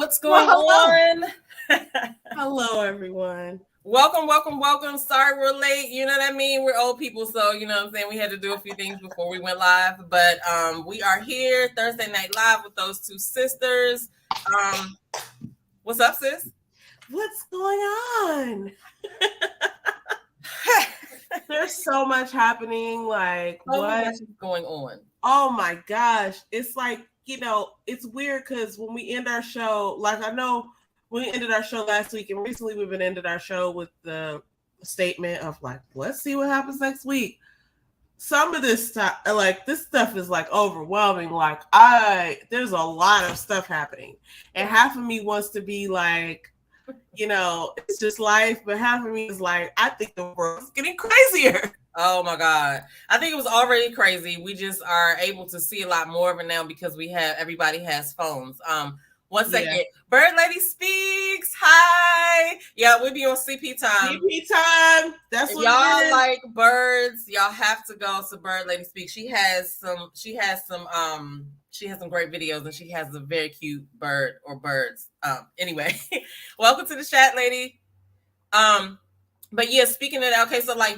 What's going on? Hello, everyone. Welcome. Sorry we're late. You know what I mean? We're old people, so you know what I'm saying? We had to do a few things before we went live. But we are here Thursday Night Live with those two sisters. What's up, sis? What's going on? There's so much happening. Like, what is going on? Oh my gosh. It's like, it's weird because when we end our show, like I know we ended our show last week, and recently we've been ended our show with the statement of like, let's see what happens next week. Some of this stuff, like this stuff is like overwhelming. Like there's a lot of stuff happening, and half of me wants to be like, it's just life, but half of me is like, I think the world's getting crazier. Oh my God. I think it was already crazy. We just are able to see a lot more of it now because everybody has phones. One second. Yeah. Bird Lady Speaks. Hi. Yeah, we be on CP time. CP time. That's what y'all like birds. Y'all have to go to Bird Lady Speaks. She has some great videos, and she has a very cute bird or birds. Anyway, welcome to the chat, lady. But yeah, speaking of that, okay, so like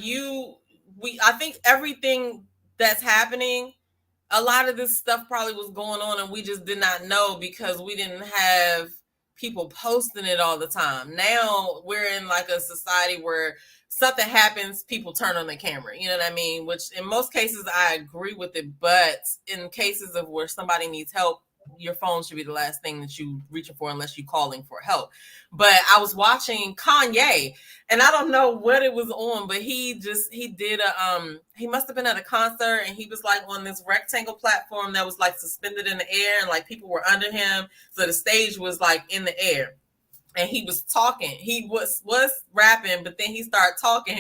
I think everything that's happening, a lot of this stuff probably was going on and we just did not know because we didn't have people posting it all the time. Now we're in like a society where something happens, people turn on the camera, you know what I mean? Which in most cases I agree with it, but in cases of where somebody needs help, your phone should be the last thing that you reaching for unless you calling for help. But I was watching Kanye, and I don't know what it was on, but he did he must have been at a concert, and he was like on this rectangle platform that was like suspended in the air, and like people were under him, so the stage was like in the air. And he was talking. He was rapping, but then he started talking.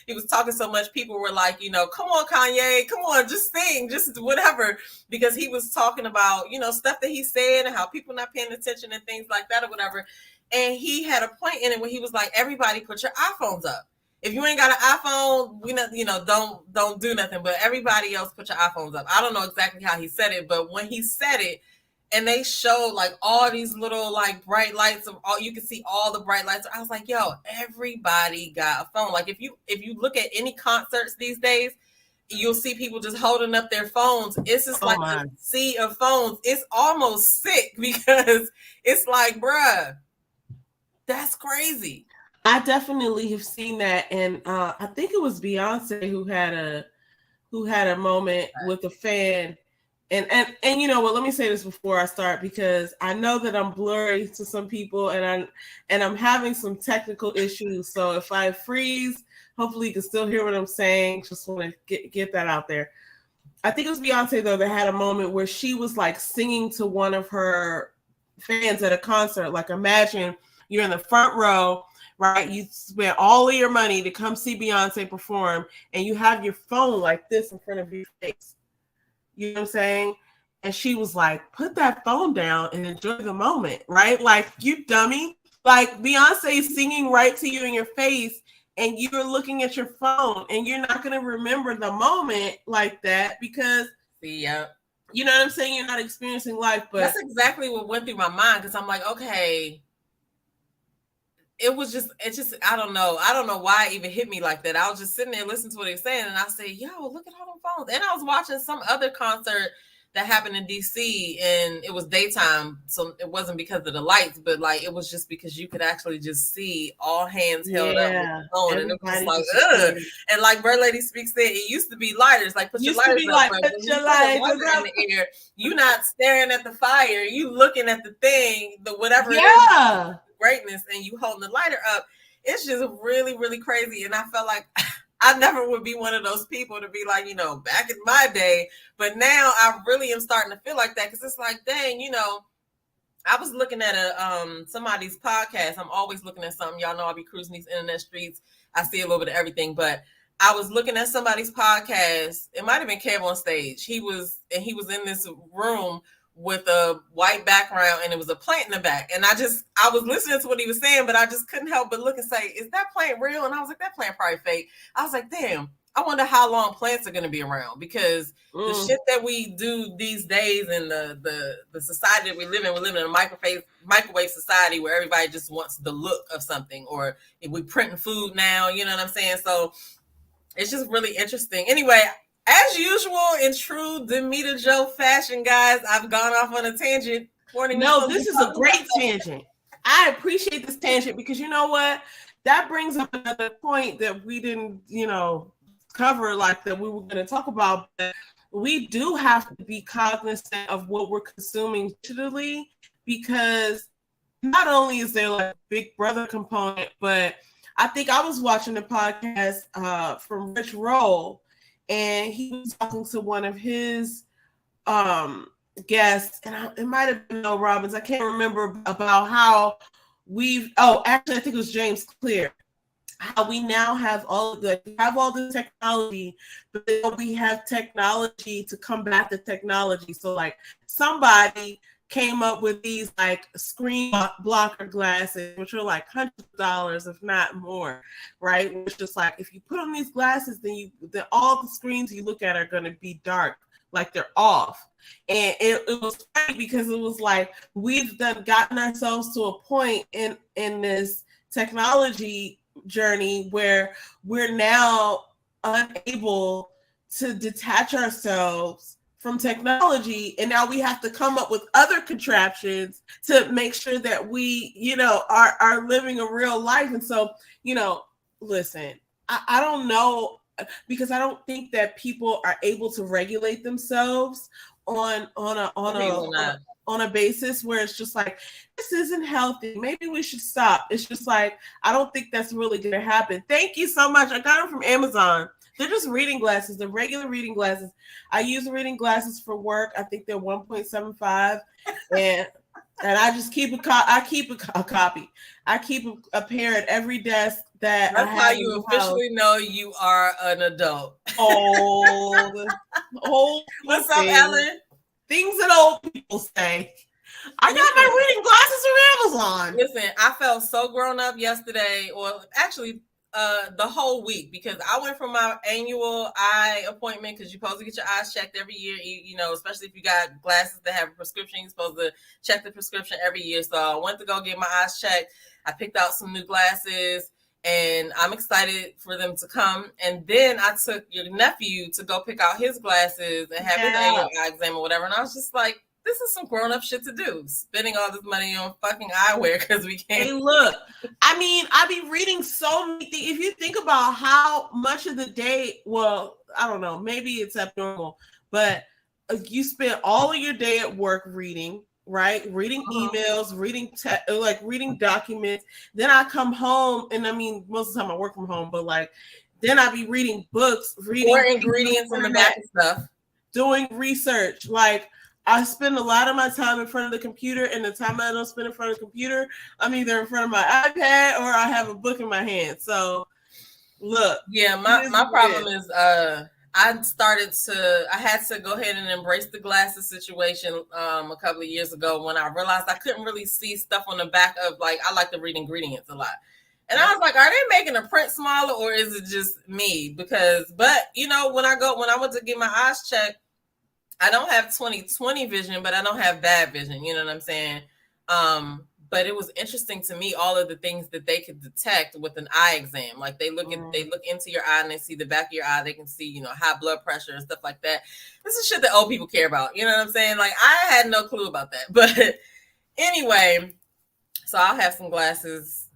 He was talking so much, people were like, come on, Kanye, come on, just sing, just whatever. Because he was talking about, stuff that he said and how people not paying attention and things like that or whatever. And he had a point in it where he was like, everybody put your iPhones up. If you ain't got an iPhone, don't do nothing. But everybody else put your iPhones up. I don't know exactly how he said it, but when he said it, and they showed like all these little like bright lights of all, you can see all the bright lights. I was like, yo, everybody got a phone. Like if you look at any concerts these days, you'll see people just holding up their phones. It's just like a sea of phones. It's almost sick because it's like, bruh, that's crazy. I definitely have seen that. And I think it was Beyonce who had a moment with a fan. And you know what? Let me say this before I start because I know that I'm blurry to some people, and I'm having some technical issues. So if I freeze, hopefully you can still hear what I'm saying. Just want to get that out there. I think it was Beyonce though that had a moment where she was like singing to one of her fans at a concert. Like imagine you're in the front row, right? You spent all of your money to come see Beyonce perform, and you have your phone like this in front of your face. You know what I'm saying? And she was like, put that phone down and enjoy the moment, right? Like, you dummy. Like, Beyonce is singing right to you in your face, and you're looking at your phone, and you're not going to remember the moment like that because, you know what I'm saying? You're not experiencing life. But that's exactly what went through my mind because I'm like, okay. It's just, I don't know why it even hit me like that. I was just sitting there listening to what he was saying, and I said, yo, look at all the phones. And I was watching some other concert that happened in DC, and it was daytime, so it wasn't because of the lights, but like it was just because you could actually just see all hands held up with the phone, and it was like, ugh. And like Bird Lady Speaks said, it used to be lighters, like put your lighters up, like, put your lighters in the air. You not staring at the fire, you looking at the thing, the whatever it is. Greatness, and you holding the lighter up. It's just really, really crazy. And I felt like I never would be one of those people to be like, back in my day. But now I really am starting to feel like that because it's like, dang, I was looking at somebody's podcast. I'm always looking at something. Y'all know I'll be cruising these internet streets. I see a little bit of everything, but I was looking at somebody's podcast. It might have been Cabo on stage. He was in this room with a white background, and it was a plant in the back. And I was listening to what he was saying, but I just couldn't help but look and say, is that plant real? And I was like, that plant probably fake. I was like, damn, I wonder how long plants are going to be around, because the shit that we do these days in the society that we live in a microwave society where everybody just wants the look of something, or if we printing food now, you know what I'm saying? So it's just really interesting. Anyway, as usual, in true Demeter Joe fashion, guys, I've gone off on a tangent. No, this is a great tangent. I appreciate this tangent because you know what? That brings up another point that we didn't, cover like that we were going to talk about. But we do have to be cognizant of what we're consuming digitally, because not only is there like a Big Brother component, but I think I was watching a podcast from Rich Roll, and he was talking to one of his guests, and it might have been Mel Robbins. I can't remember, about how actually I think it was James Clear. How we now have all the technology, but then we have technology to combat the technology. So like somebody came up with these like screen blocker glasses, which are like hundreds of dollars, if not more, right? Which just like if you put on these glasses, then all the screens you look at are going to be dark, like they're off. And it was funny because it was like we've gotten ourselves to a point in this technology journey where we're now unable to detach ourselves from technology, and now we have to come up with other contraptions to make sure that we are living a real life. And so listen, I don't know, because I don't think that people are able to regulate themselves on a basis where it's just like, this isn't healthy, maybe we should stop. It's just like, I don't think that's really going to happen. Thank you so much. I got them from Amazon. They're just reading glasses. They're regular reading glasses. I use reading glasses for work. I think they're 1.75, and I just keep a copy. I keep a pair at every desk. That's how you officially know you are an adult. Old What's up, Ellen? Things that old people say. I got my reading glasses from Amazon. Listen, I felt so grown up yesterday, or actually the whole week, because I went for my annual eye appointment, because you're supposed to get your eyes checked every year, especially if you got glasses that have a prescription, you're supposed to check the prescription every year. So I went to go get my eyes checked. I picked out some new glasses, and I'm excited for them to come. And then I took your nephew to go pick out his glasses and have his annual eye exam or whatever. And I was just like, this is some grown-up shit to do, spending all this money on fucking eyewear because we can't. Hey, look, I mean, I be reading so many things. If you think about how much of the day, well, I don't know, maybe it's abnormal, but you spend all of your day at work reading, right? Reading emails, reading documents. Then I come home, and I mean, most of the time I work from home, but like, then I be reading books, reading more ingredients in the back and stuff, doing research. Like, I spend a lot of my time in front of the computer, and the time I don't spend in front of the computer, I'm either in front of my iPad or I have a book in my hand. So, look. Yeah, my problem is I had to go ahead and embrace the glasses situation a couple of years ago, when I realized I couldn't really see stuff on the back of, like, I like to read ingredients a lot. And I was like, are they making the print smaller, or is it just me? But when I went to get my eyes checked, I don't have 20/20 vision, but I don't have bad vision. You know what I'm saying? But it was interesting to me, all of the things that they could detect with an eye exam. Like they look into your eye and they see the back of your eye. They can see, high blood pressure and stuff like that. This is shit that old people care about. You know what I'm saying? Like, I had no clue about that. But anyway, so I'll have some glasses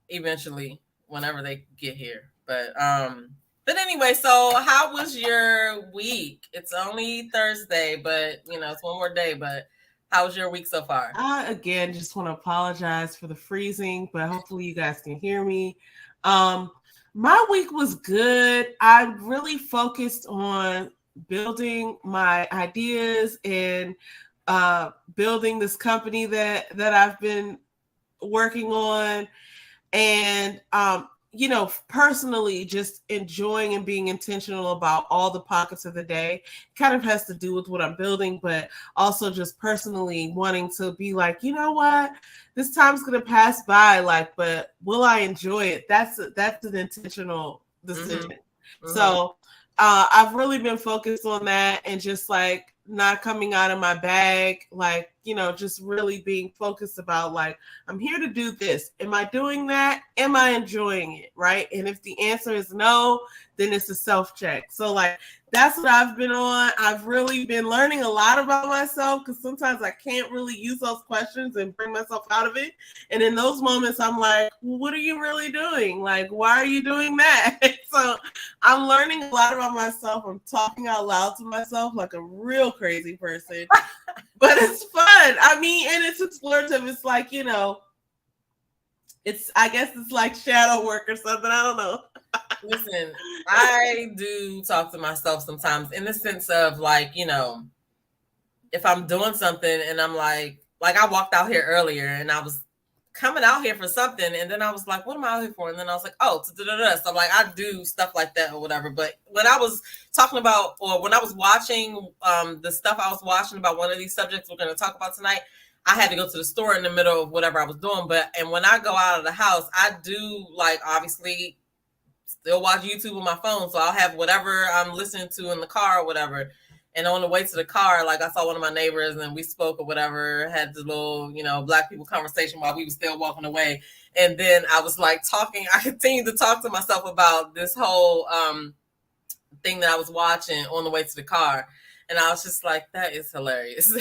eventually whenever they get here. But anyway, so how was your week? It's only Thursday, but it's one more day. But how was your week so far? I again just want to apologize for the freezing, but hopefully you guys can hear me. My week was good. I really focused on building my ideas and building this company that I've been working on, and personally just enjoying and being intentional about all the pockets of the day. Kind of has to do with what I'm building, but also just personally wanting to be like, you know what, this time's going to pass by, like, but will I enjoy it? That's an intentional decision. So I've really been focused on that and just like not coming out of my bag, like, you know, just really being focused about like, I'm here to do this. Am I doing that? Am I enjoying it? Right. And if the answer is no, then it's a self check. So like, that's what I've been on. I've really been learning a lot about myself because sometimes I can't really use those questions and bring myself out of it. And in those moments, I'm like, well, what are you really doing? Like, why are you doing that? So I'm learning a lot about myself. I'm talking out loud to myself like a real crazy person. But it's fun. I mean, and it's explorative. It's like, you know, I guess it's like shadow work or something. I don't know. Listen, I do talk to myself sometimes in the sense of like, you know, if I'm doing something and I'm like I walked out here earlier and I was coming out here for something and then I was like, what am I out here for? And then I was like, oh, so like I do stuff like that or whatever. But when I was talking about, or when I was watching the stuff I was watching about one of these subjects we're going to talk about tonight, I had to go to the store in the middle of whatever I was doing. And when I go out of the house, I do like obviously still watch YouTube on my phone. So I'll have whatever I'm listening to in the car or whatever. And on the way to the car, like I saw one of my neighbors and we spoke or whatever, had the little, you know, Black people conversation while we were still walking away. And then I was like I continued to talk to myself about this whole thing that I was watching on the way to the car. And I was just like, that is hilarious.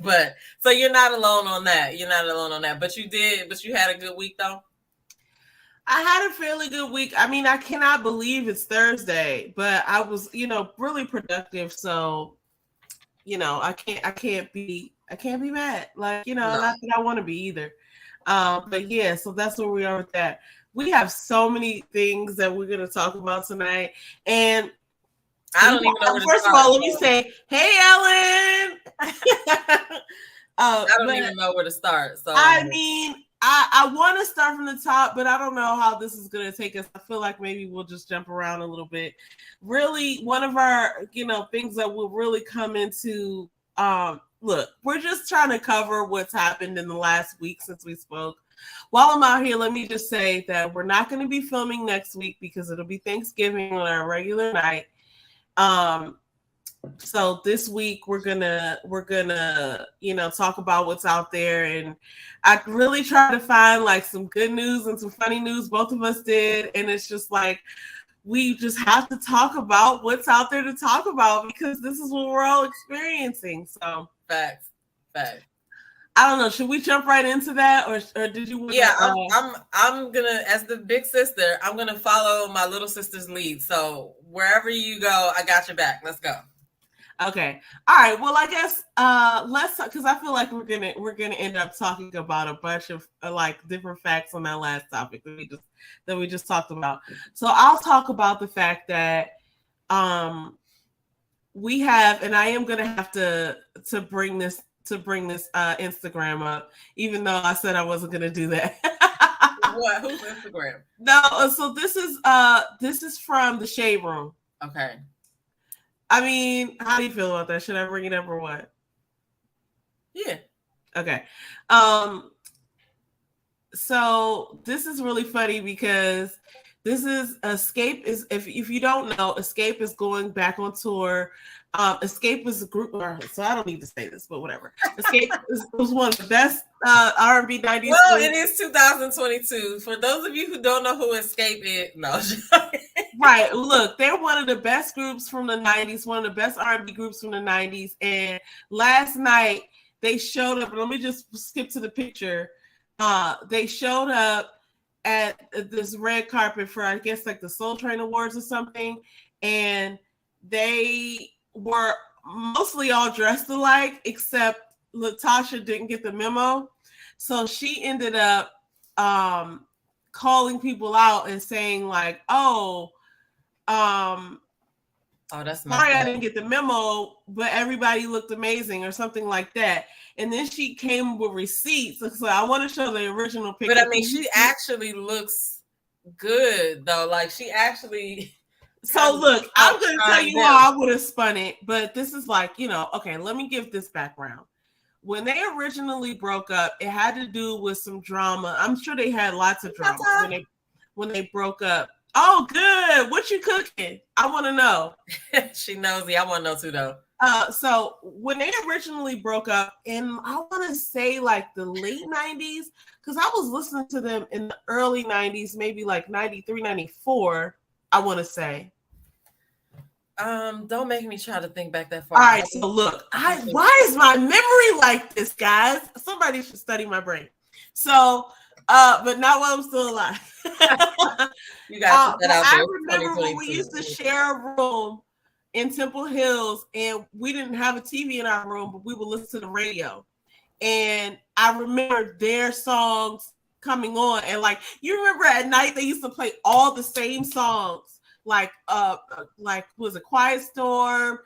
But so you're not alone on that. But you had a good week though. I had a fairly good week. I mean, I cannot believe it's Thursday, but I was, you know, really productive. So, you know, I can't be mad. Like, you know, not that I want to be either. But yeah, so that's where we are with that. We have so many things that we're going to talk about tonight. And I don't even know where to first start. of all, let me say, hey, Ellen. I don't even know where to start. So I mean, I want to start from the top, but I don't know how this is going to take us. I feel like maybe we'll just jump around a little bit. Really, one of our, you know, things that will really come into, look, we're just trying to cover what's happened in the last week since we spoke. While I'm out here, let me just say that we're not going to be filming next week because it'll be Thanksgiving on our regular night. So this week we're gonna you know talk about what's out there, and I really try to find like some good news and some funny news. Both of us did, and it's just like we just have to talk about what's out there to talk about because this is what we're all experiencing. So facts. I don't know. Should we jump right into that, or did you? Yeah, I'm gonna, as the big sister, I'm gonna follow my little sister's lead. So wherever you go, I got your back. Let's go. Okay. All right. Well, I guess let's, because I feel like we're gonna end up talking about a bunch of like different facts on that last topic that we just talked about. So I'll talk about the fact that we have, and I am gonna have to bring this Instagram up, even though I said I wasn't gonna do that. What? Who's Instagram? No. So this is from the Shade Room. Okay. I mean, how do you feel about that? Should I bring it up or what? Yeah. Okay. So this is really funny because this is Escape is, if you don't know, Escape is going back on tour. Escape is a group, so I don't need to say this, but whatever. Escape was one of the best R&B 90s. Well, it is 2022. For those of you who don't know who Escape is, no. Right. Look, they're one of the best groups from the 90s, one of the best R&B groups from the 90s. And last night they showed up. Let me just skip to the picture. They showed up at this red carpet for, I guess, like the Soul Train Awards or something. And they were mostly all dressed alike, except Latasha didn't get the memo. So she ended up calling people out and saying like, oh, that's sorry I didn't get the memo, but everybody looked amazing or something like that. And then she came with receipts. So I want to show the original picture. But I mean, she actually looks good though. Like she actually. So look, I'm going to tell you how I would have spun it, but this is like, you know, okay, let me give this background. When they originally broke up, it had to do with some drama. I'm sure they had lots of drama when they broke up. Oh, good. What you cooking? I want to know. She nosy. I want to know too, though. So when they originally broke up in, I want to say like the late 90s, because I was listening to them in the early 90s, maybe like 93, 94, I want to say. Don't make me try to think back that All far. right, so look, why is my memory like this, guys? Somebody should study my brain. So, but not while I'm still alive. You gotta put that out there. I remember when we used to share a room in Temple Hills, and we didn't have a TV in our room, but we would listen to the radio. And I remember their songs coming on, and like you remember at night they used to play all the same songs, like was a Quiet Storm,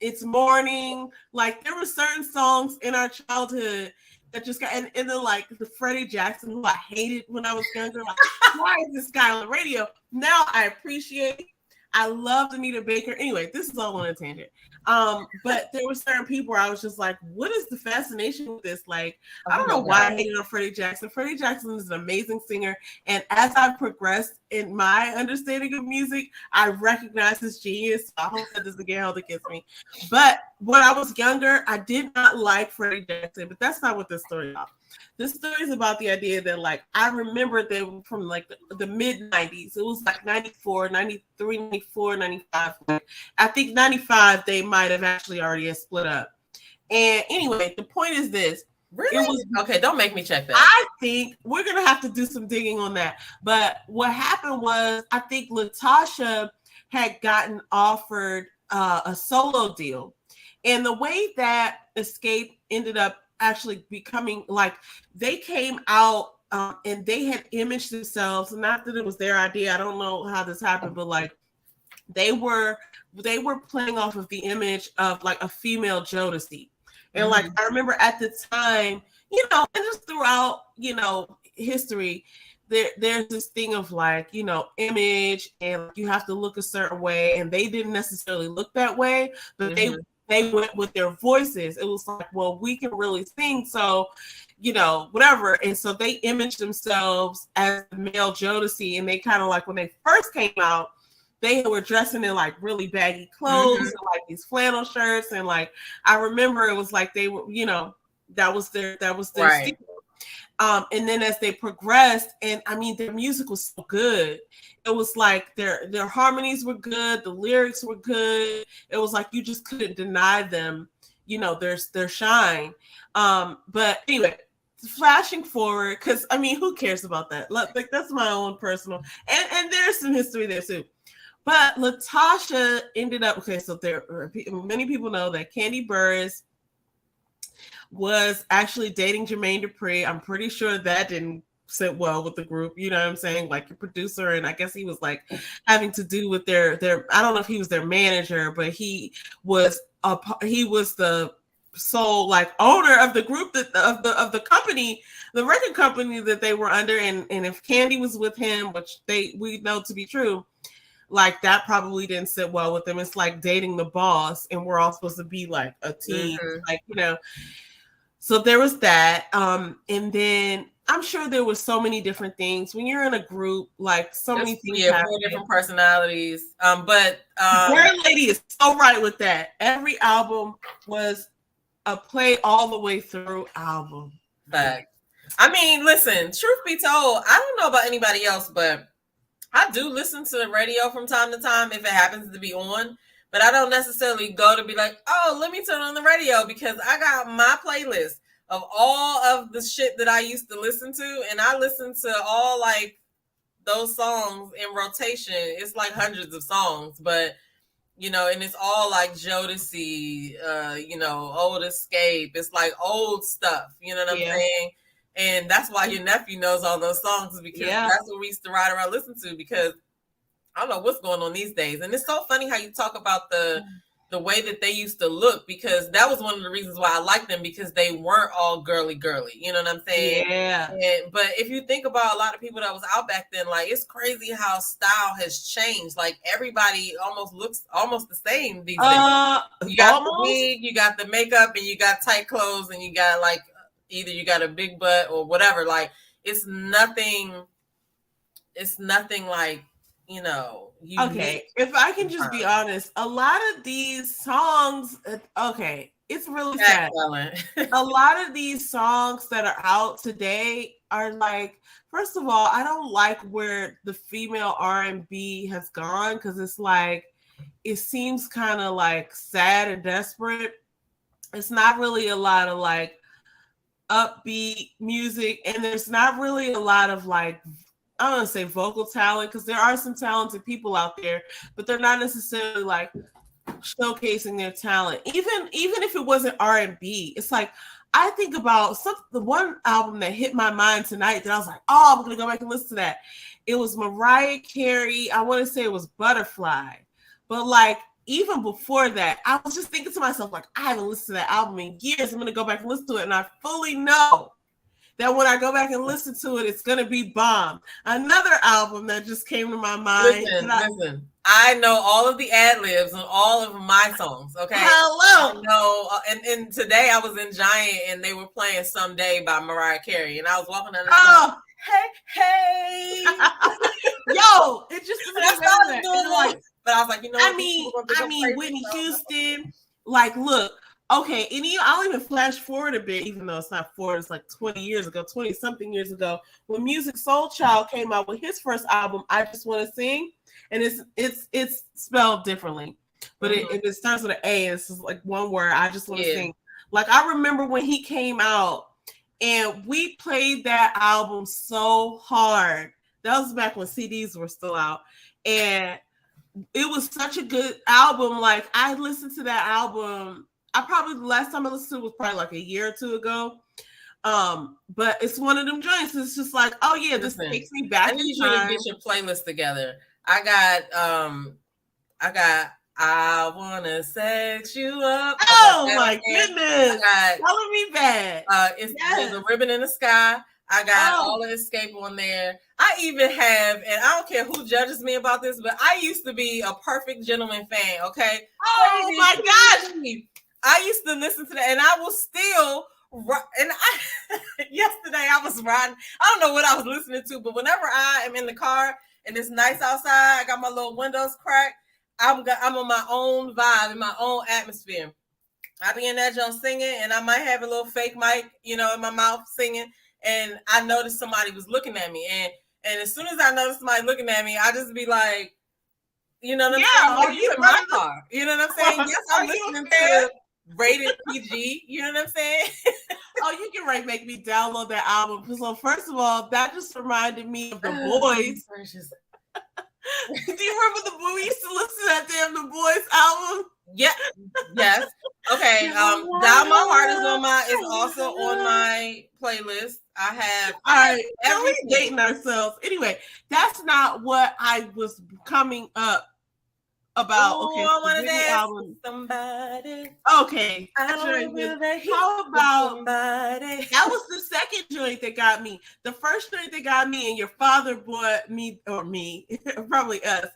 It's Morning. Like there were certain songs in our childhood that just got, and then like the Freddie Jackson, who I hated when I was younger. Like, why is this guy on the radio? Now I appreciate. I loved Anita Baker. Anyway, this is all on a tangent. But there were certain people where I was just like, what is the fascination with this? Like, I don't know why I hated on Freddie Jackson. Freddie Jackson is an amazing singer. And as I've progressed in my understanding of music, I recognize his genius. So I hope that doesn't get held against me. But when I was younger, I did not like Freddie Jackson, but that's not what this story is about. This story is about the idea that, like, I remember them from like the mid 90s. It was like 94, 93, 94, 95. I think 95, they might have actually already split up. And anyway, the point is this. Really? It was, okay, don't make me check that. I think we're going to have to do some digging on that. But what happened was, I think Latasha had gotten offered a solo deal. And the way that Escape ended up actually becoming, like, they came out and they had imaged themselves, not that it was their idea, I don't know how this happened, but like they were playing off of the image of like a female Jodeci. And like I remember at the time, you know, and just throughout, you know, history, there's this thing of like, you know, image, and you have to look a certain way, and they didn't necessarily look that way, but they went with their voices. It was like, well, we can really sing, so, you know, whatever. And so they imaged themselves as the male Jodeci, and they kind of like, when they first came out, they were dressing in like really baggy clothes and like these flannel shirts, and like I remember it was like they were, you know, that was their right. And then as they progressed, and I mean, their music was so good. It was like their harmonies were good, the lyrics were good. It was like you just couldn't deny them, you know, their shine. But anyway, flashing forward, because I mean, who cares about that? Like that's my own personal, and there's some history there too. But Latasha ended up, okay, so many people know that Kandi Burruss was actually dating Jermaine Dupri. I'm pretty sure that didn't sit well with the group, you know what I'm saying? Like the producer, and I guess he was like having to do with their I don't know if he was their manager, but he was the sole like owner of the group, that of the company, the record company that they were under, and if Kandi was with him, which we know to be true, like that probably didn't sit well with them. It's like dating the boss, and we're all supposed to be like a team, like, you know. So there was that. And then I'm sure there was so many different things when you're in a group, like many things. Yeah, 4 different personalities. But Bird Lady is so right with that. Every album was a play all the way through album. Fact. I mean, listen, truth be told, I don't know about anybody else, but I do listen to the radio from time to time if it happens to be on, but I don't necessarily go to be like, oh, let me turn on the radio, because I got my playlist of all of the shit that I used to listen to, and I listen to all like those songs in rotation. It's like hundreds of songs, but you know, and it's all like Jodeci, you know, old Escape. It's like old stuff, you know what I'm saying? And that's why your nephew knows all those songs, because that's what we used to ride around listen to, because I don't know what's going on these days. And it's so funny how you talk about the way that they used to look, because that was one of the reasons why I liked them, because they weren't all girly. You know what I'm saying? Yeah. But if you think about a lot of people that was out back then, like it's crazy how style has changed. Like everybody almost looks almost the same these days. You got the wig, you got the makeup, and you got tight clothes, and you got like either you got a big butt or whatever. Like it's nothing like Okay, if I can just be honest, a lot of these songs, okay, it's really sad. A lot of these songs that are out today are like, first of all, I don't like where the female R&B has gone, because it's like, it seems kind of like sad and desperate. It's not really a lot of like upbeat music, and there's not really a lot of like, I don't want to say vocal talent, because there are some talented people out there, but they're not necessarily like showcasing their talent. Even if it wasn't R&B, it's like, I think about the one album that hit my mind tonight that I was like, oh, I'm gonna go back and listen to that. It was Mariah Carey. I want to say it was Butterfly, but like, even before that, I was just thinking to myself, like, I haven't listened to that album in years. I'm gonna go back and listen to it, and I fully know that when I go back and listen to it, it's going to be bomb. Another album that just came to my mind. Listen. I know all of the ad-libs on all of my songs, okay? Hello! I know, and today I was in Giant, and they were playing Someday by Mariah Carey, and I was walking down the street, hey! Yo! It just like, but I was like, I mean, Whitney Houston, like, look, okay, and I'll even flash forward a bit, even though it's not forward, it's like 20 something years ago, when Music Soul Child came out with his first album, I Just Want to Sing, and it's spelled differently, but it starts with an A, and it's just like one word, I Just Want to Sing. Like, I remember when he came out, and we played that album so hard. That was back when CDs were still out, and it was such a good album. Like, I listened to that album, the last time I listened to it was probably like a year or two ago. But it's one of them joints. It's just like, oh yeah, this takes me back. I need you to get your playlist together. I got I Wanna Sex You Up. Oh my goodness. Telling me bad. There's a Ribbon in the Sky. I got all of Escape on there. I even have, and I don't care who judges me about this, but I used to be a Perfect Gentleman fan, okay? Oh my gosh. I used to listen to that, and I will still. And yesterday I was riding. I don't know what I was listening to, but whenever I am in the car and it's nice outside, I got my little windows cracked. I'm on my own vibe, in my own atmosphere. I be in that joint singing, and I might have a little fake mic, in my mouth singing. And I noticed somebody was looking at me, and as soon as I noticed somebody looking at me, I just be like, you know what I'm saying? Are you in my car? You know what I'm saying? Yes, I'm listening to rated PG. You know what I'm saying? Oh, you can make me download that album. So first of all, that just reminded me of The Boys. Do you remember The Boys? We used to listen to that damn The Boys album. Yeah. Yes. Okay. Down My Heart is also on my playlist. I have. All right. Everything. Dating ourselves. Anyway, that's not what I was coming up about. Okay. I want to dance somebody. Okay. How about somebody? That was the second joint that got me. The first joint that got me, and your father bought me, or me, probably us,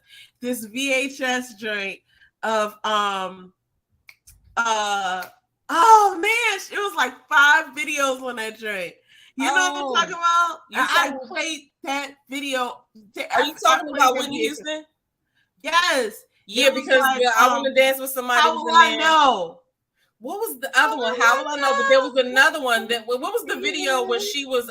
this VHS joint of oh man, it was like 5 videos on that joint. You know what I'm talking about? I played that video. Are you talking about Whitney Houston? Yes. Yeah, because I want to dance with somebody. How will I know? What was the other one? How will I know? But there was another one that. What was the video where she was?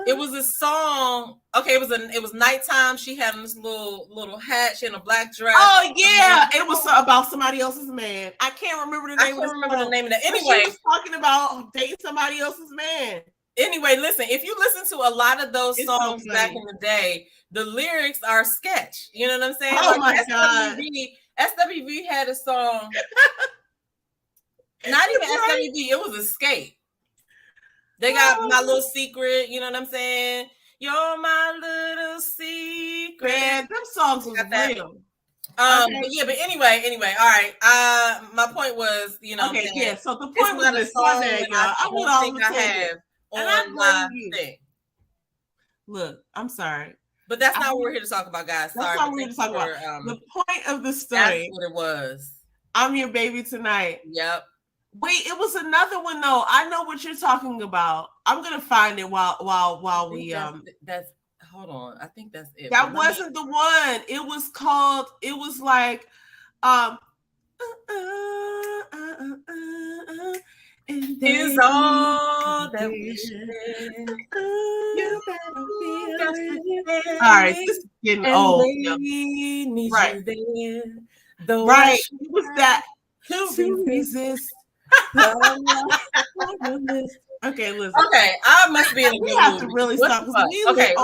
It was a song. Okay, it was nighttime. She had this little hat. She had a black dress. Oh yeah, it was about somebody else's man. I can't remember the name. I can't remember the name of that. Anyway, she was talking about dating somebody else's man. Anyway, listen. If you listen to a lot of those songs back in the day, the lyrics are sketch. You know what I'm saying? Oh my God. SWV had a song. Not even SWV. It was Escape. They got My Little Secret, you know what I'm saying? You're my little secret. Man, them songs was real. But anyway, all right. My point was, okay, yeah. So the point was this Sunday, y'all. I don't think I have on my thing. Look, I'm sorry, but that's not what we're here to talk about, guys. Sorry, that's not what we're here to talk about. The point of the story. That's what it was. I'm Your Baby Tonight. Yep. Wait, it was another one though. I know what you're talking about. I'm gonna find it while we that's hold on. I think that's it. That wasn't the one. It was called. It was like, and is all that we share. You better feel it. All right, this is getting old. We need you there. Though right, it was that to resist. Okay, listen. Okay, I must be in a good mood. We have to really stop. Okay,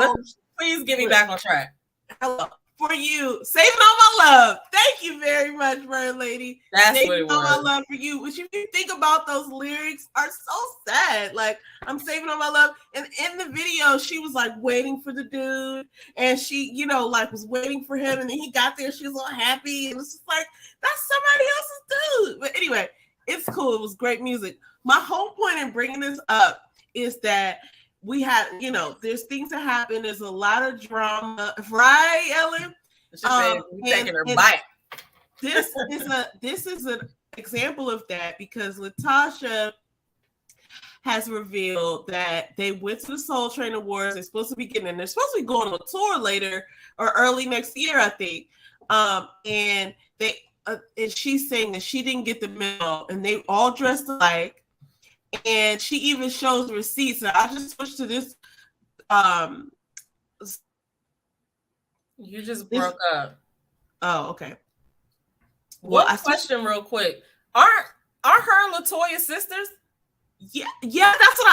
please get me back on track. Hello. For you, saving all my love. Thank you very much, Bird Lady. That's saving what it was. All my love for you. Which, if you think about those lyrics, are so sad. Like, I'm saving all my love, and in the video, she was like waiting for the dude, and she, you know, like was waiting for him, and then he got there. She was all happy, and it's just like that's somebody else's dude. But anyway, it's cool. It was great music. My whole point in bringing this up is that we have, you know, there's things that happen. There's a lot of drama, right, Ellen? Taking her bite. This is an example of that because Latasha has revealed that they went to the Soul Train Awards. They're supposed to be they're supposed to be going on a tour later or early next year, I think. And she's saying that she didn't get the memo, and they all dressed alike. And she even shows receipts. And I just switched to this. You just broke up. Oh, okay. Well, question real quick. Are her and LaToya sisters? Yeah, that's what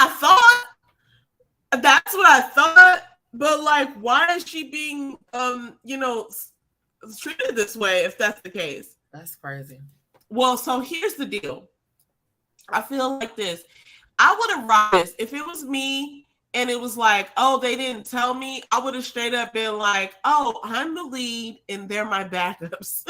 I thought. But like, why is she being treated this way if that's the case? That's crazy. Well, so here's the deal. I feel like this. I would have rocked this if it was me and it was like, oh, they didn't tell me. I would have straight up been like, oh, I'm the lead and they're my backups.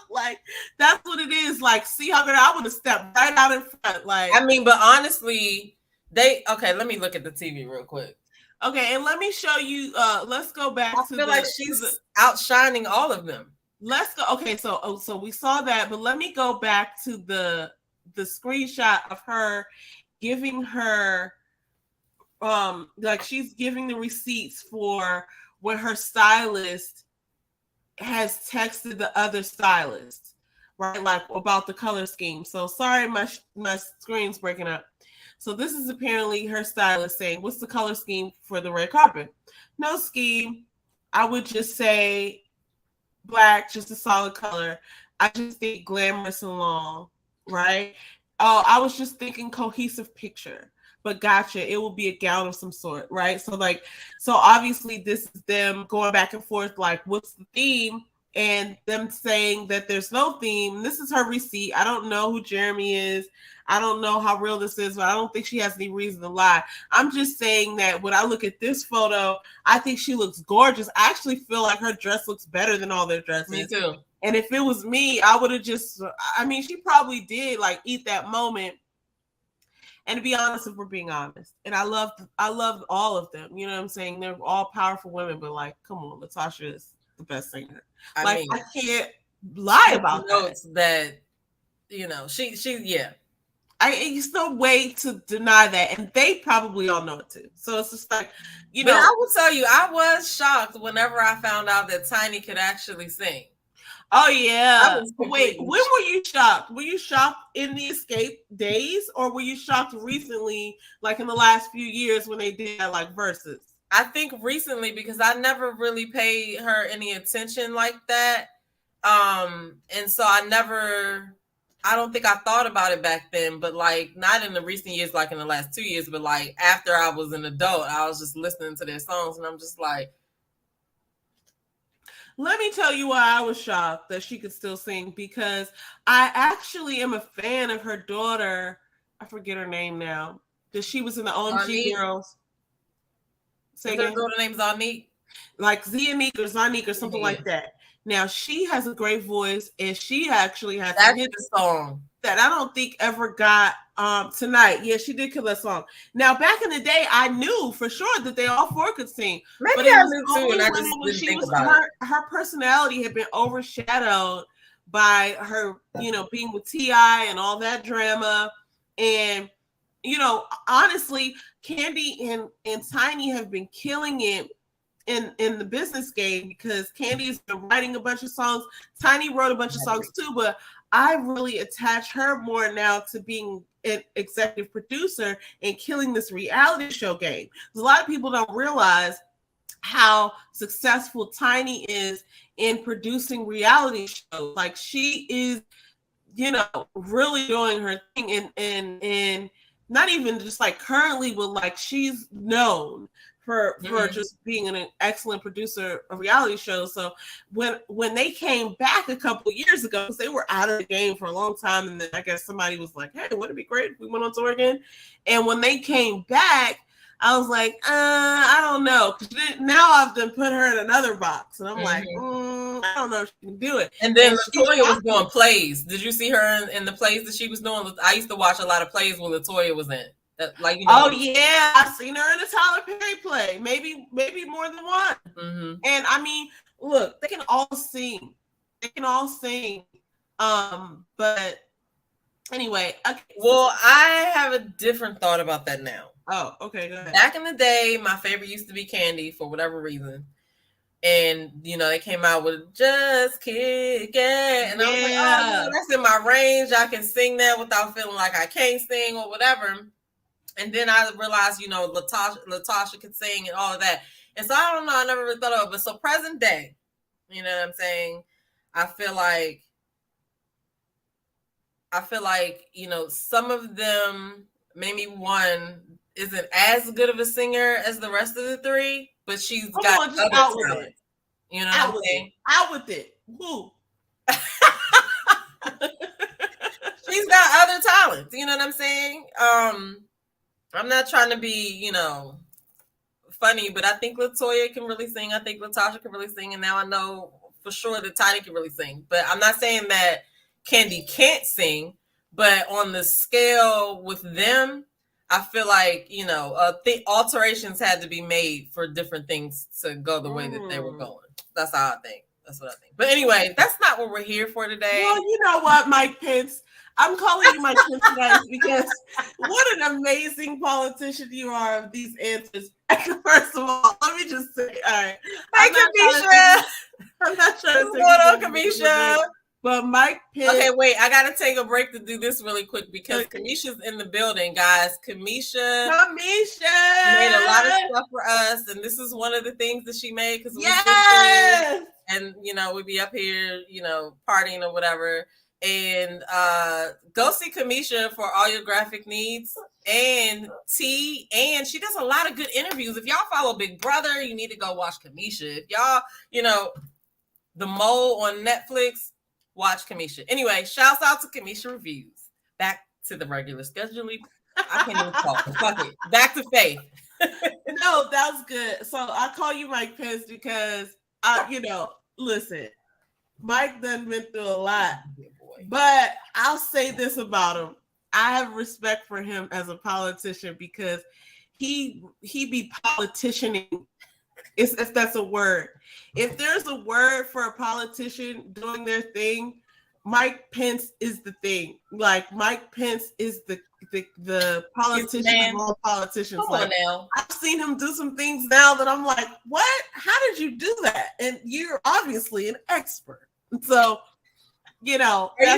Like, that's what it is. Like, see how good I would have stepped right out in front. Like, I mean, but honestly, let me look at the TV real quick. Okay, and let me show you. Let's go back to. I feel like she's outshining all of them. Let's go. Okay, so we saw that, but let me go back to the screenshot of her giving her like she's giving the receipts for when her stylist has texted the other stylist, right? Like about the color scheme. So sorry, my screen's breaking up. So this is apparently her stylist saying, what's the color scheme for the red carpet? No scheme. I would just say black, just a solid color. I just think glamorous and long, right? Oh, I was just thinking cohesive picture, but gotcha. It will be a gown of some sort, right? So obviously this is them going back and forth, like, what's the theme? And them saying that there's no theme. This is her receipt. I don't know who Jeremy is. I don't know how real this is, but I don't think she has any reason to lie. I'm just saying that when I look at this photo, I think she looks gorgeous. I actually feel like her dress looks better than all their dresses. Me too. And if it was me, I would have she probably did like eat that moment. And to be honest, if we're being honest, and I love all of them. You know what I'm saying? They're all powerful women, but like, come on, Latasha is the best singer. I can't lie about that. You know, she yeah. There's no way to deny that, and they probably all know it too. So it's just like, But I will tell you, I was shocked whenever I found out that Tiny could actually sing. Oh yeah. Wait, when were you shocked? Were you shocked in the Escape days, or were you shocked recently, like in the last few years when they did that, like verses? I think recently, because I never really paid her any attention like that. And so I don't think I thought about it back then, but like not in the recent years, like in the last 2 years, but like after I was an adult, I was just listening to their songs and I'm just like, let me tell you why I was shocked that she could still sing, because I actually am a fan of her daughter. I forget her name now. That she was in the OMG Girls. Say her daughter name's Zanique. Like Zianique or Zanique or something like that. Now she has a great voice, and she actually has a hit song that I don't think ever got Tonight. Yeah, she did kill that song. Now back in the day, I knew for sure that they all four could sing. Maybe I knew too, and I just didn't think about it. Her personality had been overshadowed by her, being with T.I. and all that drama, and honestly, Candy and Tiny have been killing it in the business game, because Candy's been writing a bunch of songs. Tiny wrote a bunch of songs too, but I really attach her more now to being an executive producer and killing this reality show game. Because a lot of people don't realize how successful Tiny is in producing reality shows. Like, she is, really doing her thing, and not even just like currently, but like she's known for just being an excellent producer of reality shows. So when they came back a couple of years ago, because they were out of the game for a long time, and then I guess somebody was like, hey, wouldn't it be great if we went on tour again? And when they came back, I was like, I don't know. Now I've then put her in another box, and I'm like, I don't know if she can do it. And then Latoya was doing plays. Did you see her in the plays that she was doing? I used to watch a lot of plays when Latoya was in. Oh yeah, I've seen her in a Tyler Perry play, maybe more than one. And I mean, look, they can all sing. But anyway, okay. Well, I have a different thought about that now. Oh, okay, go ahead. Back in the day, my favorite used to be Candy for whatever reason. And, they came out with Just Kick It. And I was like, oh, that's in my range. I can sing that without feeling like I can't sing or whatever. And then I realized, Latasha could sing and all of that. And so I don't know. I never really thought of it. But so present day, you know what I'm saying? I feel like, some of them, maybe one isn't as good of a singer as the rest of the three, but she's got other talent. You know what I'm saying? Out with it. Woo. She's got other talents. You know what I'm saying? I'm not trying to be, funny, but I think Latoya can really sing. I think Latasha can really sing. And now I know for sure that Tiny can really sing. But I'm not saying that Candy can't sing. But on the scale with them, I feel like, alterations had to be made for different things to go the way that they were going. That's how I think. That's what I think. But anyway, that's not what we're here for today. Well, you know what, Mike Pence? I'm calling you Mike Pence tonight because what an amazing politician you are of these answers. First of all, let me just say, all right. Hi, Kamisha. I'm not trying to say what's going on, Kamisha? But Mike Pence. Okay, wait. I got to take a break to do this really quick because Kamisha's in the building, guys. Kamisha made a lot of stuff for us, and this is one of the things that she made because we and we'd be up here, partying or whatever. And go see Kamisha for all your graphic needs and tea. And she does a lot of good interviews. If y'all follow Big Brother, you need to go watch Kamisha. If y'all, The Mole on Netflix, watch Kamisha. Anyway, shouts out to Kamisha Reviews. Back to the regular schedule. I can't even talk. Fuck it. Back to Faith. No, that was good. So I call you Mike Pence because, listen, Mike done been through a lot. But I'll say this about him. I have respect for him as a politician because he be politicianing, if that's a word. If there's a word for a politician doing their thing, Mike Pence is the thing. Like, Mike Pence is the politician of all politicians. Like, I've seen him do some things now that I'm like, what? How did you do that? And you're obviously an expert. So, are you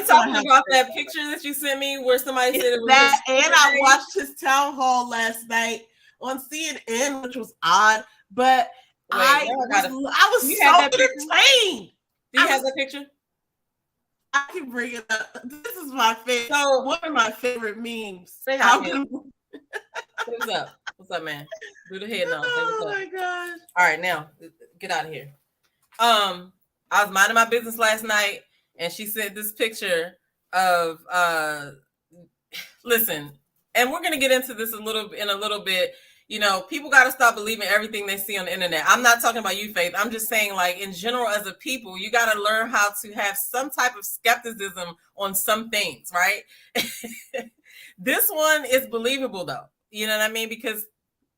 talking about that picture that you sent me where somebody said it was that? And I watched his town hall last night on CNN, which was odd, but I was so entertained. Do you have that picture? I can bring it up. This is my favorite. So, one of my favorite memes. Say hi. What's up? What's up, man? Do the head nod. Oh my gosh! All right, now get out of here. I was minding my business last night. And she sent this picture of, listen, and we're going to get into this in a little bit. People got to stop believing everything they see on the internet. I'm not talking about you, Faith. I'm just saying, like, in general, as a people, you got to learn how to have some type of skepticism on some things, right? This one is believable, though. You know what I mean? Because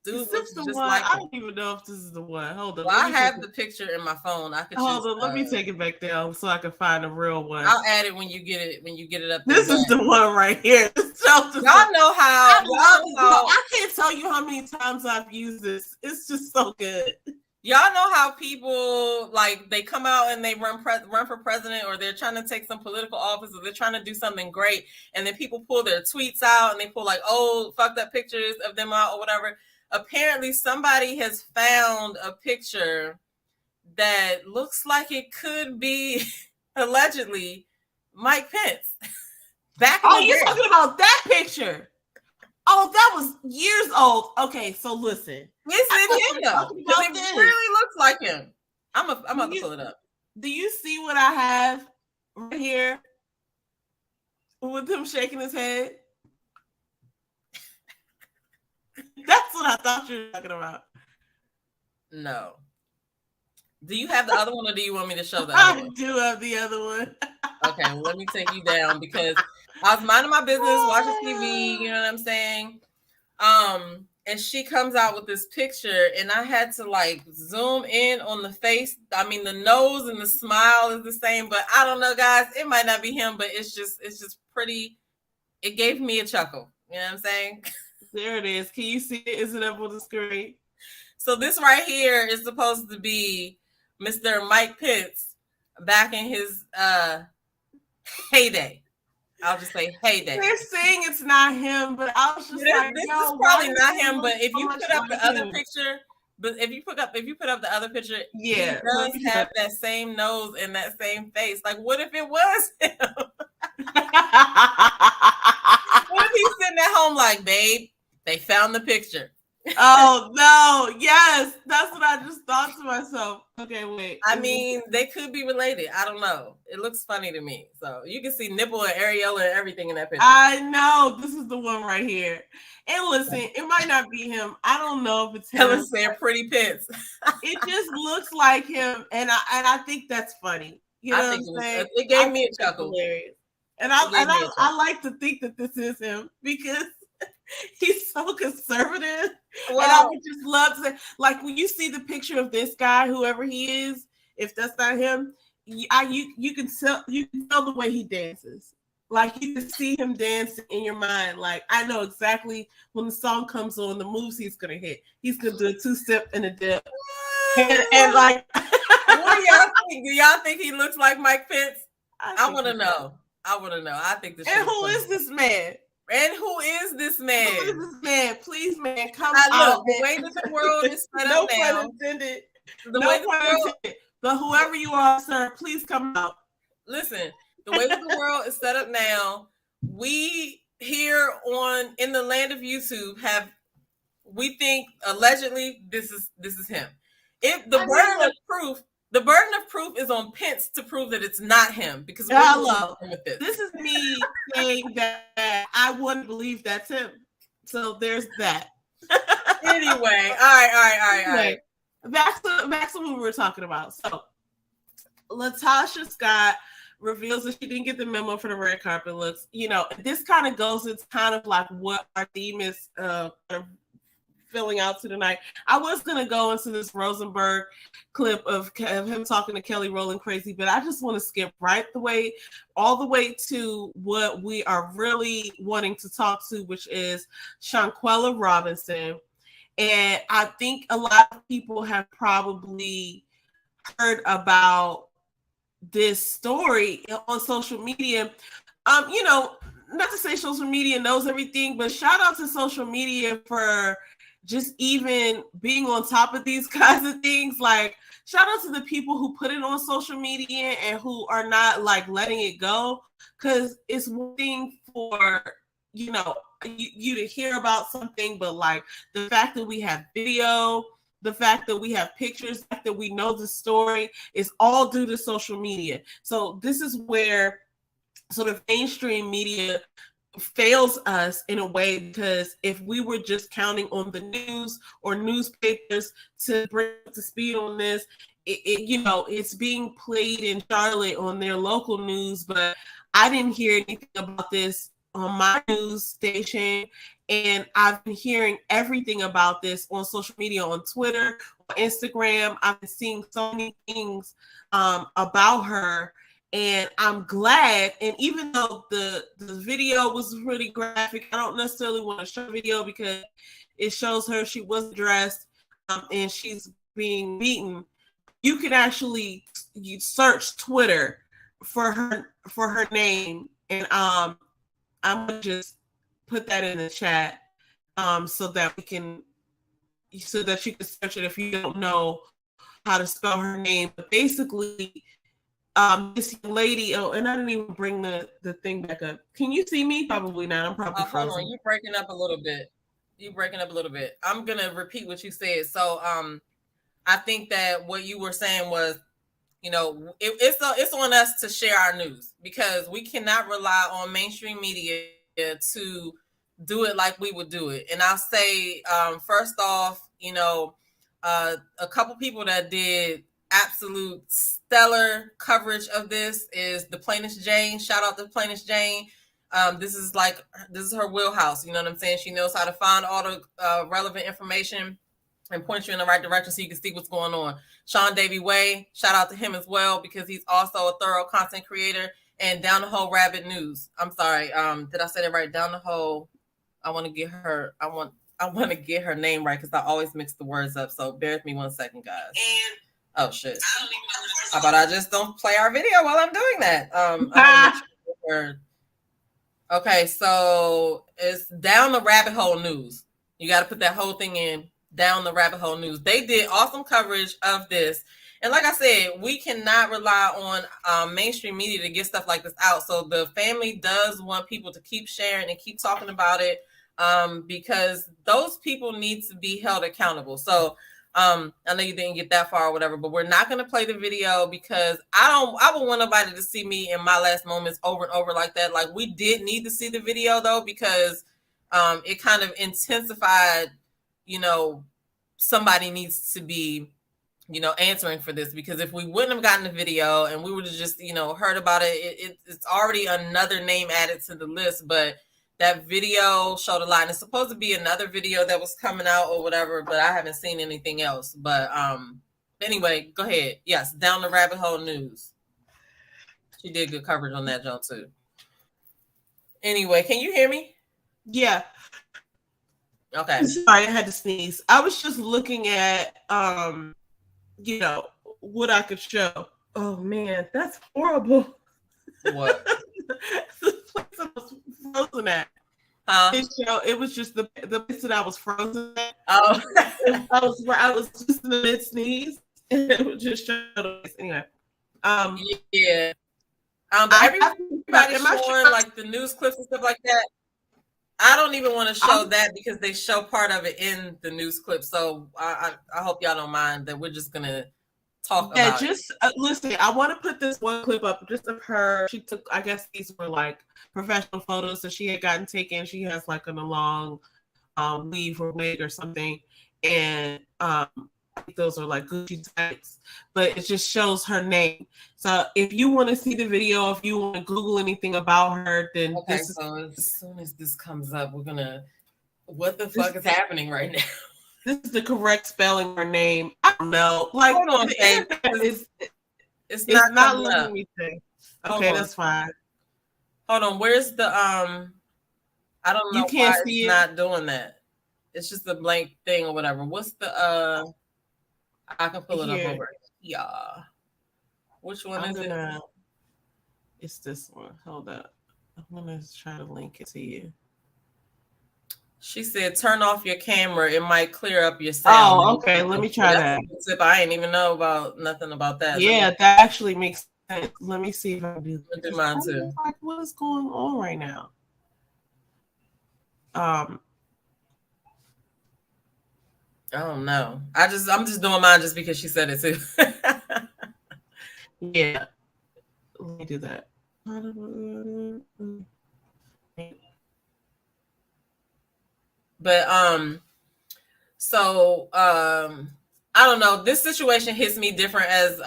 dude, is this the one? Like I don't even know if this is the one. Hold on. Well, I have the picture in my phone. I could hold on. Let me take it back down so I can find a real one. I'll add it when you get it. When you get it up. This is the one right here. Y'all know how tell you how many times I've used this. It's just so good. Y'all know how people like they come out and they run for president, or they're trying to take some political office, or they're trying to do something great, and then people pull their tweets out and they pull like old fucked up pictures of them out or whatever. Apparently, somebody has found a picture that looks like it could be allegedly Mike Pence. You're talking about that picture? Oh, that was years old. Okay, so listen. Is it him though? Because it really looks like him. I'm about to pull it up. Do you see what I have right here with him shaking his head? That's what I thought you were talking about. No. Do you have the other one, or do you want me to show the other one? I do have the other one. Okay, well, let me take you down, because I was minding my business, watching TV, you know what I'm saying? And she comes out with this picture, and I had to like zoom in on the face. I mean, the nose and the smile is the same, but I don't know, guys. It might not be him, but it's just pretty. It gave me a chuckle. You know what I'm saying? There it is. Can you see it? Is it up on the screen? So this right here is supposed to be Mr. Mike Pence back in his heyday. I'll just say heyday. They're saying it's not him, but I was just like, this is probably not him. But if you put up the other picture, if you put up the other picture, yeah, he does have that same nose and that same face. Like, what if it was him? What if he's sitting at home like, babe, they found the picture? Oh no, yes, that's what I just thought to myself. Okay, wait. I mean, they could be related. I don't know. It looks funny to me. So you can see nipple and areola and everything in that picture. I know. This is the one right here. And listen, it might not be him. I don't know if it's him. Helen's saying pretty Pence. It just looks like him, and I think that's funny. You know what I'm saying? It gave me a chuckle. Hilarious. And I like to think that this is him, because he's so conservative. Wow. And I would just love to say, like, when you see the picture of this guy, whoever he is, if that's not him, you can tell the way he dances. Like, you can see him dancing in your mind. Like, I know exactly when the song comes on, the moves he's gonna hit. He's gonna do a 2-step and a dip. And like, what do y'all think? Do y'all think he looks like Mike Pence? I want to know. I think this. And who is this man? And who is this man? Who is this man? Please, man, come out. Look, the way that the world is set up now. No pun intended. But whoever you are, sir, please come out. Listen, the way that the world is set up now, we here in the land of YouTube we think allegedly this is him. If the burden of proof is on Pence to prove that it's not him, because this is me saying that I wouldn't believe that's him. So there's that. Anyway, all right. Back to what we were talking about. So Latasha Scott reveals that she didn't get the memo for the red carpet looks. You know, this kind of goes into kind of like what our theme is filling out to tonight. I was going to go into this Rosenberg clip of him talking to Kelly Rowland crazy, but I just want to skip all the way to what we are really wanting to talk to, which is Shanquella Robinson. And I think a lot of people have probably heard about this story on social media. You know, not to say social media knows everything, but shout out to social media for just even being on top of these kinds of things. Like, shout out to the people who put it on social media and who are not like letting it go. Because it's one thing for, you know, you to hear about something, but like the fact that we have video, the fact that we have pictures, the fact that we know the story is all due to social media. So this is where sort of mainstream media fails us in a way, because if we were just counting on the news or newspapers to bring up to speed on this, it's being played in Charlotte on their local news, but I didn't hear anything about this on my news station, and I've been hearing everything about this on social media, on Twitter, on Instagram. I've been seeing so many things about her, And I'm glad. And even though the video was really graphic, I don't necessarily want to show video because it shows her she wasn't dressed and she's being beaten. You can actually search Twitter for her name, and I'm gonna just put that in the chat so that you can search it if you don't know how to spell her name. But basically, this young lady. Oh, and I didn't even bring the thing back up. Can you see me? Probably not. I'm probably frozen. Hold on, you're breaking up a little bit. I'm gonna repeat what you said. So I think that what you were saying was, it's on us to share our news because we cannot rely on mainstream media to do it like we would do it. And I'll say, first off, a couple people that did absolute stellar coverage of this is the Plaintiff Jane. Shout out to Plaintiff Jane. This is her wheelhouse. You know what I'm saying? She knows how to find all the relevant information and point you in the right direction so you can see what's going on. Sean Davey Way, shout out to him as well because he's also a thorough content creator. And Down the Hole Rabbit News. I'm sorry, did I say that right? Down the Hole. I want to get her. I want to get her name right because I always mix the words up. So bear with me 1 second, guys. And oh shit! How about I just don't play our video while I'm doing that? Okay, so it's Down the Rabbit Hole News. You got to put that whole thing in. Down the Rabbit Hole News. They did awesome coverage of this. And like I said, we cannot rely on mainstream media to get stuff like this out. So the family does want people to keep sharing and keep talking about it because those people need to be held accountable. So I know you didn't get that far or whatever, but we're not going to play the video because I would want nobody to see me in my last moments over and over like that. Like we did need to see the video though, because it kind of intensified, somebody needs to be, answering for this, because if we wouldn't have gotten the video and we would have just, heard about it, it's already another name added to the list. But that video showed a lot. And it's supposed to be another video that was coming out or whatever, but I haven't seen anything else. But anyway, go ahead. Yes, Down the Rabbit Hole News. She did good coverage on that, Joe, too. Anyway, can you hear me? Yeah. Okay. Sorry, I had to sneeze. I was just looking at what I could show. Oh man, that's horrible. What? The place I was frozen at. It was just the place that I was frozen at. Oh. I was just in the mid sneeze, and it would just show anyway. Yeah. Everybody's showing like the news clips and stuff like that. I don't even want to show that because they show part of it in the news clip. So I hope y'all don't mind that we're just gonna talk about just listen, I want to put this one clip up just of her. She took, I guess these were like professional photos that she had gotten taken. She has like a long weave or wig or something, and those are like Gucci types, but it just shows her name. So if you want to see the video, if you want to Google anything about her, then as soon as this comes up, we're gonna, what the fuck is happening right now? This is the correct spelling of her name. I don't know. Like, hold on, it's not letting me say. Okay, that's fine. Hold on, where's the I don't know. You can't why see it's not doing that. It's just a blank thing or whatever. What's the I can pull it up over. Yeah. Which one is it? It's this one. Hold up. I'm gonna try to link it to you. She said, "Turn off your camera. It might clear up your sound." Oh, okay. Let me try that. I ain't even know about nothing about that. Yeah, that actually makes sense. Let me see if I can do that. Do mine too. Like, what is going on right now? I don't know. I'm just doing mine just because she said it too. Yeah. Let me do that. But I don't know. This situation hits me different as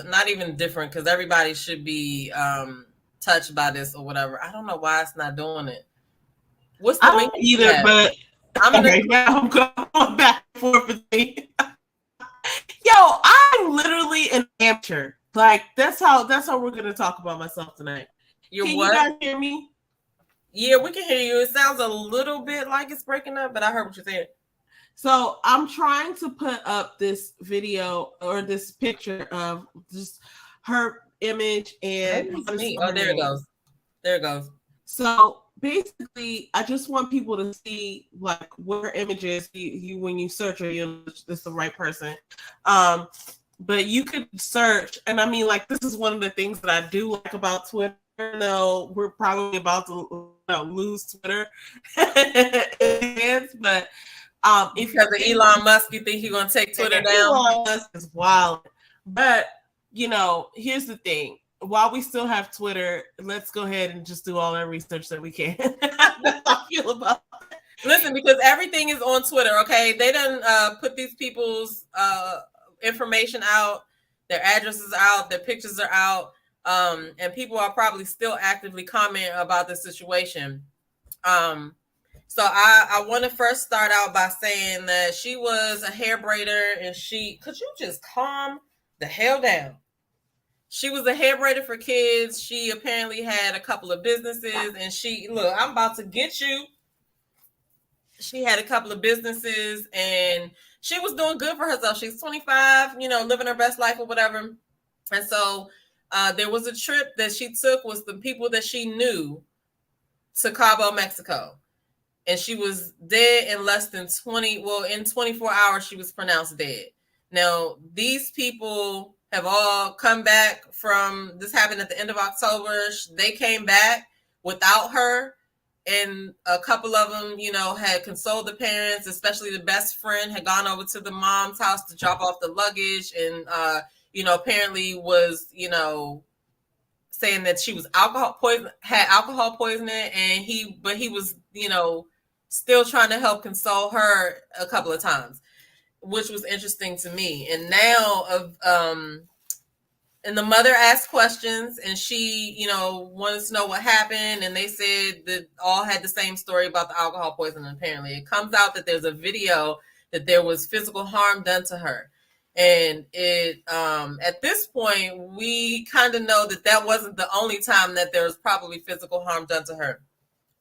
not even different because everybody should be touched by this or whatever. I don't know why it's not doing it. What's the link either? But I'm going back and forth with me. Yo, I'm literally an amateur. Like that's how we're gonna talk about myself tonight. You're Can what? you guys hear me? Yeah, we can hear you. It sounds a little bit like it's breaking up, but I heard what you said. So I'm trying to put up this video or this picture of just her image and Maybe how it's to me. spell Oh, her there it name. goes. There it goes. So basically, I just want people to see like what her image is. You when you search her, you'll it's the right person. Um, but you could search, and I mean, like this is one of the things that I do like about Twitter. Though we're probably about to lose Twitter, but if Because of Elon Musk, you think he's gonna take Twitter down? Elon Musk is wild. But here's the thing. While we still have Twitter, let's go ahead and just do all our research that we can. That's how I feel about it. Listen, because everything is on Twitter, okay? They done put these people's information out, their addresses out, their pictures are out, and people are probably still actively commenting about the situation. So I want to first start out by saying that she was a hair braider, and could you just calm the hell down? She was a hair braider for kids. She apparently had a couple of businesses, and look, I'm about to get you. She had a couple of businesses, and she was doing good for herself. She's 25, living her best life or whatever. And so there was a trip that she took with the people that she knew to Cabo, Mexico. And she was dead in less than in 24 hours, she was pronounced dead. Now, these people have all come back this happened at the end of October. They came back without her. And a couple of them, had consoled the parents, especially the best friend had gone over to the mom's house to drop off the luggage. And, apparently was, saying that she was had alcohol poisoning. And he was, still trying to help console her a couple of times, which was interesting to me. And now and the mother asked questions, and she, wanted to know what happened. And they said that all had the same story about the alcohol poisoning. Apparently, it comes out that there's a video that there was physical harm done to her. And it, at this point, we kind of know that wasn't the only time that there was probably physical harm done to her.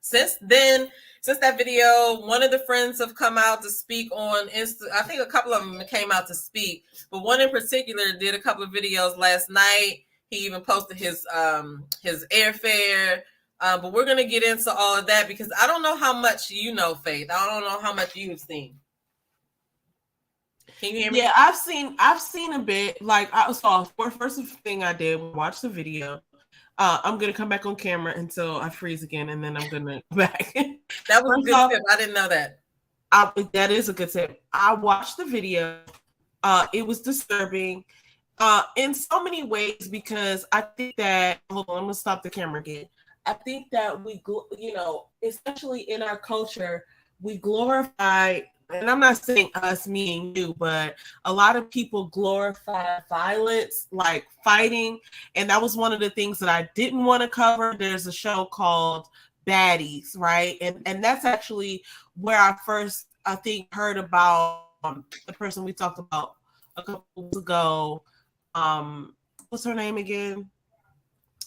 Since that video, one of the friends have come out to speak on Insta. I think a couple of them came out to speak, but one in particular did a couple of videos last night. He even posted his airfare. But we're gonna get into all of that because I don't know how much you know, Faith. I don't know how much you've seen. Can you hear me? Yeah, I've seen a bit. Like I saw first thing I did was watch the video. I'm gonna come back on camera until I freeze again, and then I'm gonna go back. That was a good tip. I didn't know that. That is a good tip. I watched the video. It was disturbing in so many ways because I think that. Hold on, I'm gonna stop the camera again. I think that especially in our culture, we glorify. And I'm not saying us, me and you, but a lot of people glorify violence, like fighting. And that was one of the things that I didn't want to cover. There's a show called Baddies, right? And that's actually where I first, I think, heard about the person we talked about a couple weeks ago. What's her name again?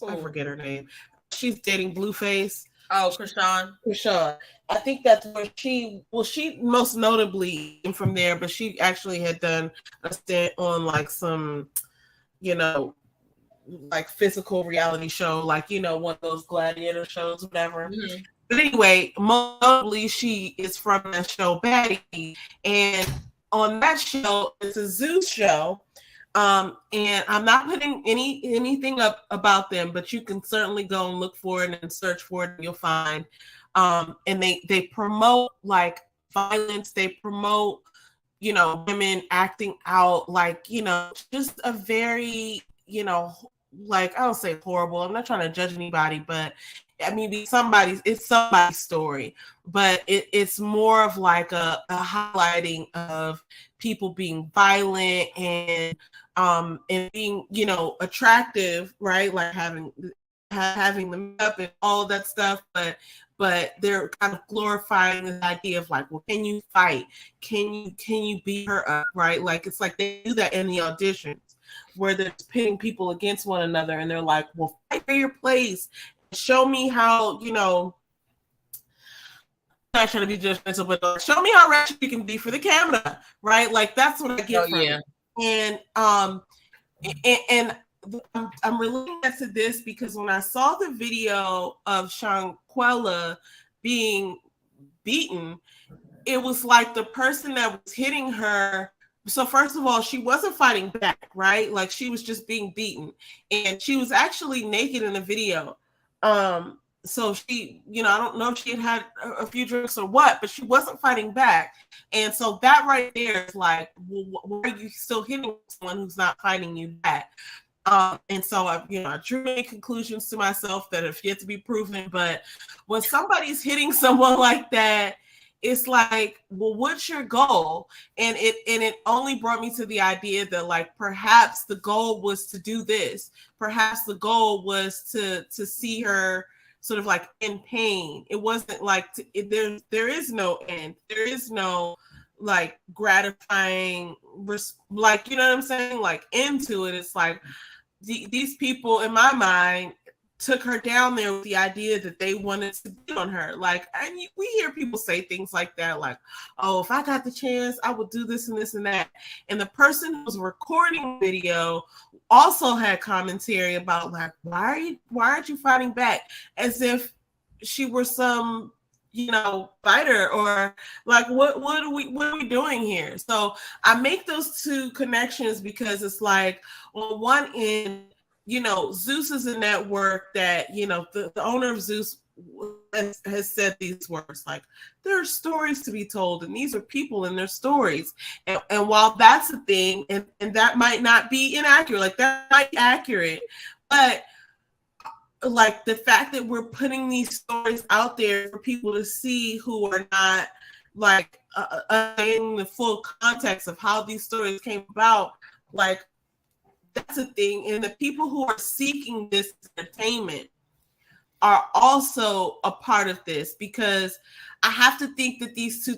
Ooh. I forget her name. She's dating Blueface. Oh, Krishan. I think that's where she most notably came from there, but she actually had done a stint on like some, like physical reality show, like, one of those gladiator shows, whatever. Mm-hmm. But anyway, most notably, she is from that show, Baddie. And on that show, it's a Zeus show. And I'm not putting anything up about them, but you can certainly go and look for it and search for it and you'll find. And they promote like violence. They promote, women acting out like, just a very, like, I don't say horrible. I'm not trying to judge anybody, but I mean, it's somebody's story, but it's more of like a highlighting of people being violent and being, attractive, right? Like having them up and all of that stuff, but they're kind of glorifying this idea of like, well, can you fight? Can you beat her up, right? Like it's like they do that in the auditions. where they're pitting people against one another, and they're like, well, fight for your place, show me how, I'm not trying to be judgmental, but like, show me how ratchet you can be for the camera, right? Like that's what I get from it. And I'm relating that to this because when I saw the video of Shanquella being beaten, it was like the person that was hitting her. So first of all, she wasn't fighting back, right? Like she was just being beaten, and she was actually naked in the video. So she, I don't know if she had a few drinks or what, but she wasn't fighting back. And so that right there is like, well, why are you still hitting someone who's not fighting you back? And so I drew many conclusions to myself that have yet to be proven. But when somebody's hitting someone like that, it's like, well, what's your goal? And it only brought me to the idea that like perhaps the goal was to do this. Perhaps the goal was to see her sort of like in pain. It wasn't like there is no end. There is no like gratifying, like, you know what I'm saying? Like into it. It's like these people in my mind took her down there with the idea that they wanted to beat on her. Like, and we hear people say things like that, like, oh, if I got the chance, I would do this and this and that. And the person who was recording the video also had commentary about like, why aren't you fighting back? As if she were some, fighter, or like, what are we doing here? So I make those two connections because it's like, on one end, Zeus is a network that, the owner of Zeus has said these words, like, there are stories to be told, and these are people and their stories. And while that's a thing, and that might not be inaccurate, like that might be accurate, but like the fact that we're putting these stories out there for people to see who are not like in the full context of how these stories came about, like, that's a thing. And the people who are seeking this entertainment are also a part of this, because I have to think that these few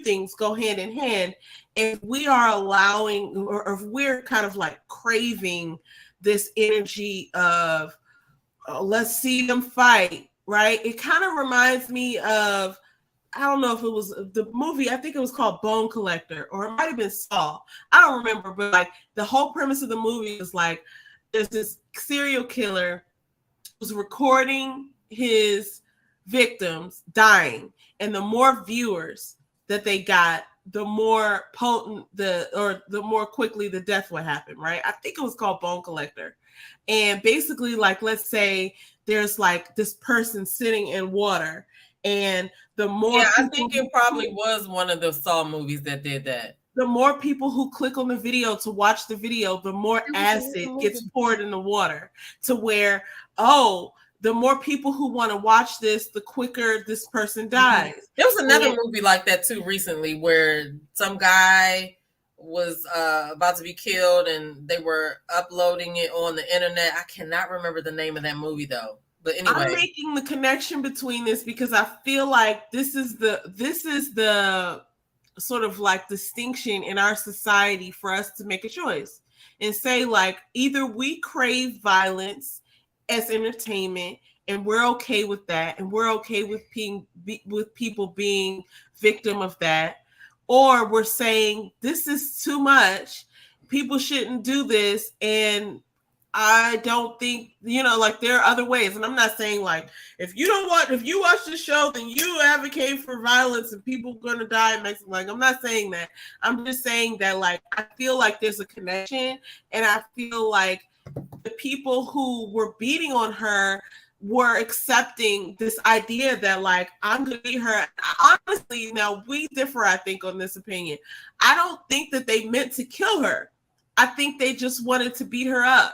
things go hand in hand. If we are allowing, or if we're kind of like craving this energy of, let's see them fight, right? It kind of reminds me of, I don't know if it was the movie, I think it was called Bone Collector, or it might have been Saw. I don't remember, but like the whole premise of the movie is like, there's this serial killer who's recording his victims dying, and the more viewers that they got, the more potent the more quickly the death would happen, right? I think it was called Bone Collector. And basically, like, let's say there's like this person sitting in water, and the more I think it probably was one of the Saw movies that did that. The more people who click on the video to watch the video, the more acid gets poured in the water, to where, the more people who want to watch this, the quicker this person dies. Mm-hmm. There was another movie like that too recently, where some guy was about to be killed and they were uploading it on the internet. I cannot remember the name of that movie though. But anyway, I'm making the connection between this because I feel like this is the sort of like distinction in our society for us to make a choice and say, like, either we crave violence as entertainment and we're okay with that, and we're okay with people being victim of that, or we're saying this is too much, people shouldn't do this, and I don't think, like, there are other ways. And I'm not saying like, if you watch the show, then you advocate for violence and people going to die. Like, I'm not saying that. I'm just saying that, like, I feel like there's a connection, and I feel like the people who were beating on her were accepting this idea that, like, I'm going to beat her. Honestly, now we differ, I think, on this opinion. I don't think that they meant to kill her. I think they just wanted to beat her up.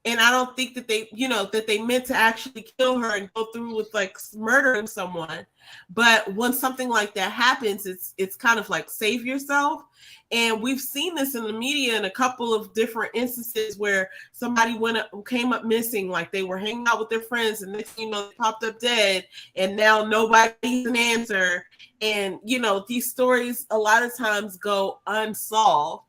And I don't think that they meant to actually kill her and go through with like murdering someone. But when something like that happens, it's kind of like save yourself. And we've seen this in the media in a couple of different instances where somebody came up missing, like they were hanging out with their friends, and next thing you know, they popped up dead, and now nobody's an answer. And these stories a lot of times go unsolved.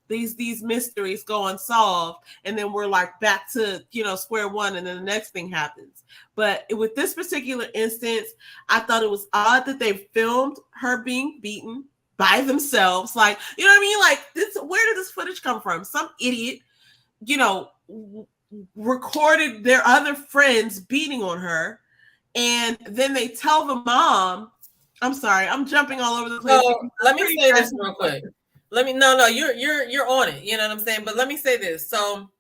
these mysteries go unsolved, and then we're like back to, you know, square one, and then the next thing happens. But with this particular instance, I thought it was odd that they filmed her being beaten by themselves. Like, you know what I mean? Like, this, where did this footage come from? Some idiot, you know, recorded their other friends beating on her, and then they tell the mom. I'm sorry, I'm jumping all over the place. So let me say this real quick. You're on it. You know what I'm saying? But let me say this. So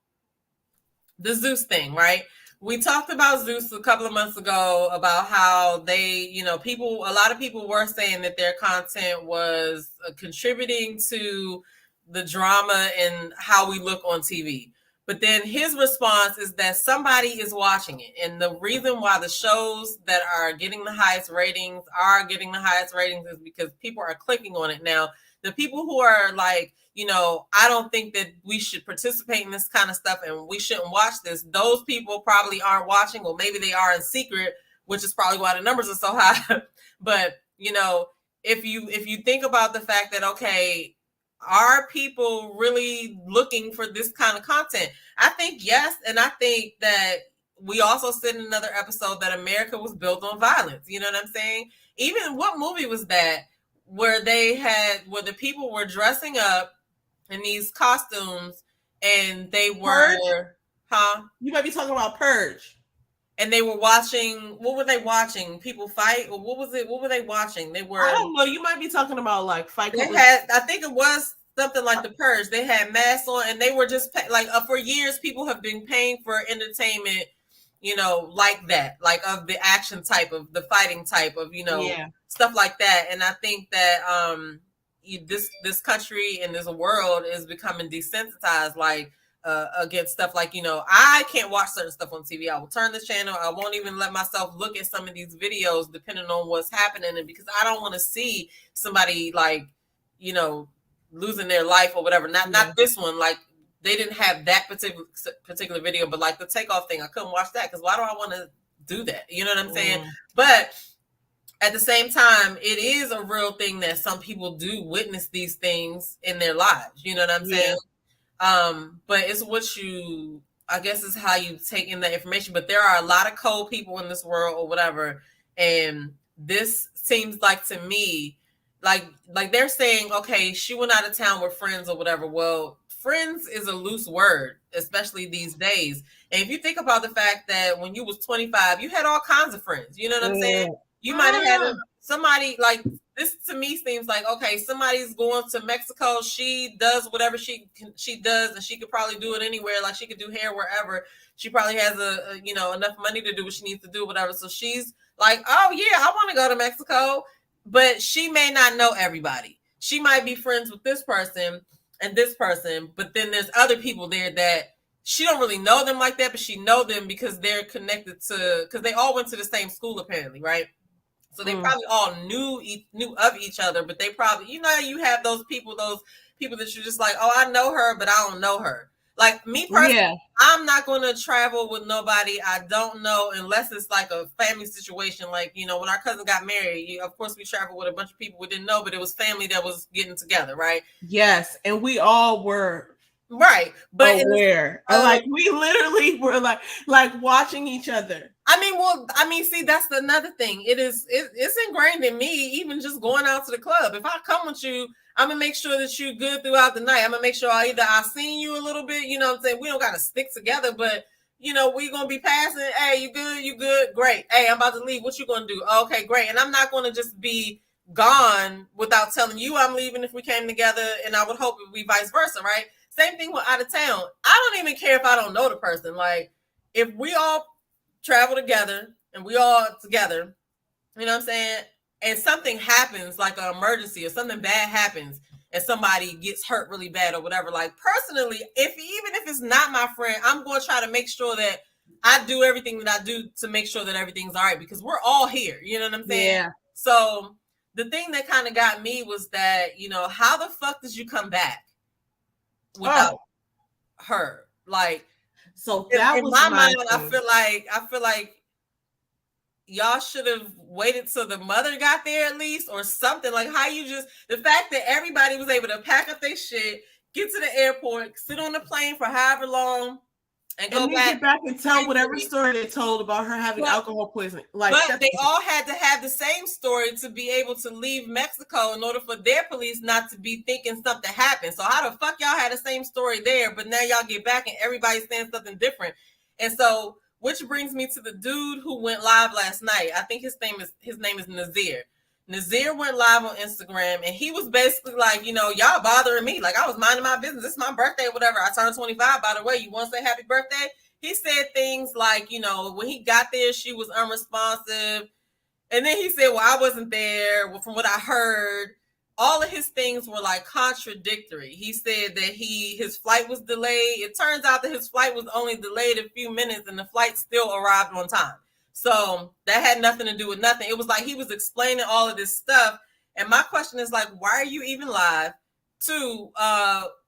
the Zeus thing, right? We talked about Zeus a couple of months ago about how they, you know, a lot of people were saying that their content was contributing to the drama and how we look on TV. But then his response is that somebody is watching it. And the reason why the shows that are getting the highest ratings is because people are clicking on it. Now, the people who are like, you know, I don't think that we should participate in this kind of stuff and we shouldn't watch this, those people probably aren't watching. Well, maybe they are in secret, which is probably why the numbers are so high. But, you know, if you think about the fact that, okay, are people really looking for this kind of content? I think yes. And I think that we also said in another episode that America was built on violence. You know what I'm saying? Even what movie was that where the people were dressing up in these costumes and they were, Purge? You might be talking about Purge. And they were watching, what were they watching? People fight? Or what was it? What were they watching? They were, I don't know. You might be talking about like fight. I think it was something like the Purge. They had masks on and they were just like, for years, people have been paying for entertainment, you know, like that, like of the action type, of the fighting type of, you know, stuff like that. And I think that this country and this world is becoming desensitized, like against stuff like, you know, I can't watch certain stuff on TV. I will turn the channel. I won't even let myself look at some of these videos depending on what's happening, and because I don't want to see somebody like, you know, losing their life or whatever. Not this one. Like, they didn't have that particular video, but like the takeoff thing, I couldn't watch that because why do I want to do that? You know what I'm saying? But at the same time, it is a real thing that some people do witness these things in their lives. You know what I'm saying? But it's what you, I guess, is how you take in that information. But there are a lot of cold people in this world or whatever, and this seems like to me, like they're saying, okay, she went out of town with friends or whatever. Well, friends is a loose word, especially these days. And if you think about the fact that when you was 25, you had all kinds of friends. You know what I'm saying? You might have had somebody like this. To me seems like, okay, somebody's going to Mexico. She does whatever she does, and she could probably do it anywhere. Like, she could do hair wherever. She probably has a you know, enough money to do what she needs to do, whatever. So she's like, oh yeah, I want to go to Mexico. But she may not know everybody. She might be friends with this person and this person, but then there's other people there that she don't really know them like that, but she know them because they're connected to, because they all went to the same school apparently, right? So they probably all knew of each other, but they probably, you know, you have those people that you're just like, oh, I know her, but I don't know her. Like me personally, I'm not going to travel with nobody I don't know unless it's like a family situation. Like, you know, when our cousin got married, of course we traveled with a bunch of people we didn't know, but it was family that was getting together, right? Yes, and we all were right, but aware. Like, we literally were like watching each other. I mean, see, that's another thing. It's ingrained in me, even just going out to the club. If I come with you, I'm gonna make sure that you're good throughout the night. I'm gonna make sure I've seen you a little bit, you know what I'm saying? We don't gotta stick together, but you know, we're gonna be passing. Hey, you good? Great. Hey, I'm about to leave. What you gonna do? Okay, great. And I'm not gonna just be gone without telling you I'm leaving if we came together, and I would hope it would be vice versa, right? Same thing with out of town. I don't even care if I don't know the person. Like, if we all travel together and we all together, you know what I'm saying, and something happens, like an emergency or something bad happens and somebody gets hurt really bad or whatever, like, personally, even if it's not my friend, I'm going to try to make sure that I do everything that I do to make sure that everything's all right, because we're all here, you know what I'm saying? Yeah. So the thing that kind of got me was that, you know, how the fuck did you come back without her? Like, so that was my mind. I feel like y'all should have waited till the mother got there at least, or something. Like, how you just, the fact that everybody was able to pack up their shit, get to the airport, sit on the plane for however long, and go back. Get back and tell whatever story they told about her having alcohol poisoning. Like, but they all had to have the same story to be able to leave Mexico in order for their police not to be thinking something happened. So how the fuck y'all had the same story there, but now y'all get back and everybody's saying something different? And so, which brings me to the dude who went live last night. I think his name is Nazir. Nazir went live on Instagram, and he was basically like, y'all bothering me. Like, I was minding my business. It's my birthday, whatever. I turned 25, by the way. You want to say happy birthday? He said things like, when he got there, she was unresponsive. And then he said, well, I wasn't there. Well, from what I heard, all of his things were like contradictory. He said that his flight was delayed. It turns out that his flight was only delayed a few minutes and the flight still arrived on time. So that had nothing to do with nothing. It was like he was explaining all of this stuff. And my question is like, why are you even live? Two,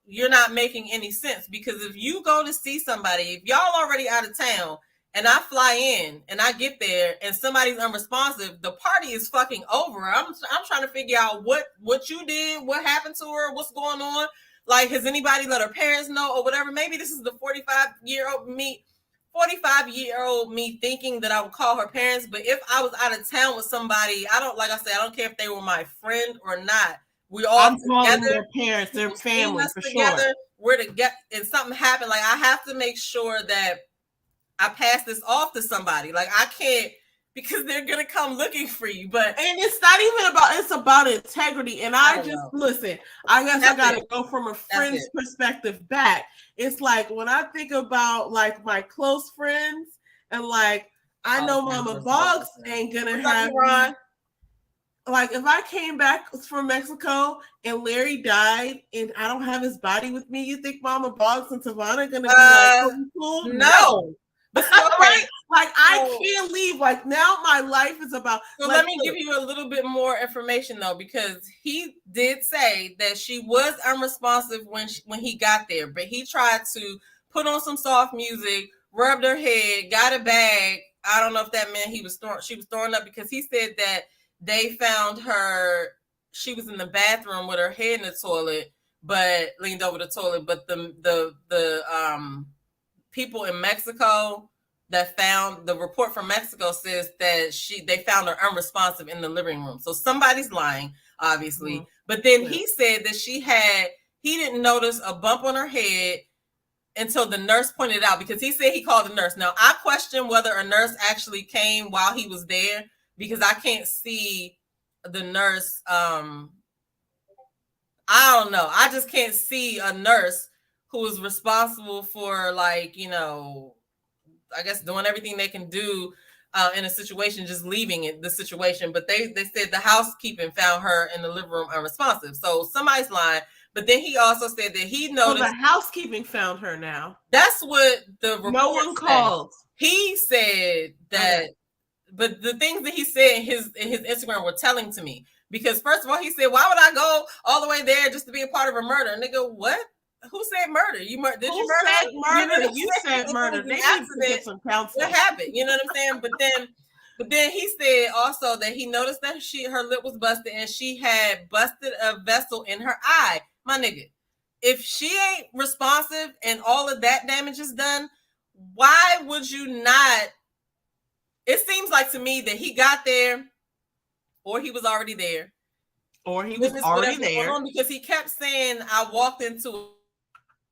you're not making any sense, because if you go to see somebody, if y'all already out of town and I fly in and I get there and somebody's unresponsive, the party is fucking over. I'm trying to figure out what you did, what happened to her, what's going on. Like, has anybody let her parents know or whatever? Maybe this is the 45-year-old me thinking that I would call her parents. But if I was out of town with somebody, I don't care if they were my friend or not. We all together. Their parents, their family, for together, sure. We're together, and something happened. Like, I have to make sure that I pass this off to somebody. Like, I can't, because they're gonna come looking for you. But it's not even about, it's about integrity. And I just listen. I guess I gotta go from a friend's perspective back. It's like when I think about like my close friends, and like I know Mama Boggs ain't gonna have me. Like, if I came back from Mexico and Larry died and I don't have his body with me, you think Mama Boggs and Savannah gonna be like, oh, cool? No. But okay. Like, I can't leave. Like, now my life is about. So let me give you a little bit more information though, because he did say that she was unresponsive when he got there, but he tried to put on some soft music, rubbed her head, got a bag. I don't know if that meant she was throwing up, because he said that they found her. She was in the bathroom with her head in the toilet, but leaned over the toilet. But the people in Mexico that found the report from Mexico says that they found her unresponsive in the living room. So somebody's lying, obviously. Mm-hmm. But then he said that he didn't notice a bump on her head until the nurse pointed it out, because he said he called the nurse. Now, I question whether a nurse actually came while he was there, because I can't see the nurse. I don't know. I just can't see a nurse who is responsible for, like, I guess doing everything they can do in a situation, just leaving the situation. But they said the housekeeping found her in the living room unresponsive. So somebody's lying. But then he also said that he noticed. The housekeeping found her now. That's what the report no one called. He said that. Okay. But the things that he said in his Instagram were telling to me, because first of all, he said, why would I go all the way there just to be a part of a murder? Nigga, what? Who said murder? Did you murder? You said murder. They need to get some counseling. What happened? You know what I'm saying? But then he said also that he noticed that her lip was busted and she had busted a vessel in her eye. My nigga, if she ain't responsive and all of that damage is done, why would you not? It seems like to me that he got there, or he was already there, because he kept saying, I walked into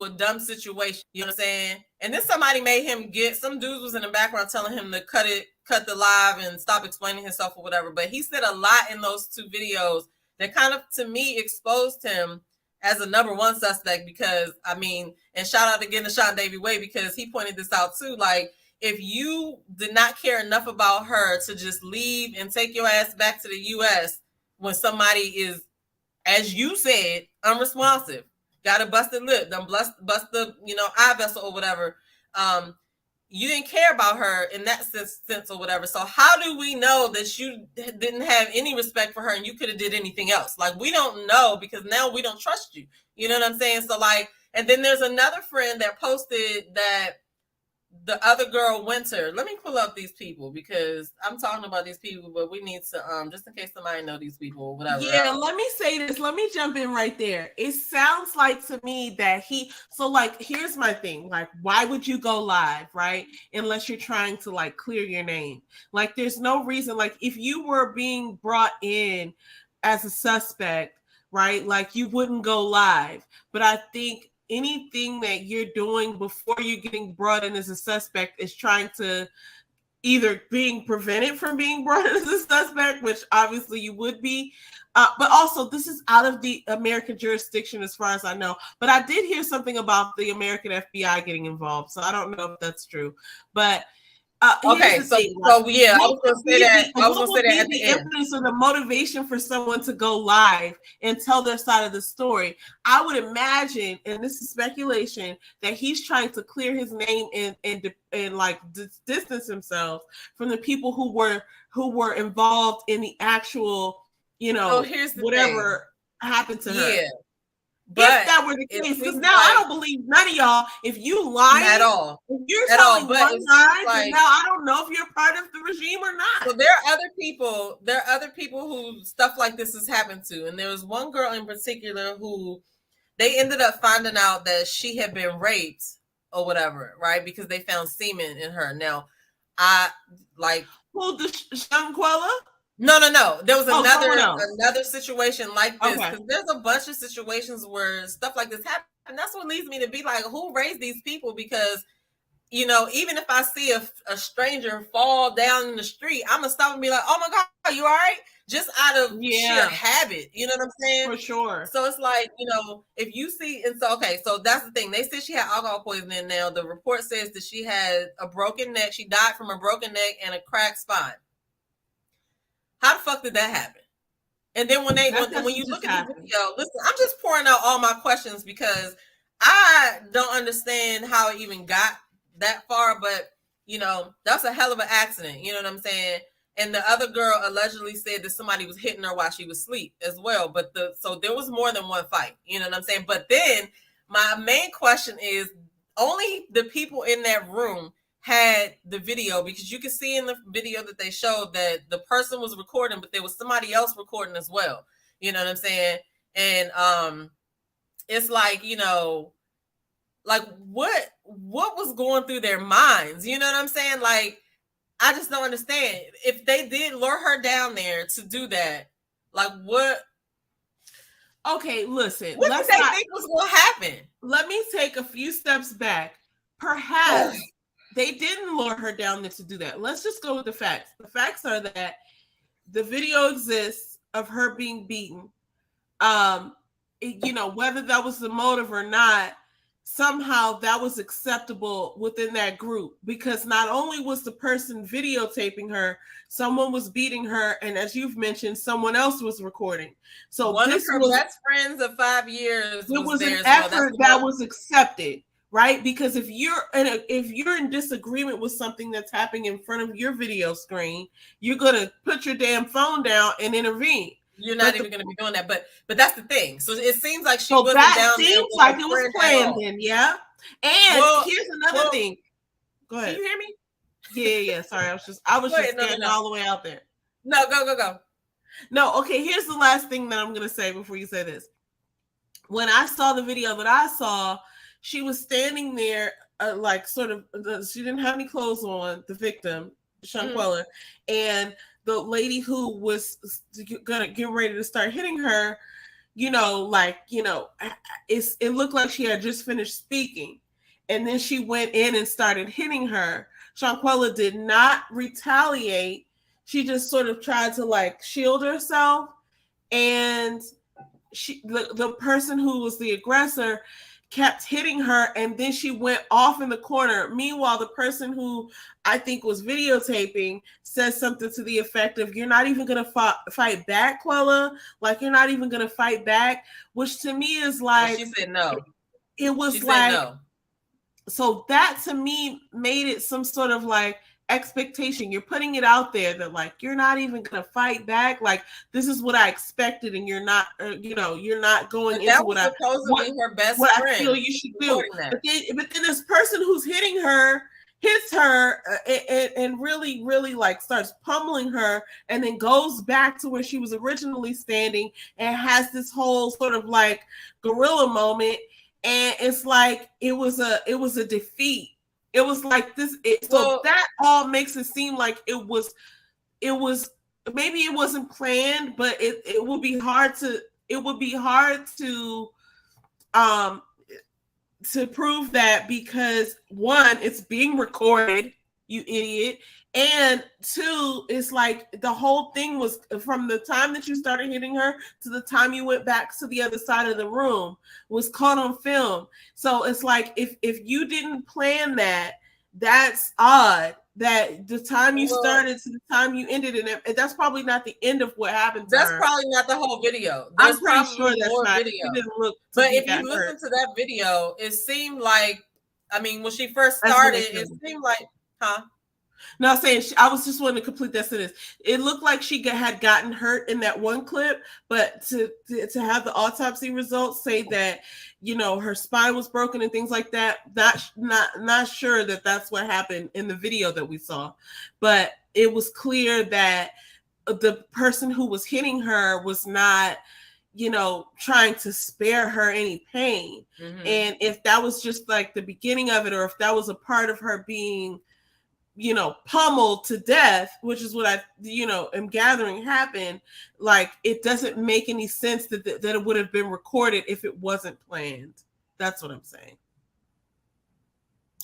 a dumb situation. You know what I'm saying? And then somebody made him some dudes was in the background telling him to cut the live and stop explaining himself or whatever. But he said a lot in those two videos that kind of, to me, exposed him as a number one suspect, because, and shout out again to Sean Davy Way, because he pointed this out too. Like, if you did not care enough about her to just leave and take your ass back to the U.S. when somebody is, as you said, unresponsive, got a busted lip, done bust the eye vessel or whatever, you didn't care about her in that sense or whatever. So how do we know that you didn't have any respect for her and you could have did anything else? Like, we don't know, because now we don't trust you. You know what I'm saying? So, like, and then there's another friend that posted that the other girl, Winter. Let me pull up these people because I'm talking about these people, but we need to just in case somebody know these people or whatever. Yeah, let me say this. Let me jump in right there. It sounds like to me that here's my thing. Like, why would you go live, right? Unless you're trying to like clear your name. Like, there's no reason. Like, if you were being brought in as a suspect, right? Like, you wouldn't go live. But I think anything that you're doing before you're getting brought in as a suspect is trying to either being prevented from being brought in as a suspect, which obviously you would be, but also this is out of the American jurisdiction as far as I know. But I did hear something about the American FBI getting involved, so I don't know if that's true. But okay, so yeah, I was gonna say that. I was gonna say that at the end. So the motivation for someone to go live and tell their side of the story, I would imagine, and this is speculation, that he's trying to clear his name and like distance himself from the people who were involved in the actual, here's the whatever happened to her. But if that were the case, because now I don't believe none of y'all. If you lying at all, if you're telling one side, then now I don't know if you're part of the regime or not. So there are other people. There are other people who stuff like this has happened to, and there was one girl in particular who they ended up finding out that she had been raped or whatever, right? Because they found semen in her. Now, I like who the Shanquella. No. There was another situation like this because there's a bunch of situations where stuff like this happened. And that's what leads me to be like, who raised these people? Because, even if I see a stranger fall down in the street, I'm going to stop and be like, oh my God, you all right? Just out of sheer habit. You know what I'm saying? For sure. So it's like, if you see, and so, okay, so that's the thing. They said she had alcohol poisoning. Now the report says that she had a broken neck. She died from a broken neck and a cracked spine. How the fuck did that happen? And then when you look at the video, listen, I'm just pouring out all my questions because I don't understand how it even got that far, but that's a hell of an accident. You know what I'm saying? And the other girl allegedly said that somebody was hitting her while she was asleep as well. But so there was more than one fight. You know what I'm saying? But then my main question is only the people in that room had the video, because you can see in the video that they showed that the person was recording, but there was somebody else recording as well. You know what I'm saying? And it's like, like what was going through their minds? You know what I'm saying? Like, I just don't understand. If they did lure her down there to do that, like what? Okay, listen. What did they think was going to happen? Let me take a few steps back. Perhaps they didn't lure her down there to do that. Let's just go with the facts. The facts are that the video exists of her being beaten. Whether that was the motive or not, somehow that was acceptable within that group, because not only was the person videotaping her, someone was beating her, and as you've mentioned, someone else was recording. So one of her best friends of 5 years. It was an effort that was accepted. Right? Because if you're in disagreement with something that's happening in front of your video screen, you're gonna put your damn phone down and intervene. You're not even gonna be doing that. But that's the thing. So it seems like she wasn't down there. Seems like it was planned then, yeah. And here's another thing. Go ahead. Can you hear me? Yeah. Sorry, I was just getting all the way out there. No, go. No, okay. Here's the last thing that I'm gonna say before you say this. When I saw the video that I saw, she was standing there, she didn't have any clothes on, the victim, Shanquella, and the lady who was gonna get ready to start hitting her, it looked like she had just finished speaking. And then she went in and started hitting her. Shanquella did not retaliate. She just sort of tried to shield herself. And the person who was the aggressor kept hitting her, and then she went off in the corner. Meanwhile, the person who I think was videotaping says something to the effect of, "You're not even going to fight back, Quella? Like, you're not even going to fight back?" Which to me is like... She said no. It was like... No. So that to me made it some sort of expectation. You're putting it out there that you're not even gonna fight back. This is what I expected, and you're not. You're not going into what her best what friend. I feel you should do. But then this person who's hitting her hits her and really, really like starts pummeling her, and then goes back to where she was originally standing and has this whole sort of like gorilla moment. And it's like it was a defeat. It was like this. So that all makes it seem like it was maybe it wasn't planned, but it would be hard to prove that, because one, it's being recorded, you idiot, and two, it's like the whole thing was from the time that you started hitting her to the time you went back to the other side of the room was caught on film. So it's like if you didn't plan that, that's odd. That the time you started to the time you ended it, and that's probably not the end of what happened to that's her. probably not the whole video. There's I'm pretty probably sure that's more not. video. But if you listen to that video, it seemed like, I mean, when she first started, it seemed like, huh? No, I'm saying I was just wanting to complete that sentence. It looked like she had gotten hurt in that one clip, but to have the autopsy results say that, you know, her spine was broken and things like that, not sure that that's what happened in the video that we saw. But it was clear that the person who was hitting her was not, you know, trying to spare her any pain. Mm-hmm. And if that was just like the beginning of it, or if that was a part of her being, you know, pummeled to death, which is what I, you know, am gathering happened, like, it doesn't make any sense that it would have been recorded if it wasn't planned. That's what I'm saying.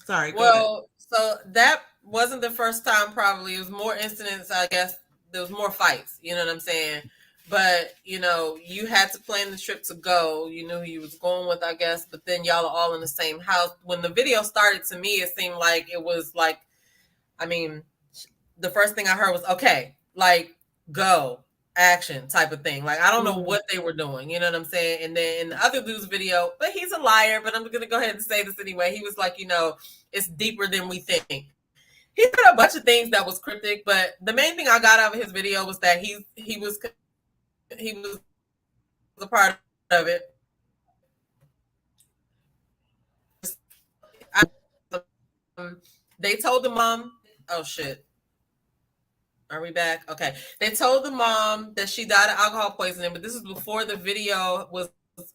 Sorry. Well, so that wasn't the first time, probably. It was more incidents, I guess. There was more fights, you know what I'm saying? But, you know, you had to plan the trip to go. You knew who you was going with, I guess. But then y'all are all in the same house. When the video started, to me, it seemed like it was like, I mean, the first thing I heard was, okay, like, go, action type of thing. Like, I don't know what they were doing, you know what I'm saying? And then in the other dude's video, but he's a liar, but I'm going to go ahead and say this anyway. He was like, you know, it's deeper than we think. He said a bunch of things that was cryptic, but the main thing I got out of his video was that he was a part of it. They told the mom, oh shit, are we back? Okay. They told the mom that she died of alcohol poisoning, but this is before the video was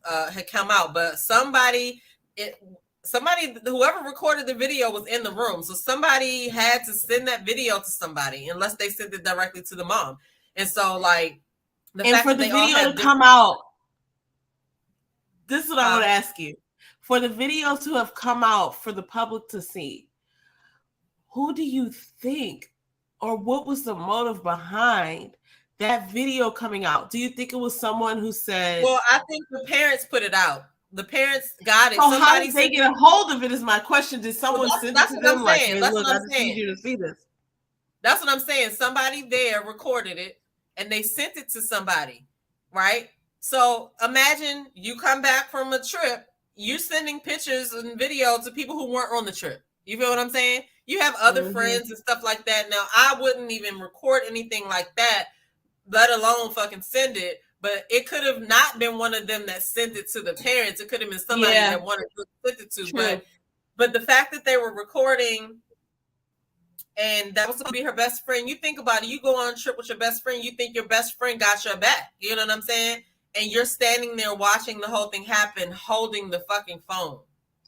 had come out. But somebody, whoever recorded the video was in the room, so somebody had to send that video to somebody, unless they sent it directly to the mom. And so, like, the fact for the video to come out, this is what I want to ask you: for the video to have come out for the public to see, who do you think, or what was the motive behind that video coming out? Do you think it was someone who said... Well, I think the parents put it out. The parents got it. So how did they get a hold of it is my question. Did someone send it to them like, hey, look, I just need you to see this? That's what I'm saying. Somebody there recorded it, and they sent it to somebody, right? So imagine you come back from a trip, you're sending pictures and video to people who weren't on the trip. You feel what I'm saying? You have other friends and stuff like that. Now, I wouldn't even record anything like that, let alone fucking send it. But it could have not been one of them that sent it to the parents. It could have been somebody that wanted to send it to. True. But the fact that they were recording, and that was to be her best friend. You think about it. You go on a trip with your best friend. You think your best friend got your back. You know what I'm saying? And you're standing there watching the whole thing happen, holding the fucking phone.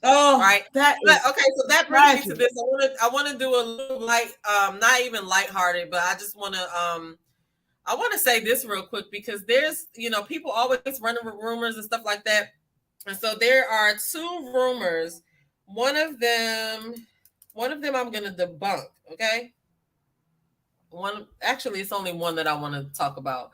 Oh, right. Okay, so that brings me to this. I want to do a little light, not even lighthearted, but I just want to I want to say this real quick, because there's, you know, people always running with rumors and stuff like that. And so there are two rumors. One of them I'm going to debunk. Okay. Actually, it's only one that I want to talk about.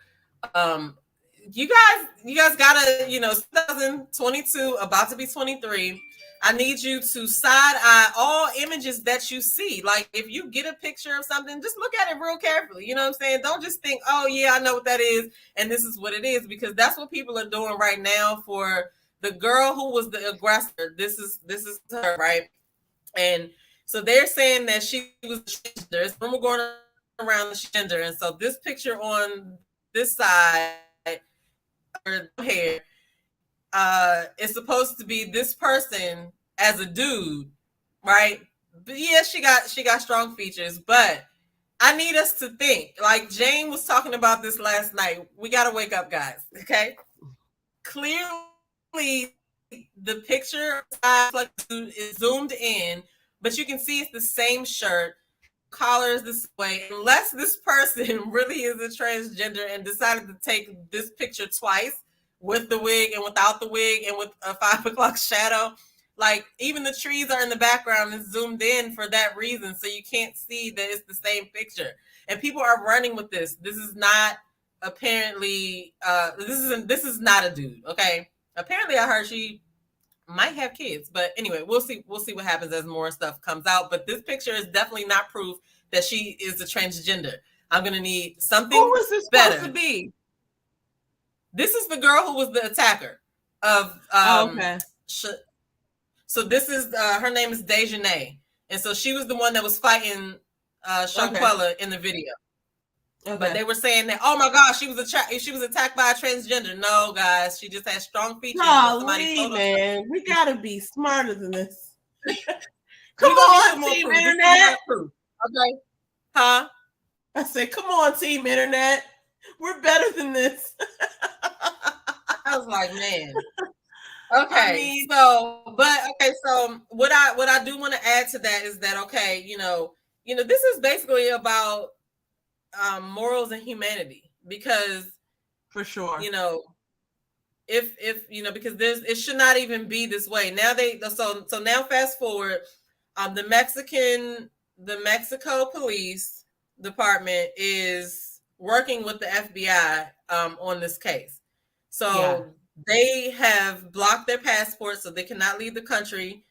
You guys gotta, you know, 2022, about to be 23. I need you to side eye all images that you see. Like, if you get a picture of something, just look at it real carefully. You know what I'm saying? Don't just think, oh yeah, I know what that is, and this is what it is, because that's what people are doing right now for the girl who was the aggressor. This is her, right? And so they're saying that she was transgender. There's rumor going around the gender, and so this picture on this side, her hair, it's supposed to be this person as a dude, right? But yeah, she got strong features, but I need us to think. Like Jane was talking about this last night. We got to wake up, guys. Okay. Clearly, the picture is zoomed in, but you can see it's the same shirt. Collar is this way. Unless this person really is a transgender and decided to take this picture twice with the wig and without the wig and with a 5 o'clock shadow. Like even the trees are in the background and zoomed in for that reason, so you can't see that it's the same picture. And people are running with this. This is not apparently. This is not a dude. Okay. Apparently, I heard she might have kids, but anyway, we'll see. We'll see what happens as more stuff comes out. But this picture is definitely not proof that she is a transgender. I'm gonna need something. Who is this better. supposed to be? This is the girl who was the attacker of. Okay. So this is her name is Dejanay, and so she was the one that was fighting Shanquella in the video. Okay. But they were saying that, oh my gosh, she was attacked by a transgender. No, guys, she just has strong features. Man, we gotta be smarter than this. Come on, Team Internet. Okay, huh? I said, come on, Team Internet. We're better than this. I was like, man. Okay, so what I do want to add to that is that okay, this is basically about morals and humanity, because for sure, if because it should not even be this way. Now so now fast forward, the Mexico police department is working with the FBI on this case. So they have blocked their passports, so they cannot leave the country.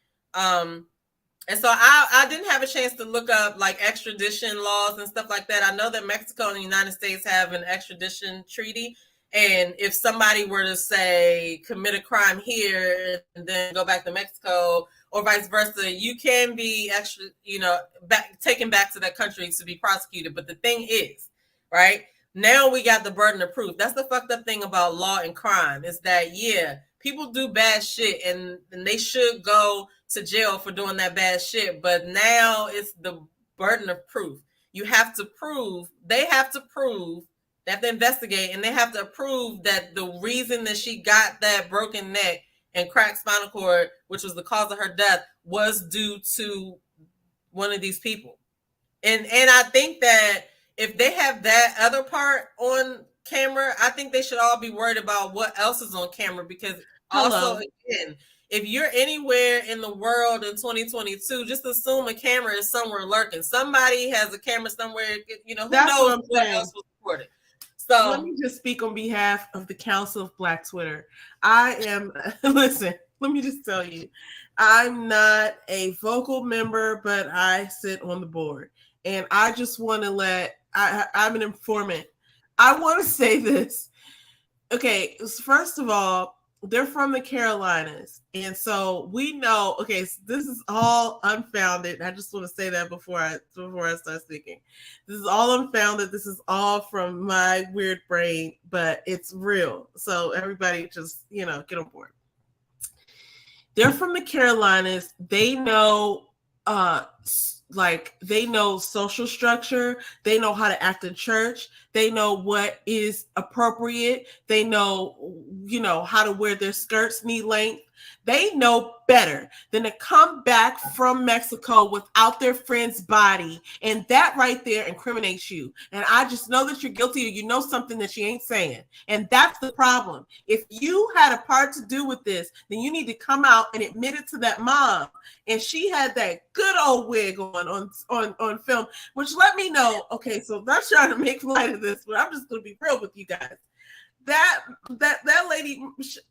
And so I didn't have a chance to look up like extradition laws and stuff like that. I know that Mexico and the United States have an extradition treaty. And if somebody were to say commit a crime here and then go back to Mexico or vice versa, you can be taken back to that country to be prosecuted. But the thing is, right, now we got the burden of proof. That's the fucked up thing about law and crime is that, people do bad shit and they should go to jail for doing that bad shit. But now it's the burden of proof. They have to investigate, and they have to prove that the reason that she got that broken neck and cracked spinal cord, which was the cause of her death, was due to one of these people. And I think that if they have that other part on camera, I think they should all be worried about what else is on camera, because also, again, if you're anywhere in the world in 2022, just assume a camera is somewhere lurking. Somebody has a camera somewhere, who knows what else was recorded. So let me just speak on behalf of the Council of Black Twitter. Listen, let me just tell you, I'm not a vocal member, but I sit on the board. And I just want to I'm an informant. I want to say this. Okay, first of all, they're from the Carolinas. And so we know, so this is all unfounded. I just want to say that before I start speaking. This is all unfounded. This is all from my weird brain, but it's real. So everybody just, get on board. They're from the Carolinas. They know they know social structure. They know how to act in church. They know what is appropriate. They know, how to wear their skirts knee length. They know better than to come back from Mexico without their friend's body. And that right there incriminates you. And I just know that you're guilty, or you know something that she ain't saying. And that's the problem. If you had a part to do with this, then you need to come out and admit it to that mom. And she had that good old wig on film, which let me know. Okay, so I'm not trying to make light of this, but I'm just going to be real with you guys. That lady,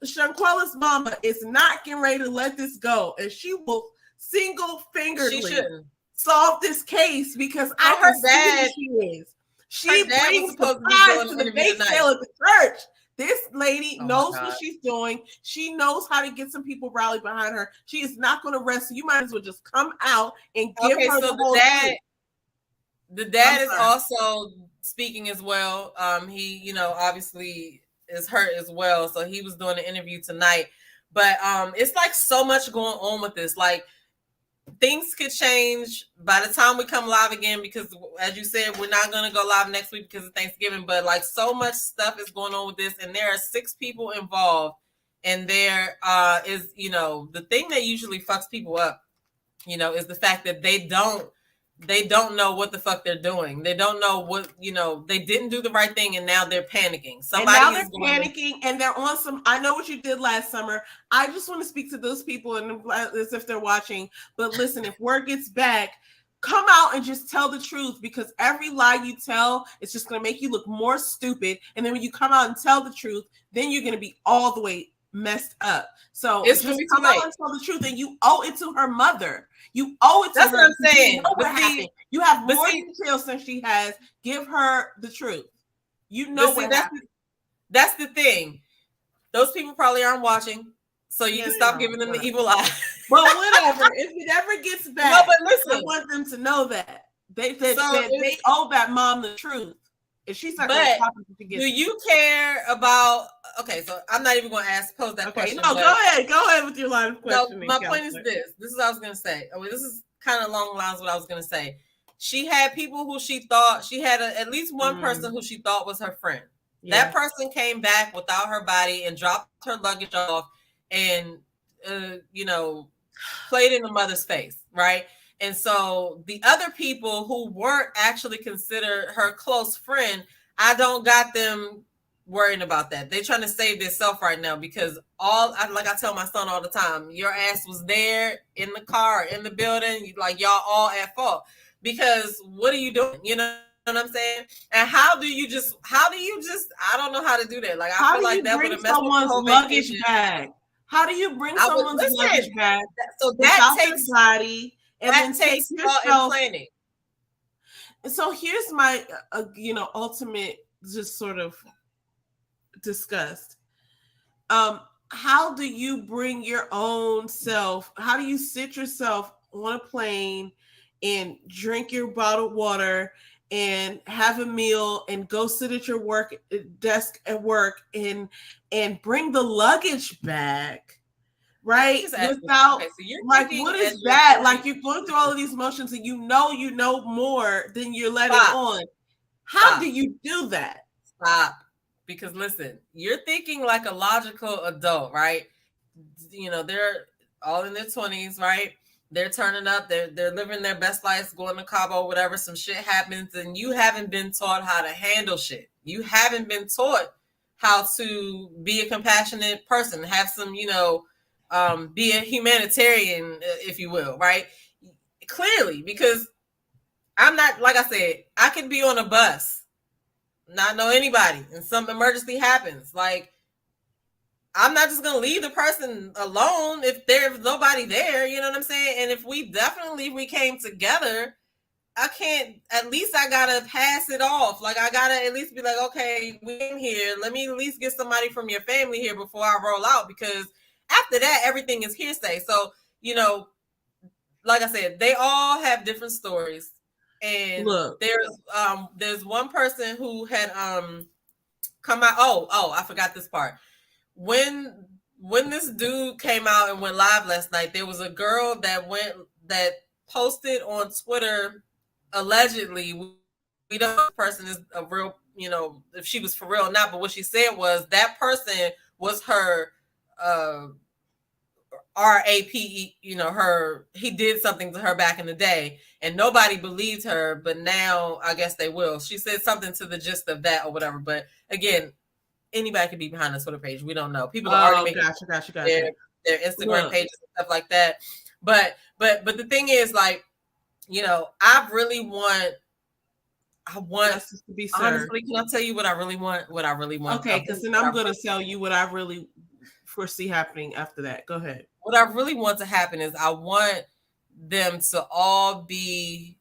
Shanquella's mama, is not getting ready to let this go, and she will single-fingeredly solve this case, because I can see who she is. She brings the pride to the bake sale at the church. This lady knows what she's doing. She knows how to get some people rallied behind her. She is not going to rest. So you might as well just come out and give her the whole thing. The dad is also speaking as well. He, obviously is hurt as well. So he was doing an interview tonight. But it's like so much going on with this. Like, things could change by the time we come live again, because as you said, we're not going to go live next week because of Thanksgiving, but like so much stuff is going on with this, and there are 6 people involved, and there is, the thing that usually fucks people up, is the fact that they don't know what the fuck they're doing. They don't know what, they didn't do the right thing, and now they're panicking. Somebody and now they're panicking and they're on some, I know what you did last summer. I just want to speak to those people, and as if they're watching, but listen, if word gets back, come out and just tell the truth, because every lie you tell is just going to make you look more stupid. And then when you come out and tell the truth, then you're going to be all the way messed up. So it's just come out and tell the truth, and you owe it to her mother. You owe it to her. That's what I'm saying. You have more details than she has. Give her the truth. You know what happened. That's the thing. Those people probably aren't watching, so you can stop giving them the evil eye. But whatever. If it ever gets back, no, but listen, I want them to know that they owe that mom the truth. If she's not going to talk, do you care about? Okay, so I'm not even going to pose that question. No, go ahead with your line of questioning. No, my point is this. This is what I was going to say. I mean, this is kind of along the lines of what I was going to say. She had people who she thought, she had at least one person who she thought was her friend. Yeah. That person came back without her body and dropped her luggage off and, played in the mother's face, right? And so the other people who weren't actually considered her close friend, I don't got them worrying about that. They're trying to save themselves right now, because like I tell my son all the time, your ass was there in the car, in the building, like y'all all at fault. Because what are you doing? You know what I'm saying? And how do you just, I don't know how to do that. Like, I feel like that would have messed someone's luggage bag. How do you bring someone's luggage bag? So that takes body, and that then takes yourself planning. So here's my, ultimate just sort of disgust. How do you bring your own self? How do you sit yourself on a plane and drink your bottled water and have a meal and go sit at your desk at work and bring the luggage back, right? Without, so like, what is that? Like, you're going through all of these motions, and you know more than you're letting on. How do you do that? Stop. Because listen, you're thinking like a logical adult, right? They're all in their 20s, right? They're turning up, they're living their best lives, going to Cabo, whatever, some shit happens, and you haven't been taught how to handle shit. You haven't been taught how to be a compassionate person, have some, be a humanitarian, if you will, right? Clearly, because I'm not, like I said, I could be on a bus, not know anybody, and some emergency happens. Like, I'm not just going to leave the person alone if there's nobody there, you know what I'm saying? And if we came together, I got to pass it off. Like, I got to at least be like, okay, we in here. Let me at least get somebody from your family here before I roll out, because after that, everything is hearsay. So, like I said, they all have different stories. And there's one person who had come out. Oh, I forgot this part. When this dude came out and went live last night, there was a girl that posted on Twitter, allegedly, we don't know if the person is a real, if she was for real or not, but what she said was that person was her RAPE, he did something to her back in the day, and nobody believed her, but now I guess they will. She said something to the gist of that or whatever, but again, anybody could be behind the Twitter page. We don't know. People are already making their Instagram pages and stuff like that. But the thing is, like, I want this to be served. Honestly, can I tell you what I really want? What I really want. Okay, because then I'm going to tell you what I really foresee happening after that. Go ahead. What I really want to happen is I want them to all be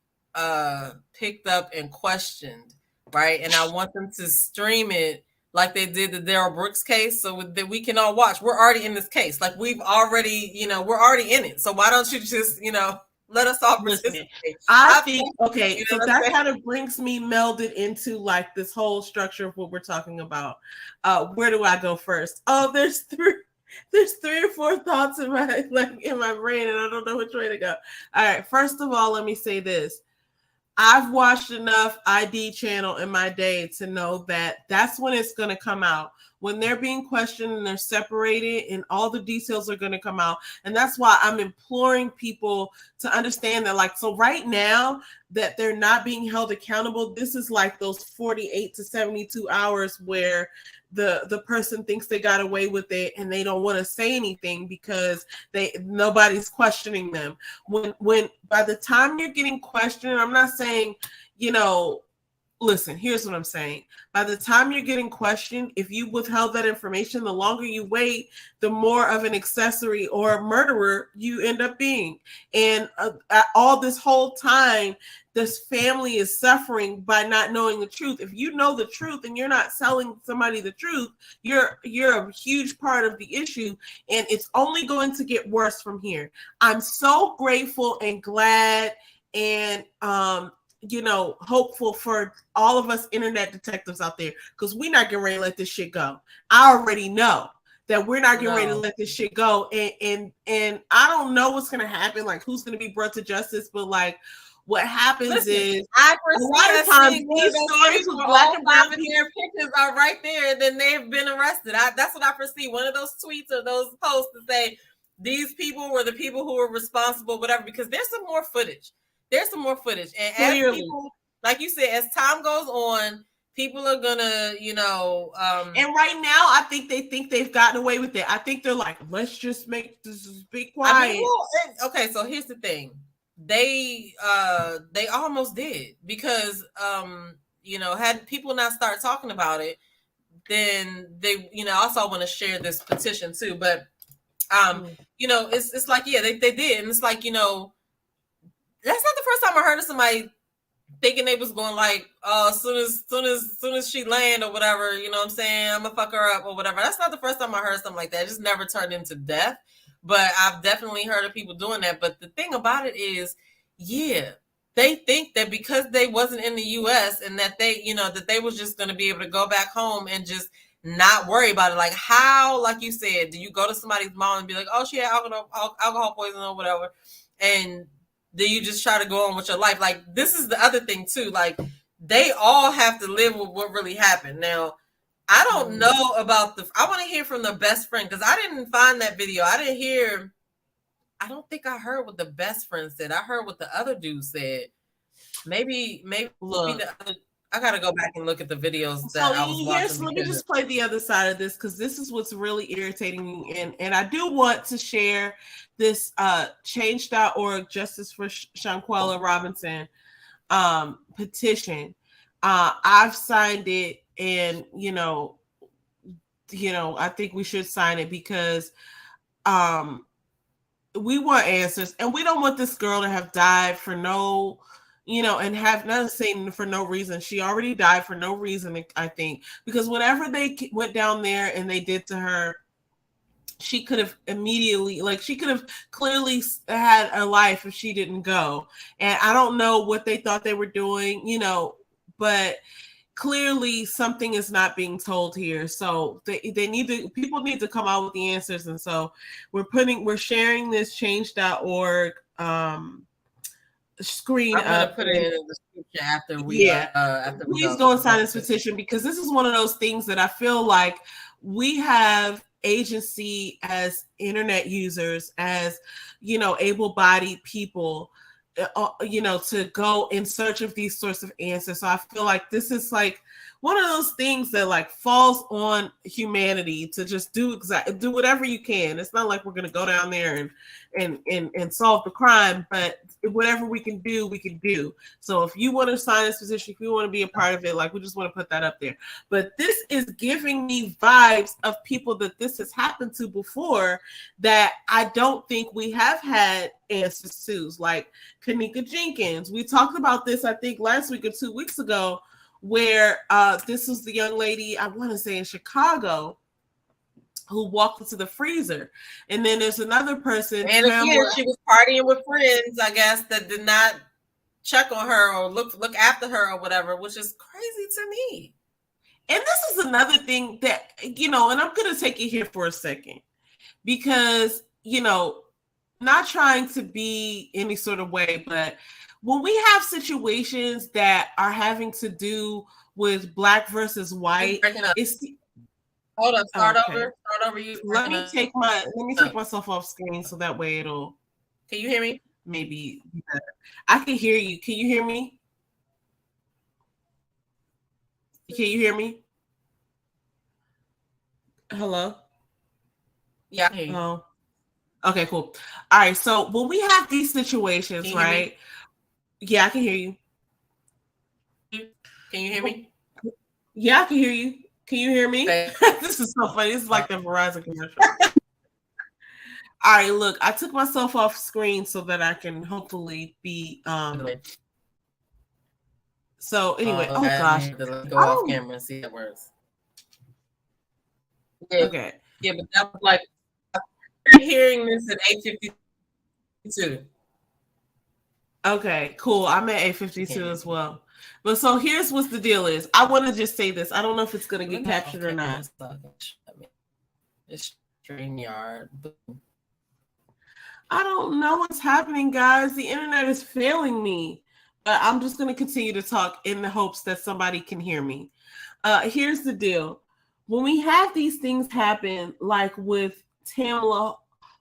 picked up and questioned, right? And I want them to stream it like they did the Daryl Brooks case, so that we can all watch. We're already in this case. Like, we've already, we're already in it. So why don't you just, let us all participate? I think, okay, so that kind of brings me melded into like this whole structure of what we're talking about. Where do I go first? Oh, there's three. There's 3 or 4 thoughts in my brain, and I don't know which way to go. All right, first of all, let me say this. I've watched enough ID channel in my day to know that that's when it's going to come out. When they're being questioned and they're separated, and all the details are going to come out. And that's why I'm imploring people to understand that, like, so right now that they're not being held accountable, this is like those 48 to 72 hours where the person thinks they got away with it and they don't want to say anything because nobody's questioning them. When by the time you're getting questioned, I'm not saying, listen, here's what I'm saying. By the time you're getting questioned, if you withheld that information, the longer you wait, the more of an accessory or a murderer you end up being. And all this whole time, this family is suffering by not knowing the truth. If you know the truth and you're not telling somebody the truth, you're a huge part of the issue, and it's only going to get worse from here. I'm so grateful and glad and hopeful for all of us internet detectives out there, because we're not getting ready to let this shit go. I already know that we're not getting ready to let this shit go, and I don't know what's gonna happen, like who's gonna be brought to justice, but like what happens is a lot of times these stories with black and brown their pictures are right there, and then they've been arrested. That's what I foresee. One of those tweets or those posts to say these people were the people who were responsible, whatever, because there's some more footage. There's some more footage. And as people, like you said, as time goes on, people are gonna, and right now I think they've gotten away with it. I think they're like, let's just make this be quiet. Okay, so here's the thing. They almost did, because had people not start talking about it, then they, also want to share this petition too. But it's like, yeah, they did, and it's like, that's not the first time I heard of somebody thinking they was going like, as soon as she land or whatever, you know what I'm saying, I'm gonna fuck her up or whatever. That's not the first time I heard something like that. It just never turned into death. But I've definitely heard of people doing that. But the thing about it is, yeah, they think that because they wasn't in the US and that they, that they was just gonna be able to go back home and just not worry about it. Like, how, like you said, do you go to somebody's mom and be like, oh, she had alcohol poisoning or whatever, and then you just try to go on with your life? Like, this is the other thing too. Like, they all have to live with what really happened. Now, I don't know about I want to hear from the best friend, because I didn't find that video. I don't think I heard what the best friend said. I heard what the other dude said. Maybe the other. I gotta go back and look at the videos that I was watching. Let me just play the other side of this, because this is what's really irritating me, and I do want to share this change.org Justice for Shanquella Robinson petition. I've signed it, and I think we should sign it, because we want answers, and we don't want this girl to have died for no, and have not saying for no reason. She already died for no reason, I think, because whatever they went down there and they did to her, she could have immediately, she could have clearly had a life if she didn't go. And I don't know what they thought they were doing, but clearly something is not being told here. So people need to come out with the answers. And so we're sharing this change.org screen. I'm gonna put it in the description after we please go and sign this petition, because this is one of those things that I feel like we have agency as internet users, as able-bodied people, to go in search of these sorts of answers. So I feel like this is like one of those things that falls on humanity to just do whatever you can. It's not like we're going to go down there and solve the crime, but whatever we can do, we can do. So if you want to sign this petition, if you want to be a part of it, we just want to put that up there. But this is giving me vibes of people that this has happened to before, that I don't think we have had answers to, like Kanika Jenkins. We talked about this, I think, last week or 2 weeks ago, where this was the young lady, I want to say in Chicago, who walked into the freezer. And then there's another person. And again, she was partying with friends, I guess, that did not check on her or look after her or whatever, which is crazy to me. And this is another thing that, and I'm going to take it here for a second. because, not trying to be any sort of way, but when we have situations that are having to do with black versus white, it's hold on, start okay. over. Start over. You Let me take myself off screen so that way it'll. Can you hear me? Maybe I can hear you. Can you hear me? Can you hear me? Hello? Yeah, I can hear you. Oh. Okay, cool. All right. So when we have these situations, right? Yeah, I can hear you. Can you hear me? Yeah, I can hear you. Can you hear me? This is so funny. This is like the Verizon commercial. All right, look, I took myself off screen so that I can hopefully be So anyway, oh gosh. Go off camera and see how it works. Yeah. Okay. Yeah, but that was like hearing this at 8:52. Okay, cool. I'm at 8:52 as well. But so here's what the deal is. I want to just say this. I don't know if it's gonna get captured or not. It's StreamYard. I don't know what's happening, guys. The internet is failing me. But I'm just gonna continue to talk in the hopes that somebody can hear me. Here's the deal. When we have these things happen, like with Tamla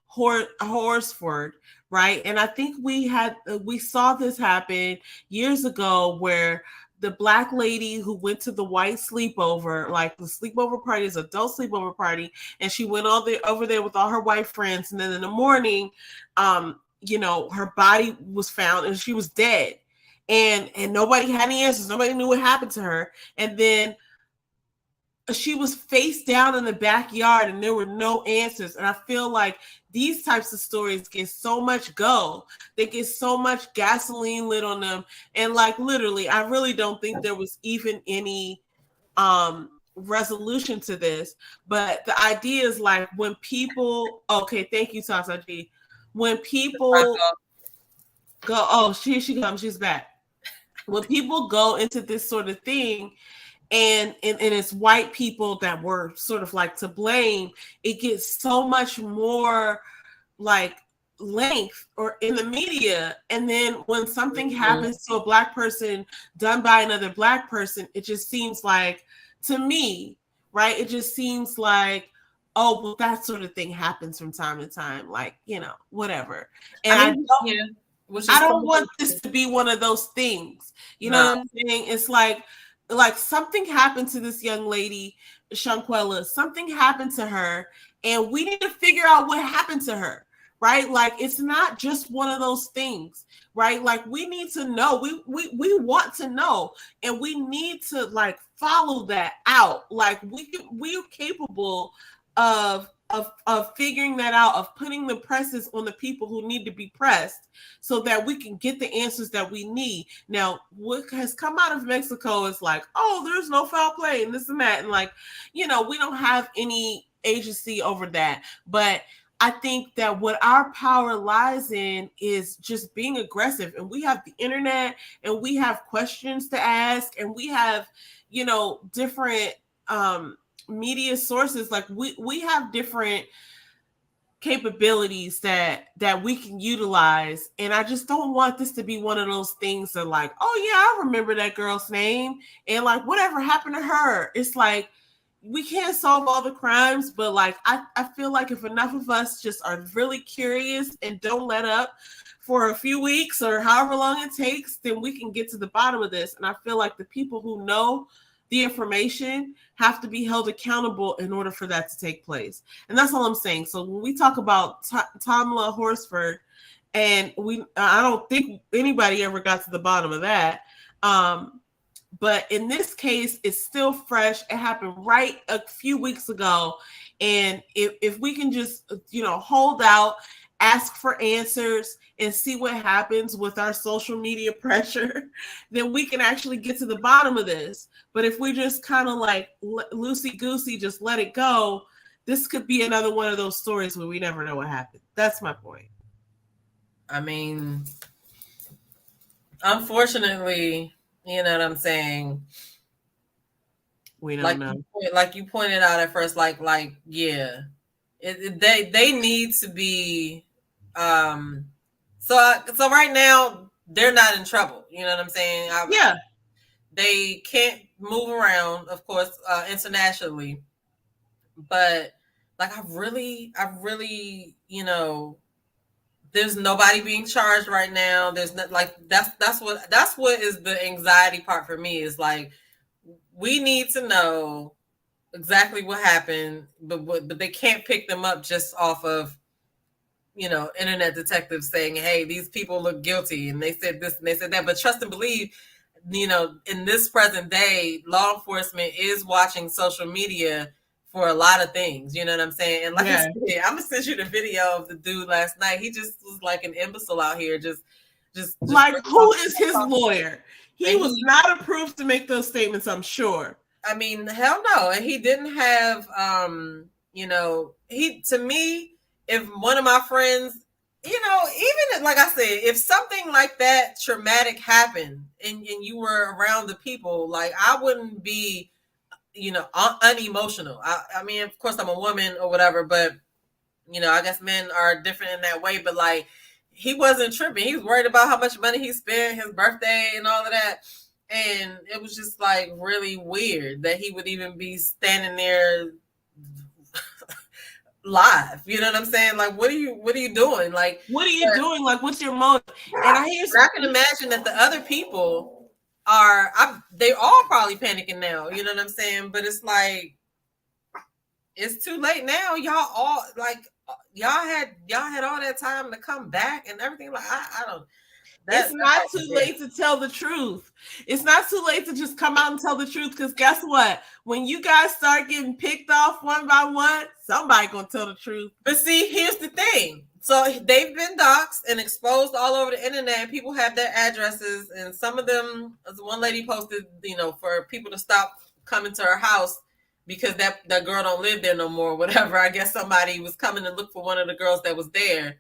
Horsford, right? And I think we saw this happen years ago where the black lady who went to the white sleepover, like the sleepover party is adult sleepover party, and she went over there with all her white friends, and then in the morning, her body was found and she was dead. And nobody had any answers. Nobody knew what happened to her. And then she was face down in the backyard and there were no answers. And I feel like these types of stories get so much go. They get so much gasoline lit on them. And like literally, I really don't think there was even any resolution to this. But the idea is like when people, okay, thank you, Tata G. When people go, oh, here she comes, she's back. When people go into this sort of thing, and it's white people that were sort of like to blame, it gets so much more like length or in the media. And then when something happens to a black person done by another black person, it just seems like, to me, right, it just seems like, oh, well, that sort of thing happens from time to time, like, whatever. And I don't want this to be one of those things. You know what I'm saying? It's like something happened to this young lady, Shanquella. Something happened to her, and we need to figure out what happened to her, right? Like it's not just one of those things, right? Like we need to know. We want to know, and we need to like follow that out. Like we're capable of figuring that out, of putting the presses on the people who need to be pressed so that we can get the answers that we need. Now, what has come out of Mexico is like, oh, there's no foul play and this and that. And like, we don't have any agency over that. But I think that what our power lies in is just being aggressive. And we have the internet and we have questions to ask and we have, different media sources. Like we have different capabilities that we can utilize, and I just don't want this to be one of those things that like, oh yeah, I remember that girl's name and like whatever happened to her. It's like we can't solve all the crimes, but like I feel like if enough of us just are really curious and don't let up for a few weeks or however long it takes, then we can get to the bottom of this. And I feel like the people who know the information have to be held accountable in order for that to take place. And that's all I'm saying. So when we talk about Tamla Horsford, and I don't think anybody ever got to the bottom of that. But in this case, it's still fresh. It happened right a few weeks ago. And if we can just, hold out, ask for answers, and see what happens with our social media pressure, then we can actually get to the bottom of this. But if we just kind of like loosey-goosey, just let it go, this could be another one of those stories where we never know what happened. That's my point. I mean, unfortunately, you know what I'm saying? We don't know. Like you pointed out at first, like, yeah, They need to be so right now they're not in trouble. You know what I'm saying? Yeah. They can't move around, of course, internationally, but like I really, there's nobody being charged right now. There's not like that's what is the anxiety part for me is like we need to know exactly what happened, but they can't pick them up just off of internet detectives saying, hey, these people look guilty and they said this and they said that. But trust and believe, in this present day, law enforcement is watching social media for a lot of things. You know what I'm saying? And like I said, I'm gonna send you the video of the dude last night. He just was like an imbecile out here, just like who is his lawyer? He was not approved to make those statements, I'm sure. I mean, hell no. And he didn't have to me, if one of my friends, even like I said, if something like that traumatic happened and you were around the people, like I wouldn't be, unemotional. I mean, of course I'm a woman or whatever, but I guess men are different in that way, but like he wasn't tripping. He was worried about how much money he spent, his birthday and all of that. And it was just like really weird that he would even be standing there live. You know what I'm saying? Like, what are you doing? Like, what are you doing? Like, what's your motive? And I can imagine that the other people they all probably panicking now. You know what I'm saying? But it's like, it's too late now. Y'all all like, y'all had all that time to come back and everything. Like, I don't. It's not too late to tell the truth. It's not too late to just come out and tell the truth. Because guess what? When you guys start getting picked off one by one, somebody gonna tell the truth. But see, here's the thing. So they've been doxxed and exposed all over the internet. And people have their addresses, and some of them, as one lady posted, for people to stop coming to her house because that girl don't live there no more. Whatever. I guess somebody was coming to look for one of the girls that was there.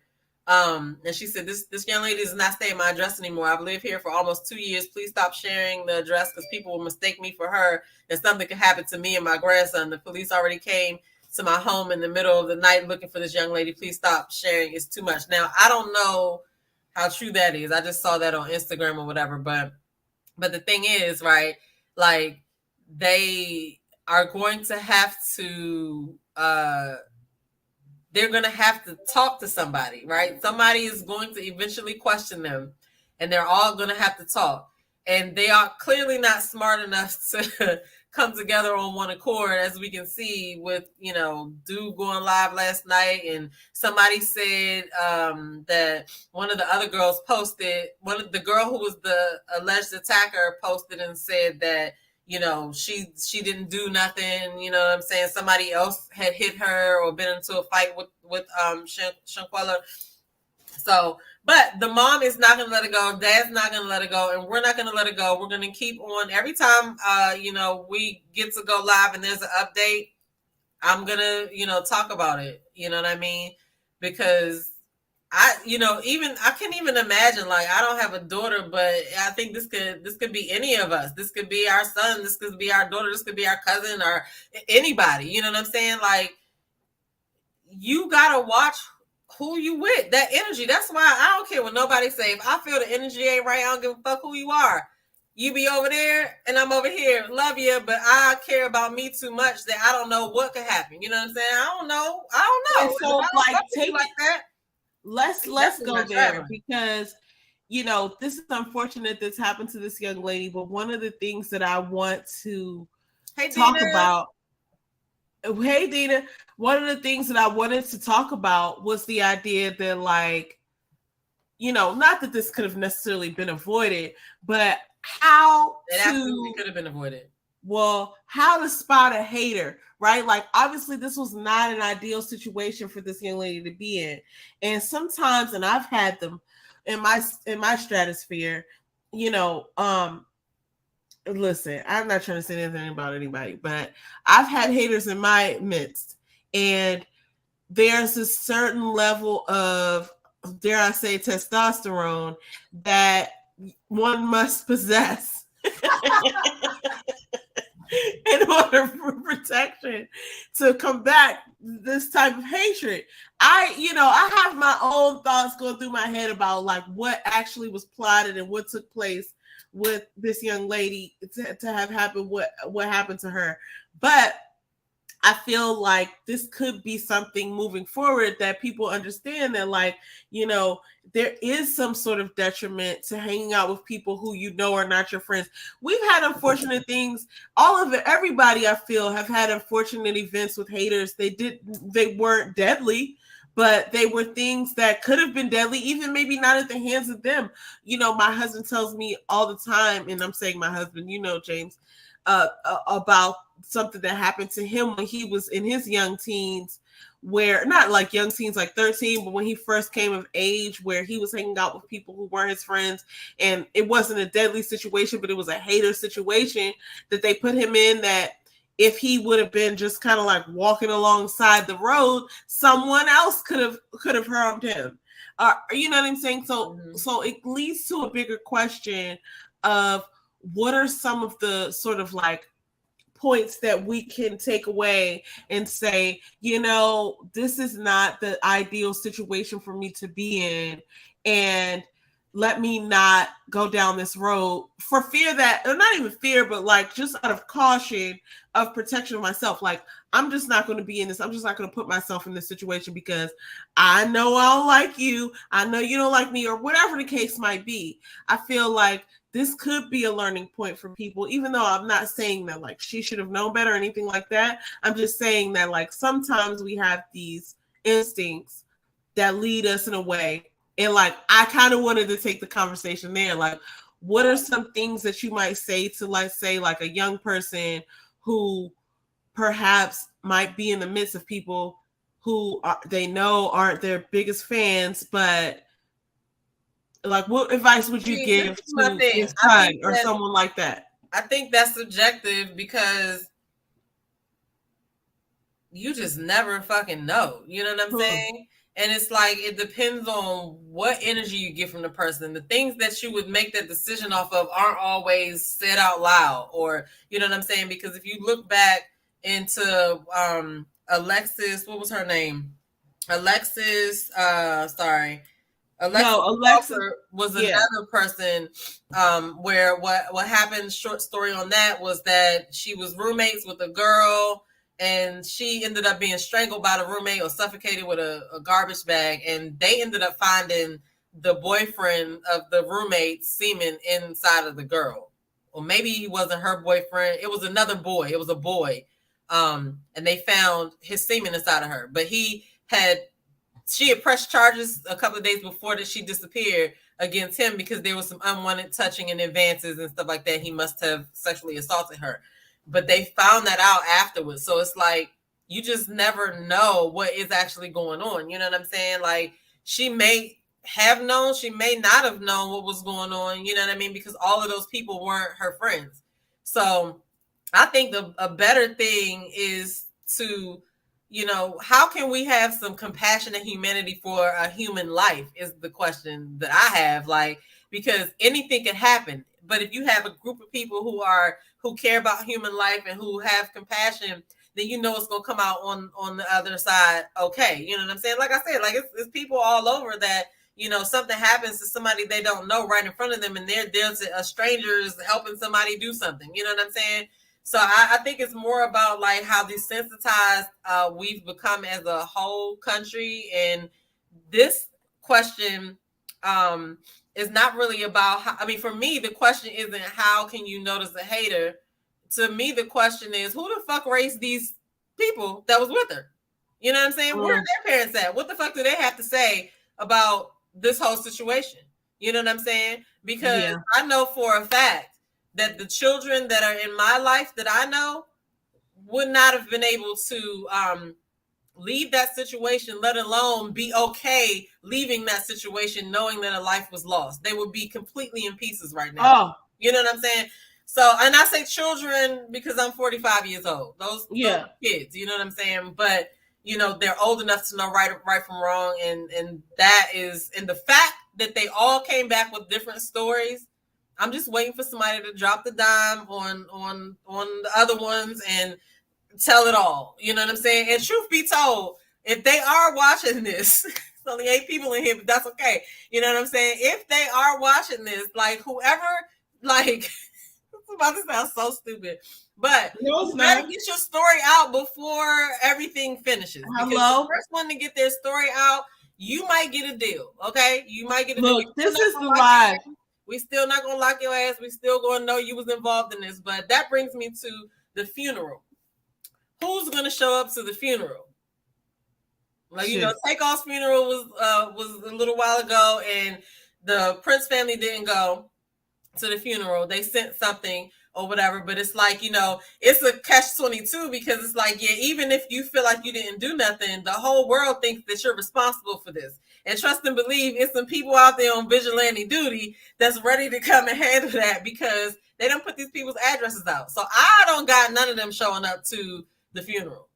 And she said, this young lady does not stay at my address anymore. I've lived here for almost 2 years. Please stop sharing the address because people will mistake me for her and something could happen to me and my grandson. The police already came to my home in the middle of the night looking for this young lady. Please stop sharing. It's too much. Now, I don't know how true that is. I just saw that on Instagram or whatever. But the thing is, right, like they are going to have to they're going to have to talk to somebody, right? Somebody is going to eventually question them, and they're all going to have to talk. And they are clearly not smart enough to come together on one accord, as we can see with, dude going live last night. And somebody said that one of the other girls posted, the girl who was the alleged attacker posted and said that, she didn't do nothing. You know what I'm saying? Somebody else had hit her or been into a fight with Shanquella. So, but the mom is not going to let it go. Dad's not going to let it go. And we're not going to let it go. We're going to keep on. Every time, we get to go live and there's an update, I'm going to, talk about it. You know what I mean? Because I can't even imagine, like, I don't have a daughter, but I think this could be any of us. This could be our son. This could be our daughter. This could be our cousin or anybody. You know what I'm saying? Like, you got to watch who you with, that energy. That's why I don't care what nobody say. If I feel the energy ain't right, I don't give a fuck who you are. You be over there and I'm over here. Love you, but I care about me too much that I don't know what could happen. You know what I'm saying? I don't know. And so, like, take it like that. Let's go there because, this is unfortunate that's happened to this young lady. But one of the things that I want to talk about. Hey, Dina. One of the things that I wanted to talk about was the idea that, like, not that this could have necessarily been avoided, but how it absolutely could have been avoided. Well, how to spot a hater, right? Like, obviously, this was not an ideal situation for this young lady to be in. And sometimes, and I've had them in my stratosphere, listen, I'm not trying to say anything about anybody, but I've had haters in my midst. And there's a certain level of, dare I say, testosterone that one must possess in order for protection to combat this type of hatred. I have my own thoughts going through my head about like what actually was plotted and what took place with this young lady to have happened what happened to her. But I feel like this could be something moving forward that people understand that, like, there is some sort of detriment to hanging out with people who are not your friends. We've had unfortunate things. Everybody I feel have had unfortunate events with haters. They weren't deadly, but they were things that could have been deadly, even maybe not at the hands of them. My husband tells me all the time, and I'm saying my husband, James, about something that happened to him when he was in his young teens, where not like young teens like 13, but when he first came of age, where he was hanging out with people who weren't his friends, and it wasn't a deadly situation, but it was a hater situation that they put him in, that if he would have been just kind of like walking alongside the road, someone else could have harmed him. You know what I'm saying? So it leads to a bigger question of what are some of the sort of like points that we can take away and say, this is not the ideal situation for me to be in, and let me not go down this road for fear that, or not even fear, but like just out of caution of protection of myself. Like, I'm just not going to be in this. I'm just not going to put myself in this situation because I know I don't like you. I know you don't like me, or whatever the case might be. I feel like this could be a learning point for people, even though I'm not saying that like she should have known better or anything like that. I'm just saying that like sometimes we have these instincts that lead us in a way. And like, I kind of wanted to take the conversation there. Like, what are some things that you might say to, let's say, like a young person who perhaps might be in the midst of people who they know aren't their biggest fans, but like, what advice would you give to your son or someone like that? I think that's subjective because you just never fucking know. You know what I'm saying? And it's like, it depends on what energy you get from the person. The things that you would make that decision off of aren't always said out loud, or, you know what I'm saying? Because if you look back into Alexis, what was her name? Alexis was another person where what happened, short story on that, was that she was roommates with a girl, and she ended up being strangled by the roommate or suffocated with a garbage bag, and they ended up finding the boyfriend of the roommate's semen inside of the girl. Or maybe he wasn't her boyfriend, it was another boy, it was a boy, and they found his semen inside of her. But she had pressed charges a couple of days before that she disappeared against him because there was some unwanted touching and advances and stuff like that. He must have sexually assaulted her, but they found that out afterwards. So it's like, you just never know what is actually going on. You know what I'm saying? Like, she may have known, she may not have known what was going on. You know what I mean? Because all of those people weren't her friends. So I think a better thing is to, how can we have some compassion and humanity for a human life is the question that I have. Like, because anything can happen, but if you have a group of people who care about human life and who have compassion, then it's going to come out on the other side. Okay. You know what I'm saying? Like I said, like it's people all over that, something happens to somebody they don't know right in front of them, and they're there to a stranger is helping somebody do something. You know what I'm saying? So I think it's more about like how desensitized we've become as a whole country. And this question is not really about for me, the question isn't how can you notice a hater. To me, the question is, who the fuck raised these people that was with her? You know what I'm saying? Where are their parents at? What the fuck do they have to say about this whole situation? You know what I'm saying? Because I know for a fact that the children that are in my life that I know would not have been able to leave that situation, let alone be okay leaving that situation, knowing that a life was lost. They would be completely in pieces right now. You know what I'm saying? So, and I say children because I'm 45 years old. Those kids, you know what I'm saying? But, they're old enough to know right from wrong. And that is, and the fact that they all came back with different stories, I'm just waiting for somebody to drop the dime on the other ones and tell it all. You know what I'm saying? And truth be told, if they are watching this, it's only 8 people in here, but that's okay. You know what I'm saying? If they are watching this, like whoever, like, it's about to sound so stupid, but No, you better get your story out before everything finishes. Because the first one to get their story out, you might get a deal. Okay, you might get a deal. Look, this is the live. We still not gonna lock your ass. We still gonna know you was involved in this. But that brings me to the funeral. Who's gonna show up to the funeral? Like, you know, Takeoff's funeral was a little while ago, and the Prince family didn't go to the funeral. They sent something or whatever, but it's like, you know, it's a catch-22 because it's like, yeah, even if you feel like you didn't do nothing, the whole world thinks that you're responsible for this. And trust and believe, it's some people out there on vigilante duty that's ready to come and handle that because they don't put these people's addresses out. So I don't got none of them showing up to the funeral.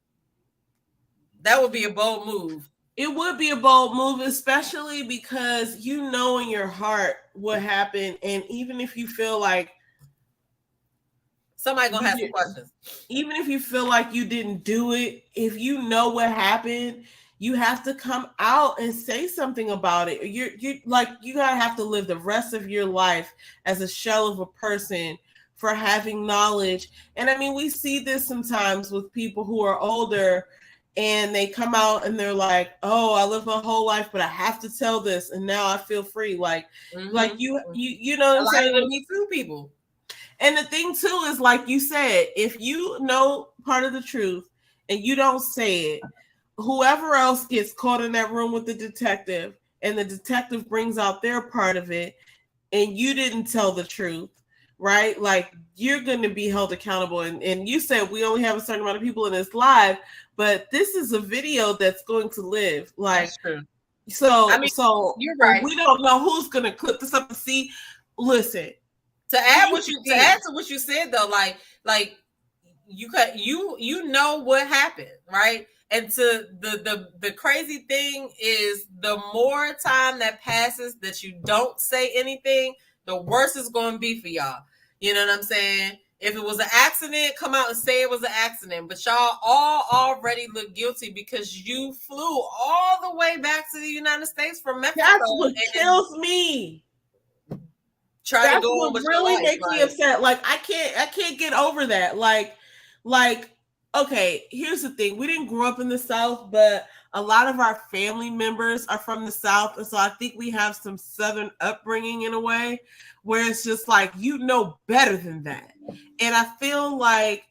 That would be a bold move. It would be a bold move, especially because you know in your heart what happened. And even if you feel like somebody gonna have some questions, even if you feel like you didn't do it, if you know what happened, you have to come out and say something about it. You like, you gotta have to live the rest of your life as a shell of a person for having knowledge. And I mean, we see this sometimes with people who are older and they come out and they're like, oh, I lived my whole life, but I have to tell this, and now I feel free. Like you know what I'm saying? The Me Too people. And the thing too is, like you said, if you know part of the truth and you don't say it, whoever else gets caught in that room with the detective, and the detective brings out their part of it, and you didn't tell the truth, right? Like, you're going to be held accountable. And you said we only have a certain amount of people in this live, but this is a video that's going to live. Like, that's true. So, I mean, so you're right. We don't know who's going to clip this up and see. Listen, to add to what you said though, like you know what happened, right? And to the crazy thing is, the more time that passes that you don't say anything, the worse it's going to be for y'all. You know what I'm saying? If it was an accident, come out and say it was an accident. But y'all all already look guilty because you flew all the way back to the United States from Mexico. That's what kills me. That's what really makes me upset. Like, I can't get over that. Like, okay, here's the thing. We didn't grow up in the South, but a lot of our family members are from the South. And so I think we have some Southern upbringing in a way where it's just like, you know better than that. And I feel like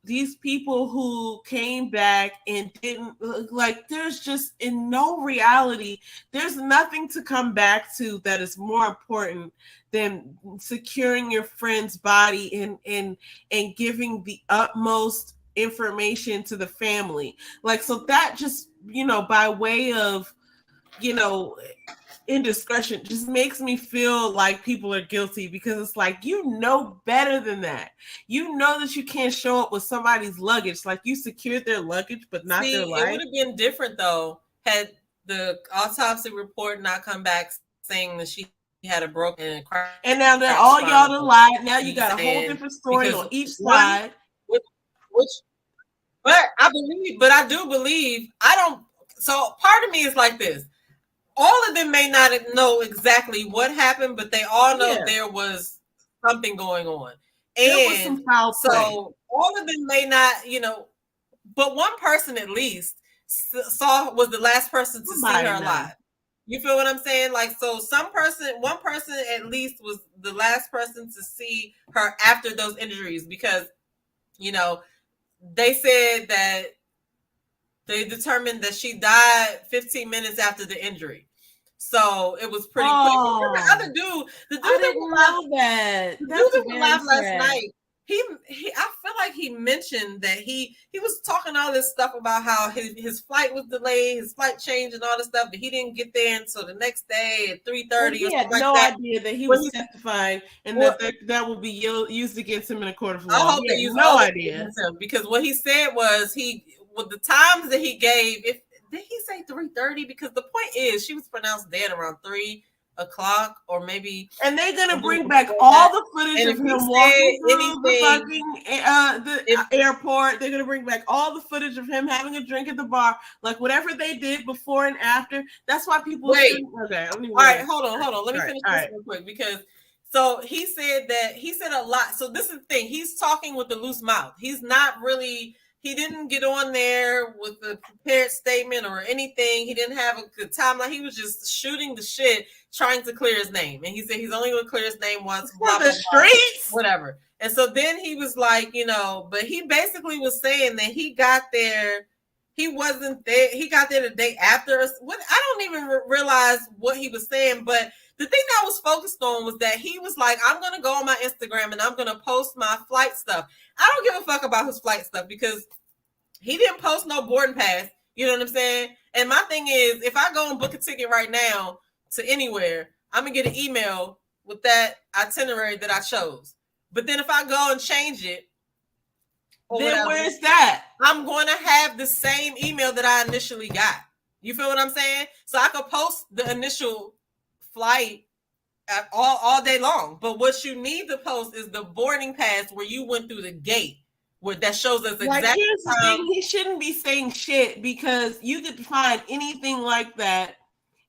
these people who came back and didn't, like, there's just, in no reality, there's nothing to come back to that is more important than securing your friend's body and giving the utmost information to the family. Like, so that just, you know, by way of, you know, indiscretion, just makes me feel like people are guilty, because it's like, you know better than that. You know that you can't show up with somebody's luggage. Like, you secured their luggage, but not their life. It would have been different though had the autopsy report not come back saying that she had a broken crack. And now they're all y'all to lie. Now you got a whole different story on each side. But I do believe, so part of me is like this. All of them may not know exactly what happened, but they all know there was something going on. And so all of them may not, you know, but one person at least was the last person to see her alive. You feel what I'm saying? Like, so one person at least was the last person to see her after those injuries, because, you know, they said that they determined that she died 15 minutes after the injury. So it was pretty quick. The other dude, the dude that was alive last night, he I feel like he mentioned that he was talking all this stuff about how his flight was delayed, his flight changed and all this stuff, but he didn't get there until the next day at 3:30. He had no idea that he was testifying and that would be used against him in a court of law. I hope they use no idea, because what he said was with the times that he gave, did he say 3:30? Because the point is, she was pronounced dead around 3, o'clock or maybe. And they're gonna bring back all the footage of him walking through the fucking airport. They're gonna bring back all the footage of him having a drink at the bar, like whatever they did before and after. That's why people. Wait. Okay. All right. Hold on. Let me finish this real quick because. So he said a lot. So this is the thing. He's talking with a loose mouth. He's not really. He didn't get on there with a prepared statement or anything. He didn't have a good timeline. He was just shooting the shit, trying to clear his name. And he said he's only going to clear his name once. For the streets? Whatever. And so then he was like, but he basically was saying that he got there. He wasn't there. He got there the day after us. What I don't even realize what he was saying, but the thing that I was focused on was that he was like, I'm going to go on my Instagram and I'm going to post my flight stuff. I don't give a fuck about his flight stuff because he didn't post no boarding pass. You know what I'm saying? And my thing is, if I go and book a ticket right now to anywhere, I'm going to get an email with that itinerary that I chose. But then if I go and change it, then where's that? I'm going to have the same email that I initially got. You feel what I'm saying? So I could post the initial flight all day long. But what you need to post is the boarding pass where you went through the gate. Where that shows us exactly. Here's the thing, he shouldn't be saying shit because you could find anything like that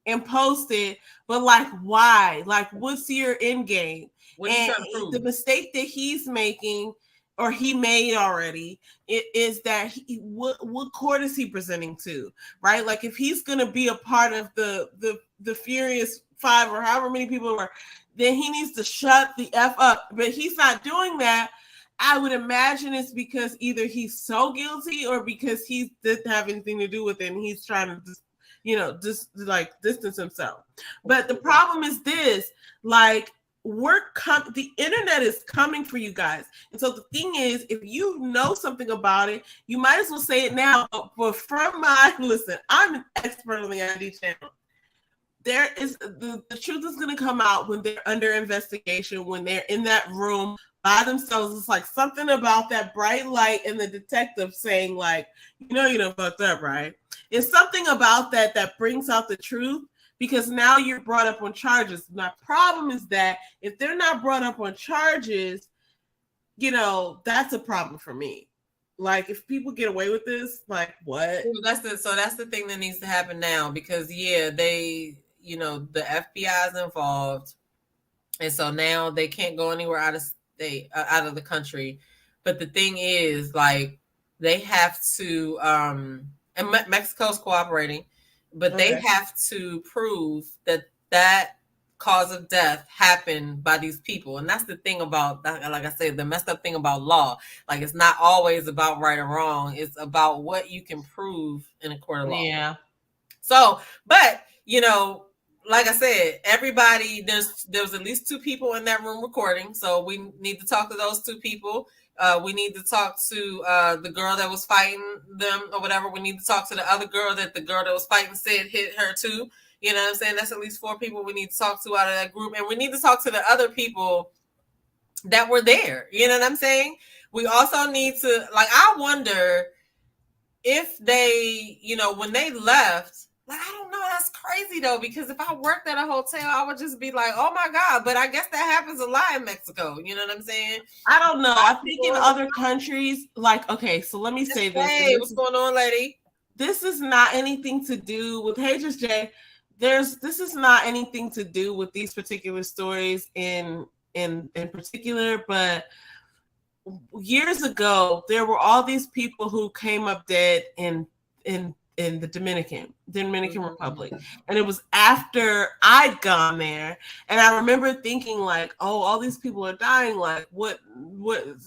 and post it, but like why? Like what's your end game? And the mistake that he's making or he made already is that what court is he presenting to, right? Like if he's gonna be a part of the Furious Five or however many people are, then he needs to shut the F up. But he's not doing that. I would imagine it's because either he's so guilty or because he didn't have anything to do with it and he's trying to just distance himself. But the problem is this, like the internet is coming for you guys. And so the thing is, if you know something about it, you might as well say it now. But listen, I'm an expert on the ID channel. There is the truth is going to come out when they're under investigation, when they're in that room by themselves. It's like something about that bright light and the detective saying like, you done fucked up, right? It's something about that brings out the truth because now you're brought up on charges. My problem is that if they're not brought up on charges, that's a problem for me. Like if people get away with this, like what? That's the thing that needs to happen now because they, the FBI is involved. And so now they can't go anywhere out of the country. But the thing is, like, they have to, and Mexico's cooperating, but they have to prove that cause of death happened by these people. And that's the thing about, like I said, the messed up thing about law. Like, it's not always about right or wrong. It's about what you can prove in a court of law. Yeah. So, but, like I said, everybody, there's at least two people in that room recording. So we need to talk to those two people. We need to talk to the girl that was fighting them or whatever. We need to talk to the other girl that the girl that was fighting said hit her too. You know what I'm saying? That's at least 4 people we need to talk to out of that group. And we need to talk to the other people that were there. You know what I'm saying? We also need to, like, I wonder if they, when they left, like, I don't know. That's crazy, though, because if I worked at a hotel, I would just be like, oh, my God. But I guess that happens a lot in Mexico. You know what I'm saying? I don't know. I think in other countries, like, okay, so let me say this. Hey, what's going on, lady? This is not anything to do with, hey, just Jay. This is not anything to do with these particular stories in particular, but years ago, there were all these people who came up dead in the Dominican Republic. And it was after I'd gone there. And I remember thinking like, oh, all these people are dying. Like, what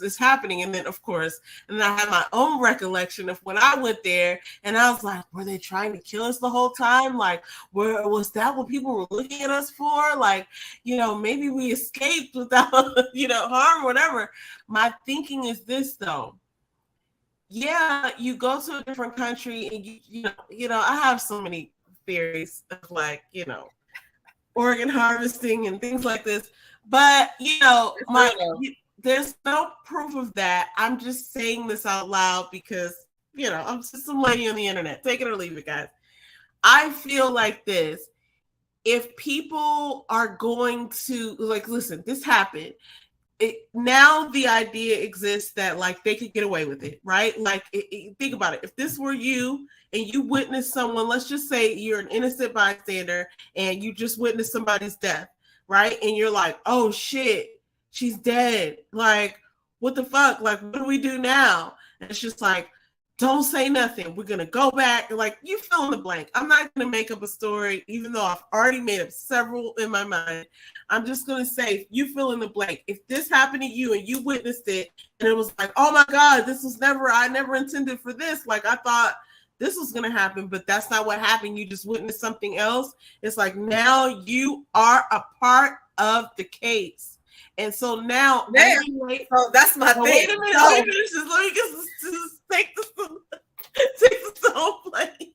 is happening? And then, of course, and I had my own recollection of when I went there. And I was like, were they trying to kill us the whole time? Like, was that what people were looking at us for? Like, maybe we escaped without, harm or whatever. My thinking is this, though. Yeah, you go to a different country and I have so many theories of like, organ harvesting and things like this. But, there's no proof of that. I'm just saying this out loud because, I'm just some lady on the internet. Take it or leave it, guys. I feel like this. if people are going to like, listen, this happened. Now the idea exists that like they could get away with it, right? Like think about it. If this were you and you witnessed someone, let's just say you're an innocent bystander and you just witnessed somebody's death, right? And you're like, oh shit, she's dead. Like, what the fuck? Like, what do we do now? And it's just like, don't say nothing. We're gonna go back. Like, you fill in the blank. I'm not gonna make up a story, even though I've already made up several in my mind. I'm just gonna say, you fill in the blank. If this happened to you and you witnessed it, and it was like, oh my God, I never intended for this. Like, I thought this was gonna happen, but that's not what happened. You just witnessed something else. It's like, now you are a part of the case. And so now, so that's my thing. Wait a minute, let me finish this. Let me just take this whole play.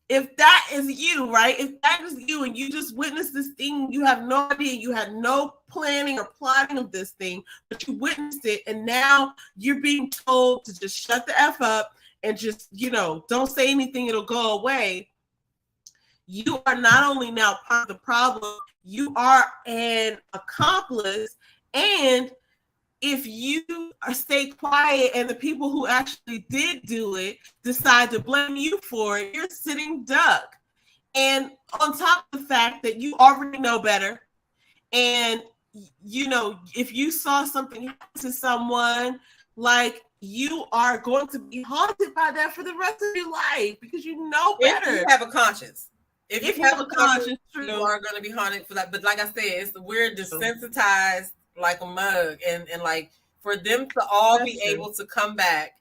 If that is you, right? If that is you and you just witnessed this thing, you have no idea, you had no planning or plotting of this thing, but you witnessed it, and now you're being told to just shut the F up and just, don't say anything, it'll go away. You are not only now part of the problem, you are an accomplice. And if you stay quiet and the people who actually did do it decide to blame you for it, you're sitting duck. And on top of the fact that you already know better, and if you saw something happen to someone, like, you are going to be haunted by that for the rest of your life because you know better. If you have a conscience. If you have a conscience, you are going to be haunted for that. But like I said, we're desensitized like a mug, and like, for them to all be able to come back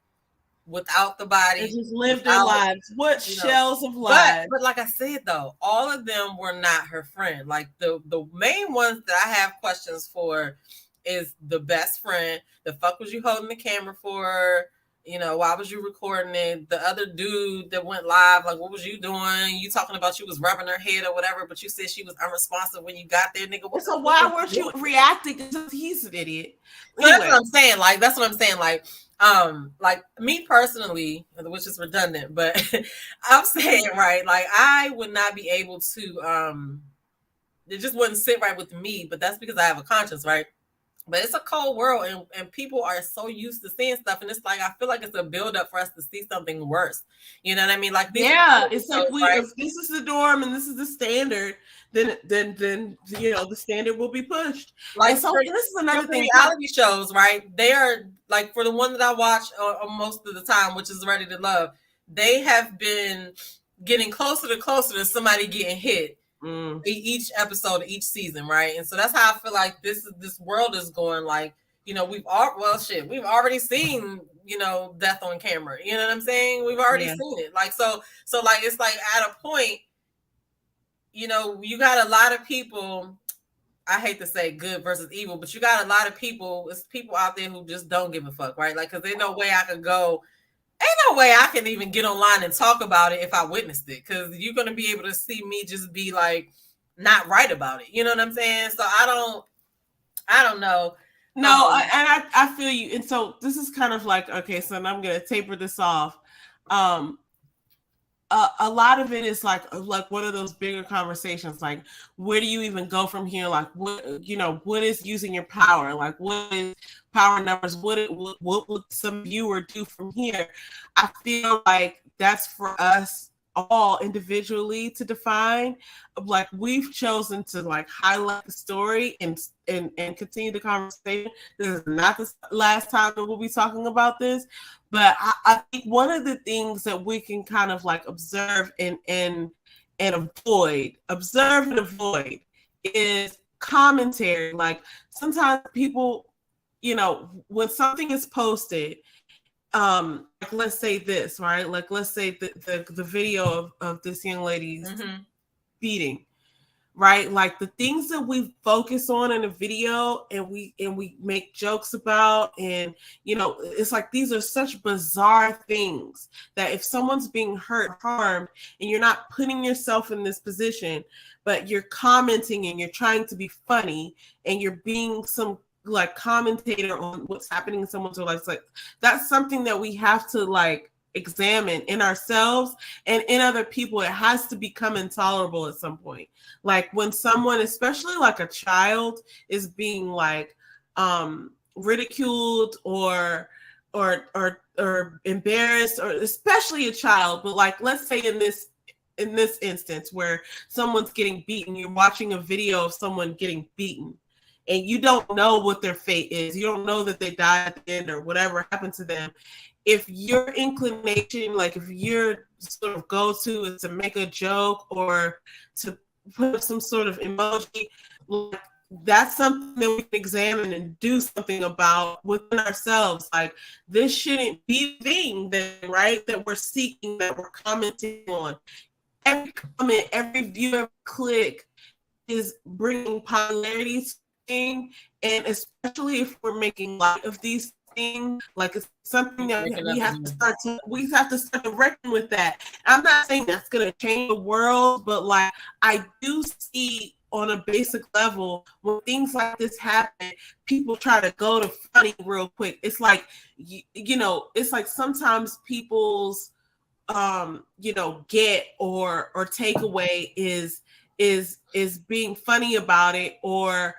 without the body and just live their lives. What shells of lives. But like I said, though, all of them were not her friend. Like, the main ones that I have questions for is the best friend. The fuck was you holding the camera for? Why was you recording it? The other dude that went live, like, what was you doing? You talking about you was rubbing her head or whatever, but you said she was unresponsive when you got there, nigga. So why weren't you reacting? Because he's an idiot. So anyway. That's what I'm saying. Like, me personally, which is redundant, but I'm saying, right, like, I would not be able to, it just wouldn't sit right with me, but that's because I have a conscience, right? But it's a cold world, and people are so used to seeing stuff, and it's like, I feel like it's a buildup for us to see something worse. You know what I mean? Like, it's like, if this is the norm and this is the standard, then the standard will be pushed. Like, so this is another thing. Reality shows, right? They are, like, for the one that I watch most of the time, which is Ready to Love, they have been getting closer to somebody getting hit. Each episode, each season, right? And so that's how I feel like this world is going. Like, we've already seen, death on camera. You know what I'm saying? We've already seen it. Like, so like, it's like, at a point, you got a lot of people. I hate to say good versus evil, but you got a lot of people. It's people out there who just don't give a fuck, right? Like, because there's no way I could go. Ain't no way I can even get online and talk about it if I witnessed it, because you're going to be able to see me just be like, not right about it. You know what I'm saying? So I don't know. No, I feel you. And so this is kind of like, okay, so I'm going to taper this off. A lot of it is like one of those bigger conversations, like, where do you even go from here? Like, what is using your power? Like, what is power numbers? What would some viewer do from here? I feel like that's for us all individually to define. Like, we've chosen to like highlight the story and continue the conversation. This is not the last time that we'll be talking about this, but I think one of the things that we can kind of like observe and avoid is commentary. Like, sometimes people, when something is posted, like, let's say this, right? Like, let's say the video of this young lady's beating, right? Like, the things that we focus on in a video and we make jokes about, and it's like, these are such bizarre things that if someone's being hurt, harmed, and you're not putting yourself in this position, but you're commenting and you're trying to be funny and you're being some like commentator on what's happening in someone's life, like, that's something that we have to like examine in ourselves and in other people, it has to become intolerable at some point. Like when someone, especially like a child, is being like ridiculed or embarrassed, or especially a child, but like let's say in this instance where someone's getting beaten, you're watching a video of someone getting beaten and you don't know what their fate is. You don't know that they died at the end or whatever happened to them. If your inclination, like if your sort of go-to is to make a joke or to put up some sort of emoji, like that's something that we can examine and do something about within ourselves. Like this shouldn't be the thing that, right, that we're seeking, that we're commenting on. Every comment, every view, every click is bringing popularity to thing, and especially if we're making light of these things, like it's something that we have to start to reckon with that. I'm not saying that's gonna change the world, but like I do see on a basic level when things like this happen, people try to go to funny real quick. It's like you know, it's like sometimes people's get or takeaway is being funny about it or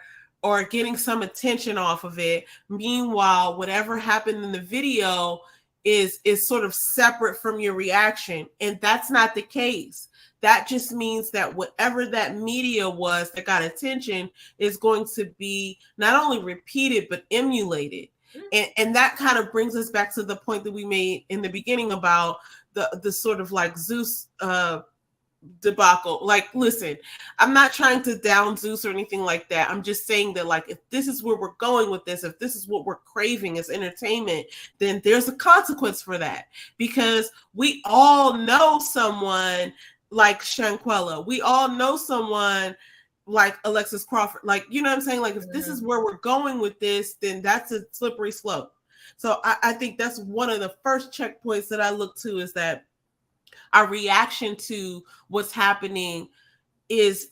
getting some attention off of it. Meanwhile, whatever happened in the video is sort of separate from your reaction, and that's not the case. That just means that whatever that media was that got attention is going to be not only repeated but emulated. And that kind of brings us back to the point that we made in the beginning about the sort of like Zeus debacle. Like, listen, I'm not trying to down Zeus or anything like that. I'm just saying that, like, if this is where we're going with this, if this is what we're craving as entertainment, then there's a consequence for that. Because we all know someone like Shanquella. We all know someone like Alexis Crawford. Like, you know what I'm saying? Like, if this is where we're going with this, then that's a slippery slope. So I think that's one of the first checkpoints that I look to, is that our reaction to what's happening is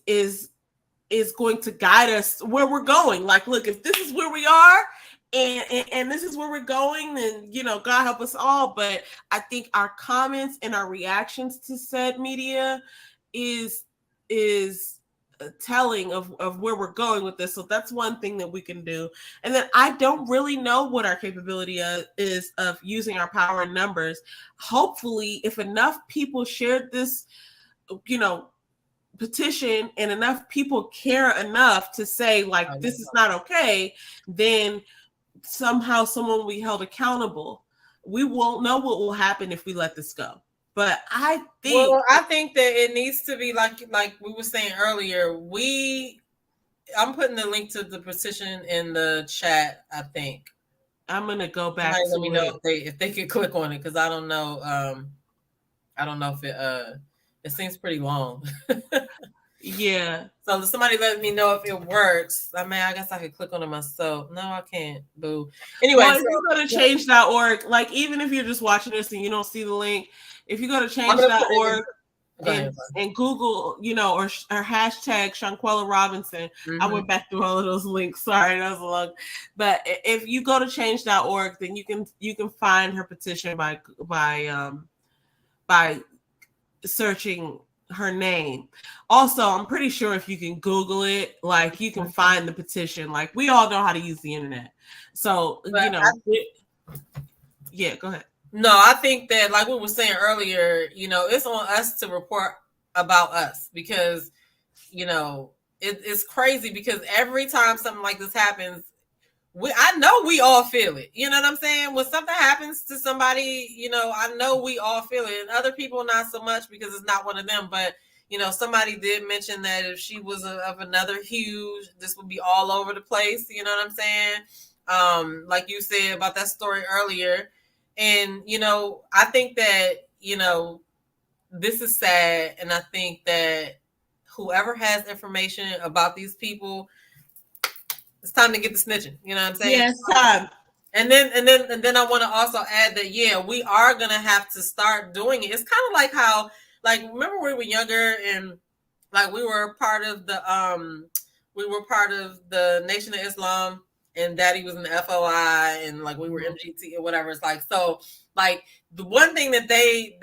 going to guide us where we're going. Like, look, if this is where we are and this is where we're going, then, you know, God help us all. But I think our comments and our reactions to said media is telling of where we're going with this. So that's one thing that we can do. And then I don't really know what our capability is of using our power in numbers. Hopefully, if enough people shared this, you know, petition, and enough people care enough to say, like, this is not okay, then somehow someone will be held accountable. We won't know what will happen if we let this go. But I think that it needs to be like we were saying earlier. I'm putting the link to the petition in the chat. I think I'm gonna go back. Let me know if they can click on it, because I don't know. I don't know if it seems pretty long. Yeah. So somebody let me know if it works. I mean, I guess I could click on it myself. No, I can't. Boo. Anyway, if you go to change.org, like, even if you're just watching this and you don't see the link, if you go to change.org and Google, you know, or hashtag Shanquella Robinson, I went back through all of those links. Sorry, that was a long. But if you go to change.org, then you can find her petition by searching her name. Also, I'm pretty sure if you can Google it, like, you can find the petition. Like, we all know how to use the internet. So, you know, yeah, go ahead. No, I think that, like we were saying earlier, you know, it's on us to report about us, because, you know, it's crazy, because every time something like this happens, I know we all feel it. You know what I'm saying? When something happens to somebody, you know, I know we all feel it. And other people, not so much, because it's not one of them. But, you know, somebody did mention that if she was of another hue, this would be all over the place. You know what I'm saying? Like you said about that story earlier. And, you know, I think that, you know, this is sad. And I think that whoever has information about these people, it's time to get the snitching. You know what I'm saying? Yeah, it's time. And then I want to also add that, yeah, we are gonna have to start doing it. It's kind of like how, like, remember when we were younger and like we were part of the Nation of Islam, and Daddy was in the FOI, and like we were MGT or whatever. It's like, so like the one thing that they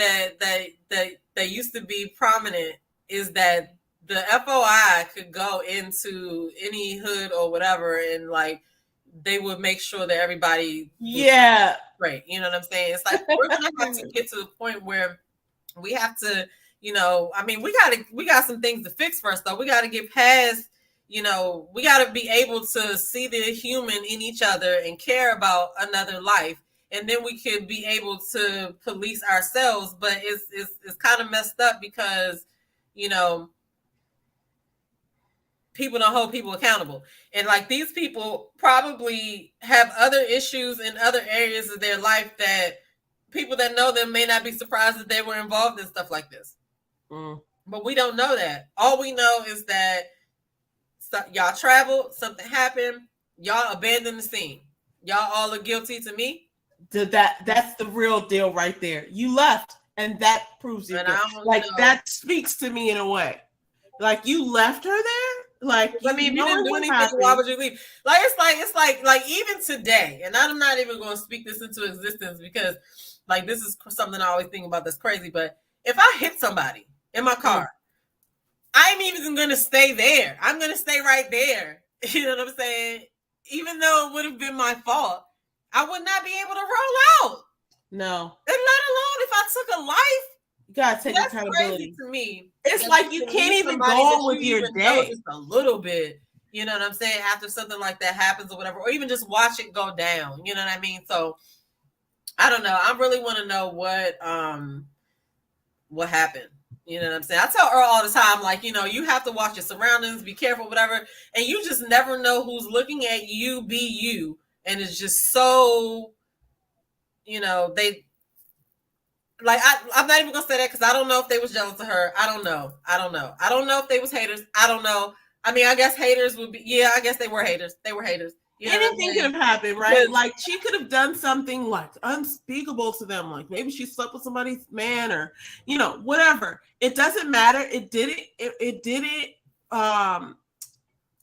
used to be prominent is that the FOI could go into any hood or whatever, and like they would make sure that everybody great. You know what I'm saying? It's like we're gonna have to get to the point where we have to, I mean, we got some things to fix first though. We got to get past, we got to be able to see the human in each other and care about another life, and then we could be able to police ourselves. But it's kind of messed up because, people don't hold people accountable, and like these people probably have other issues in other areas of their life that people that know them may not be surprised that they were involved in stuff like this. But we don't know that. All we know is that y'all traveled, something happened, y'all abandoned the scene. Y'all all are guilty to me. That's the real deal right there. You left, and that proves you. Like that speaks to me in a way. Like you left her there. Like, I mean, if you didn't do anything, why would you leave? Like it's like even today, and I'm not even going to speak this into existence because, like, this is something I always think about that's crazy. But if I hit somebody in my car, I ain't even going to stay there. I'm going to stay right there. You know what I'm saying? Even though it would have been my fault, I would not be able to roll out. No. And let alone if I took a life. You gotta take accountability. To me, it's like you can't even go on with your day just a little bit. You know what I'm saying? After something like that happens or whatever, or even just watch it go down. You know what I mean? So I don't know. I really want to know what happened. You know what I'm saying? I tell Earl all the time, like, you have to watch your surroundings, be careful, whatever, and you just never know who's looking at you be you, and it's just so, they. Like I'm not even gonna say that because I don't know if they was jealous of her. I don't know. I don't know if they was haters. I don't know. I mean, I guess haters would be. Yeah, I guess they were haters. You know anything could have happened, right? Because, like she could have done something like unspeakable to them. Like maybe she slept with somebody's man, or whatever. It doesn't matter. It didn't. It didn't.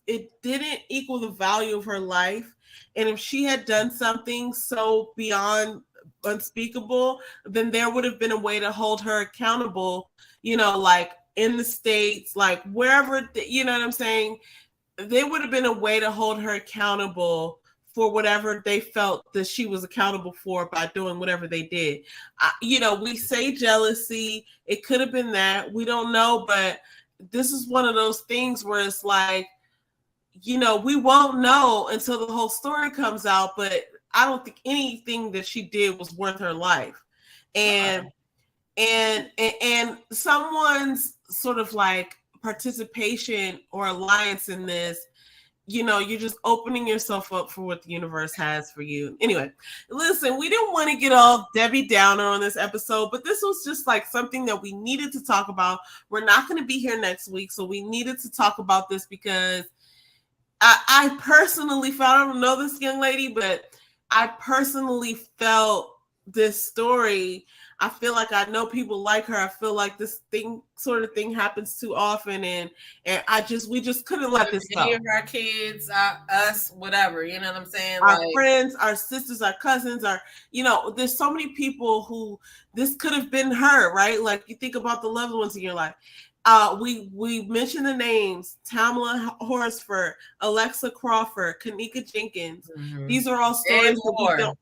It didn't equal the value of her life. And if she had done something so beyond unspeakable, then there would have been a way to hold her accountable, like in the States, like wherever, you know what I'm saying? There would have been a way to hold her accountable for whatever they felt that she was accountable for by doing whatever they did. We say jealousy. It could have been that. We don't know, but this is one of those things where it's like, we won't know until the whole story comes out, but I don't think anything that she did was worth her life. And someone's sort of like participation or alliance in this, you're just opening yourself up for what the universe has for you. Anyway, listen, we didn't want to get all Debbie Downer on this episode, but this was just like something that we needed to talk about. We're not going to be here next week, so we needed to talk about this because I personally felt, I don't know this young lady, but I personally felt this story. I feel like I know people like her. I feel like this sort of thing happens too often, and we just couldn't let this go. Any of our kids, us, whatever, you know what I'm saying? Our friends, our sisters, our cousins, there's so many people who this could have been her, right? Like you think about the loved ones in your life. We mentioned the names: Tamla Horsford, Alexa Crawford, Kanika Jenkins. Mm-hmm. These are all stories that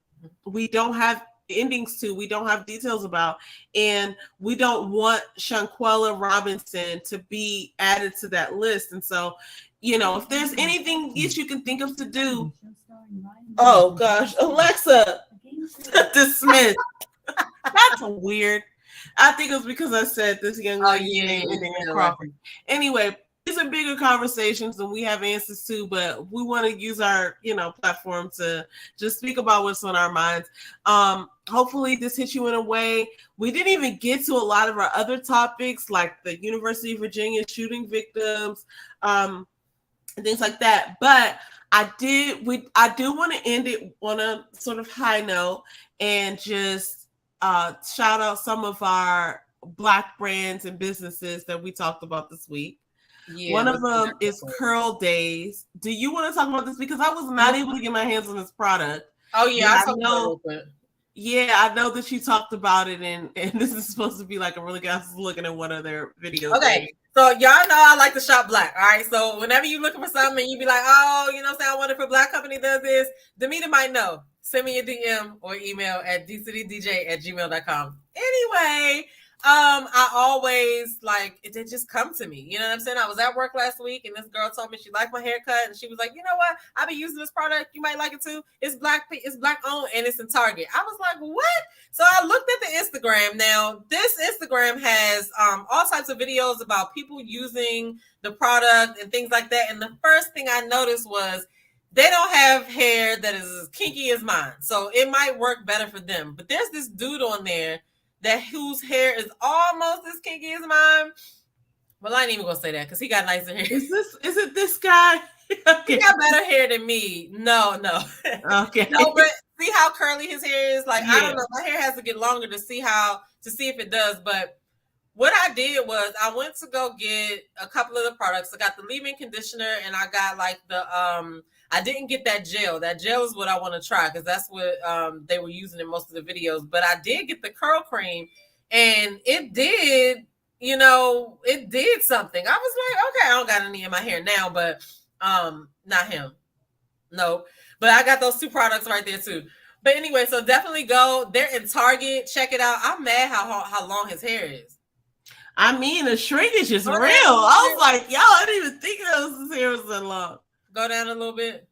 we don't have endings to, we don't have details about, and we don't want Shanquella Robinson to be added to that list. And so, if there's anything that you can think of to do, oh gosh, Alexa, dismiss. That's weird. I think it was because I said this young lady's name in Crawford. Anyway, these are bigger conversations and we have answers to, but we want to use our, platform to just speak about what's on our minds. Hopefully this hit you in a way. We didn't even get to a lot of our other topics like the University of Virginia shooting victims, and things like that. But I do want to end it on a sort of high note and just shout out some of our Black brands and businesses that we talked about this week. Yeah, One of what's the them next is one? Curl Days. Do you want to talk about this? Because I was not able to get my hands on this product. Oh yeah, But I'll I talk about it know, real quick. yeah, I know that you talked about it, and this is supposed to be like a really good. I was looking at one of their videos Okay. lately. So y'all know I like to shop black. All right. So whenever you looking for something and you be like, oh, you know what I'm saying? I wonder if a black company does this. Demeter might know. Send me a DM or email at dcitydj@gmail.com. Anyway, I always like it did just come to me. You know what I'm saying? I was at work last week and this girl told me she liked my haircut and she was like, you know what? I've been using this product. You might like it too. It's black owned and it's in Target. I was like, what? So I looked at the Instagram. Now, this Instagram has all types of videos about people using the product and things like that. And the first thing I noticed was they don't have hair that is as kinky as mine. So it might work better for them. But there's this dude on there that whose hair is almost as kinky as mine. Well, I ain't even gonna say that because he got nicer hair. Is it this guy? Okay. He got better hair than me. No. Okay. No, but see how curly his hair is? Like, yeah. I don't know. My hair has to get longer to see if it does. But what I did was I went to go get a couple of the products. I got the leave-in conditioner and I got like the I didn't get that gel. That gel is what I want to try because that's what they were using in most of the videos. But I did get the curl cream and it did, it did something. I was like, okay, I don't got any in my hair now, but not him. No. But I got those two products right there too. But anyway, so definitely go. They're in Target. Check it out. I'm mad how long his hair is. I mean, the shrinkage is real. I was like, y'all, I didn't even think his hair was that long. Go down a little bit.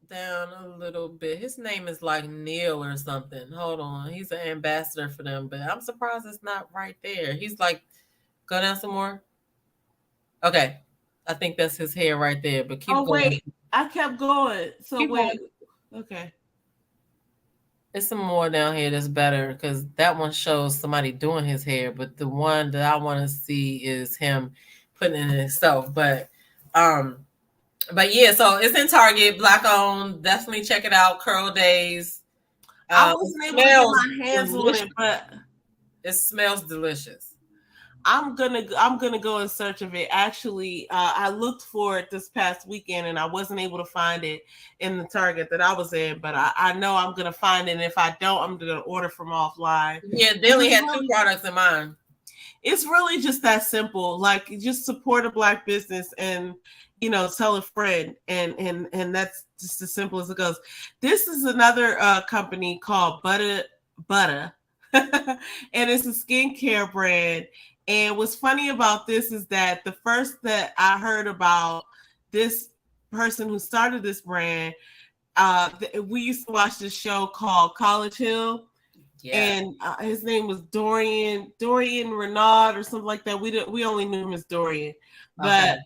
Down a little bit. His name is like Neil or something. Hold on. He's an ambassador for them, but I'm surprised it's not right there. He's like, go down some more. Okay. I think that's his hair right there, but keep going. Wait. I kept going. So keep wait. Going. Okay. There's some more down here that's better because that one shows somebody doing his hair, but the one that I want to see is him putting it in himself. But yeah, so it's in Target, black owned. Definitely check it out. Curl Days. I wasn't able to get my hands on it, but it smells delicious. I'm gonna go in search of it. Actually, I looked for it this past weekend and I wasn't able to find it in the Target that I was in, but I know I'm gonna find it. And if I don't, I'm gonna order from offline. Yeah, they only had two products in mind. It's really just that simple. Like, just support a black business and tell a friend, and that's just as simple as it goes. This is another company called Butter, and it's a skincare brand. And what's funny about this is that the first that I heard about this person who started this brand, we used to watch this show called College Hill. Yeah. And his name was Dorian Renaud or something like that. We only knew him as Dorian. But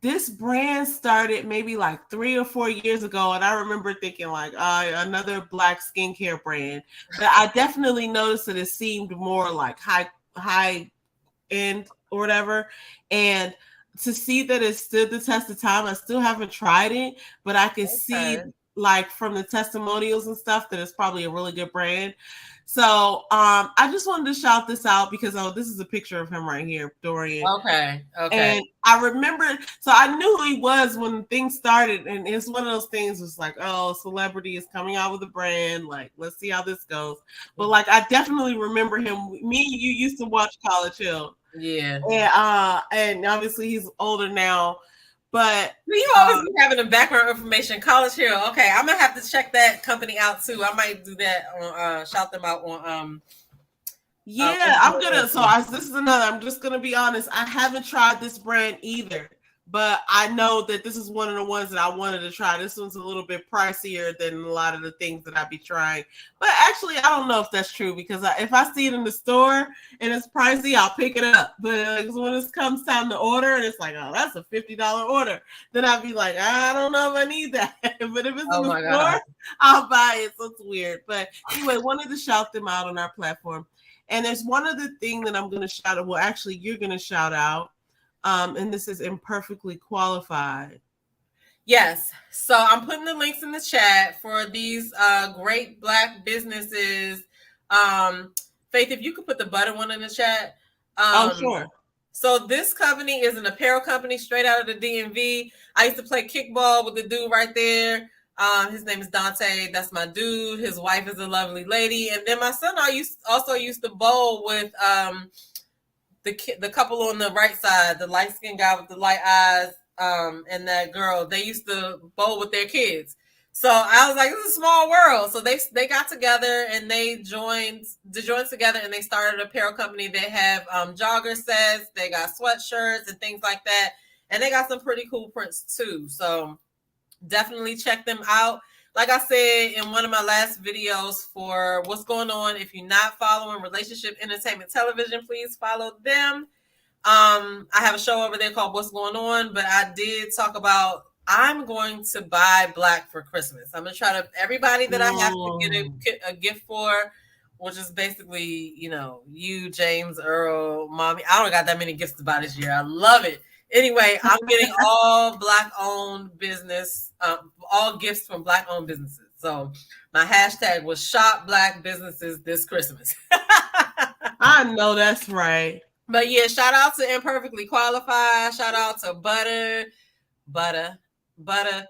this brand started maybe like 3 or 4 years ago, and I remember thinking like, another black skincare brand. But I definitely noticed that it seemed more like high end or whatever. And to see that it stood the test of time, I still haven't tried it, but I could see like from the testimonials and stuff that it's probably a really good brand. So I just wanted to shout this out because this is a picture of him right here, Dorian. Okay. And I remember, so I knew who he was when things started, and it's one of those things. Was like, oh, celebrity is coming out with a brand. Like, let's see how this goes. But like, I definitely remember him. Me and you used to watch College Hill. Yeah. And obviously he's older now. But you always be having the background information. College Hill. Okay, I'm gonna have to check that company out too. I might do that on shout them out on I'm gonna. So this is another. I'm just gonna be honest. I haven't tried this brand either, but I know that this is one of the ones that I wanted to try. This one's a little bit pricier than a lot of the things that I'd be trying. But actually, I don't know if that's true because if I see it in the store and it's pricey, I'll pick it up. But when it comes time to order and it's like, oh, that's a $50 order, then I'd be like, I don't know if I need that. But if it's in the store, I'll buy it. So it's weird. But anyway, wanted to shout them out on our platform. And there's one other thing that I'm going to shout out. Well, actually, you're going to shout out. And this is Imperfectly Qualified. Yes. So I'm putting the links in the chat for these great black businesses. Faith, if you could put the butter one in the chat. Oh, sure. So this company is an apparel company straight out of the DMV. I used to play kickball with the dude right there. His name is Dante. That's my dude. His wife is a lovely lady. And then my son also used to bowl with the couple on the right side, the light skinned guy with the light eyes, and that girl. They used to bowl with their kids. So I was like, this is a small world. So they got together and they joined together and they started a apparel company. They have jogger sets, they got sweatshirts and things like that. And they got some pretty cool prints too. So definitely check them out. Like I said in one of my last videos for what's going on, if you're not following Relationship Entertainment Television, please follow them. I have a show over there called What's Going On, but I did talk about I'm going to buy black for Christmas. I'm going to try to, everybody that I have to get a gift for, which is basically, you, James, Earl, Mommy. I don't got that many gifts to buy this year. I love it. Anyway, I'm getting all black-owned business, all gifts from black-owned businesses. So my hashtag was Shop Black Businesses this Christmas. I know that's right. But yeah, shout out to Imperfectly Qualified. Shout out to Butter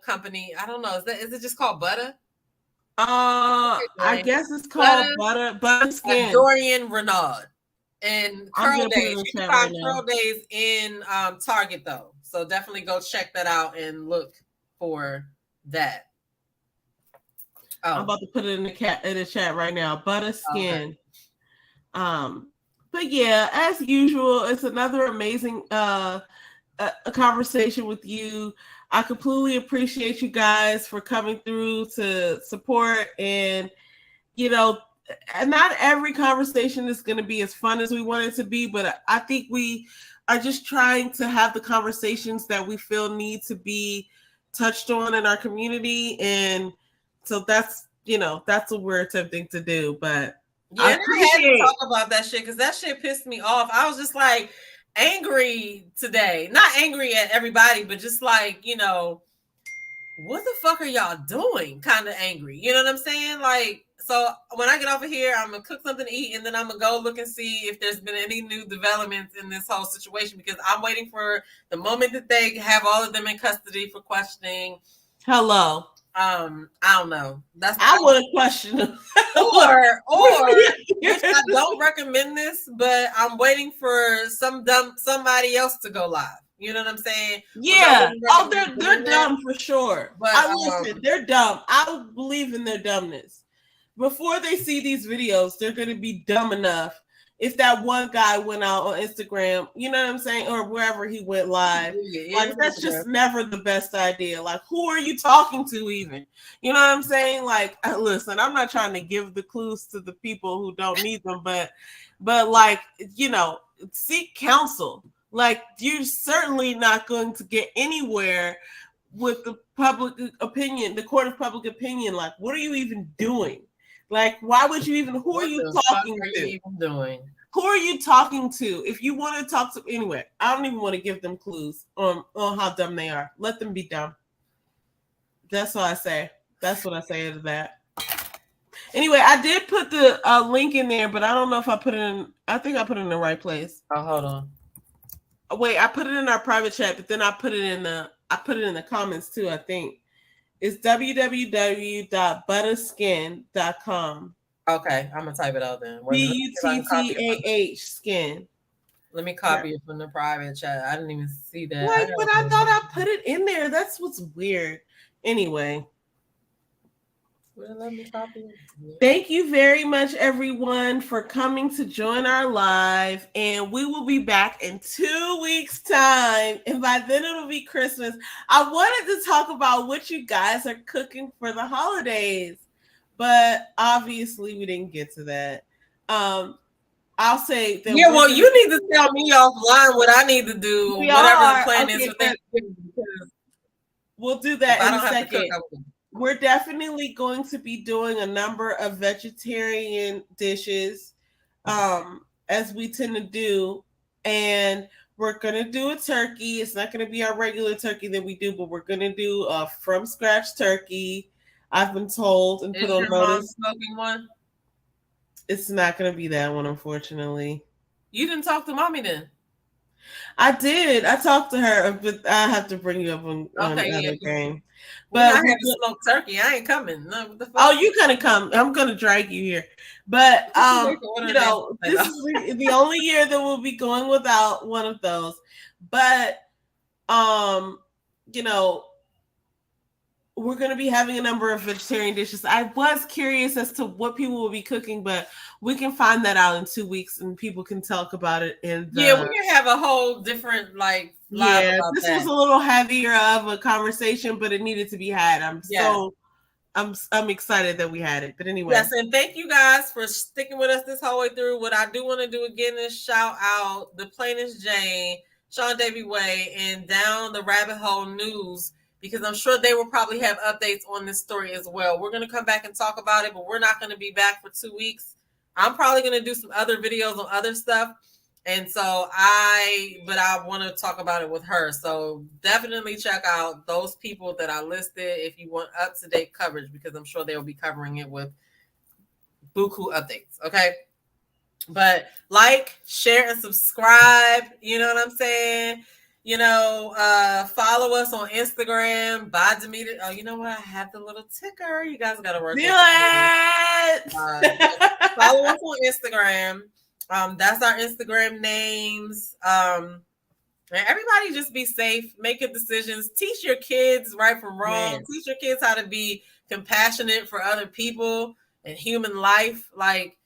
Company. I don't know. Is it just called Butter? I guess it's called Butter Skin. Dorian Renaud. And Curl Days. You can find Curl Days in Target though. So definitely go check that out and look for that. I'm about to put it in the chat right now. Butter Skin. Okay. But yeah, as usual, it's another amazing a conversation with you. I completely appreciate you guys for coming through to support, and not every conversation is going to be as fun as we want it to be, but I think we are just trying to have the conversations that we feel need to be touched on in our community, and so that's what we're attempting to do. But yeah, I had to talk about that shit because that shit pissed me off. I was just like angry today. Not angry at everybody, but just like, what the fuck are y'all doing? Kind of angry. You know what I'm saying? Like, so when I get off of here, I'm going to cook something to eat and then I'm going to go look and see if there's been any new developments in this whole situation because I'm waiting for the moment that they have all of them in custody for questioning. Hello. I don't know. I wouldn't question them. or which I don't recommend this, but I'm waiting for somebody else to go live. You know what I'm saying? Yeah. Oh, they're dumb for sure. But listen, they're dumb. I believe in their dumbness. Before they see these videos, they're going to be dumb enough. If that one guy went out on Instagram, you know what I'm saying, or wherever he went live, like that's just never the best idea. Like, who are you talking to even? You know what I'm saying? Like, listen, I'm not trying to give the clues to the people who don't need them, but like, seek counsel. Like, you're certainly not going to get anywhere with the public opinion, the court of public opinion. Like, what are you even doing? Like, why would you even? Who are you talking to? Who are you talking to? If you want to talk to, anyway, I don't even want to give them clues on how dumb they are. Let them be dumb. That's what I say. That's what I say to that. Anyway, I did put the link in there, but I don't know if I put it in. I think I put it in the right place. Oh, hold on. Wait, I put it in our private chat, but then I put it in the comments too. I think. It's www.butterskin.com. Okay, I'm gonna type it out then. BUTTAH skin. Let me copy it from the private chat. I didn't even see that. Like, but I thought I put it in there. That's what's weird. Anyway. Well, let me copy it. Thank you very much, everyone, for coming to join our live. And we will be back in 2 weeks' time. And by then it'll be Christmas. I wanted to talk about what you guys are cooking for the holidays, but obviously we didn't get to that. I'll say that. Yeah, well, you need to tell me offline what I need to do, whatever the plan is with that. We'll do that in a second. We're definitely going to be doing a number of vegetarian dishes, as we tend to do. And we're going to do a turkey. It's not going to be our regular turkey that we do, but we're going to do a from scratch turkey. I've been told and put on notice. Smoking one? It's not going to be that one, unfortunately. You didn't talk to mommy then? I did. I talked to her, but I have to bring you up on Okay, yeah. other game. We're not But here to smoke turkey. I ain't coming. No, what the oh, fuck? you gonna come? I'm gonna drag you here. But this is the only year that we'll be going without one of those. But you know, we're going to be having a number of vegetarian dishes. I was curious as to what people will be cooking, but we can find that out in 2 weeks and people can talk about it. Yeah, we can have a whole different live about this that. was a little heavier of a conversation, but it needed to be had. I'm excited that we had it. But anyway. Yes, and thank you guys for sticking with us this whole way through. What I do want to do again is shout out the plainest Jane, Sean Davy Way, and Down the Rabbit Hole News, because I'm sure they will probably have updates on this story as well. We're going to come back and talk about it, but we're not going to be back for 2 weeks. I'm probably going to do some other videos on other stuff. And so I want to talk about it with her. So definitely check out those people that I listed if you want up-to-date coverage, because I'm sure they'll be covering it with buku updates. Okay. But like, share, and subscribe. You know what I'm saying? Follow us on Instagram. By Demeter. Oh, you know what? I have the little ticker. You guys got to work. Follow us on Instagram. That's our Instagram names. And everybody just be safe, make good decisions, teach your kids right from wrong, teach your kids how to be compassionate for other people and human life. Like,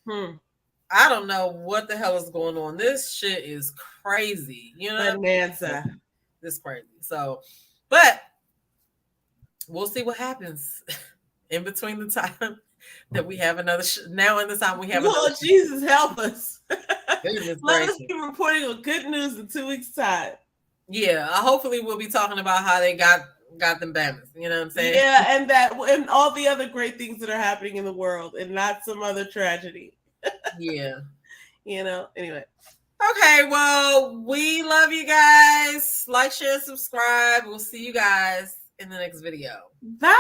I don't know what the hell is going on. This shit is crazy. Bonanza. This crazy. So, but we'll see what happens in between the time that we have another now in the time we have Lord Jesus help us. Let us be reporting on good news in 2 weeks' time. Yeah, hopefully we'll be talking about how they got them banners. You know what I'm saying? Yeah, and all the other great things that are happening in the world, and not some other tragedy. Yeah. Anyway. Okay, well, we love you guys. Like, share, subscribe. We'll see you guys in the next video. Bye.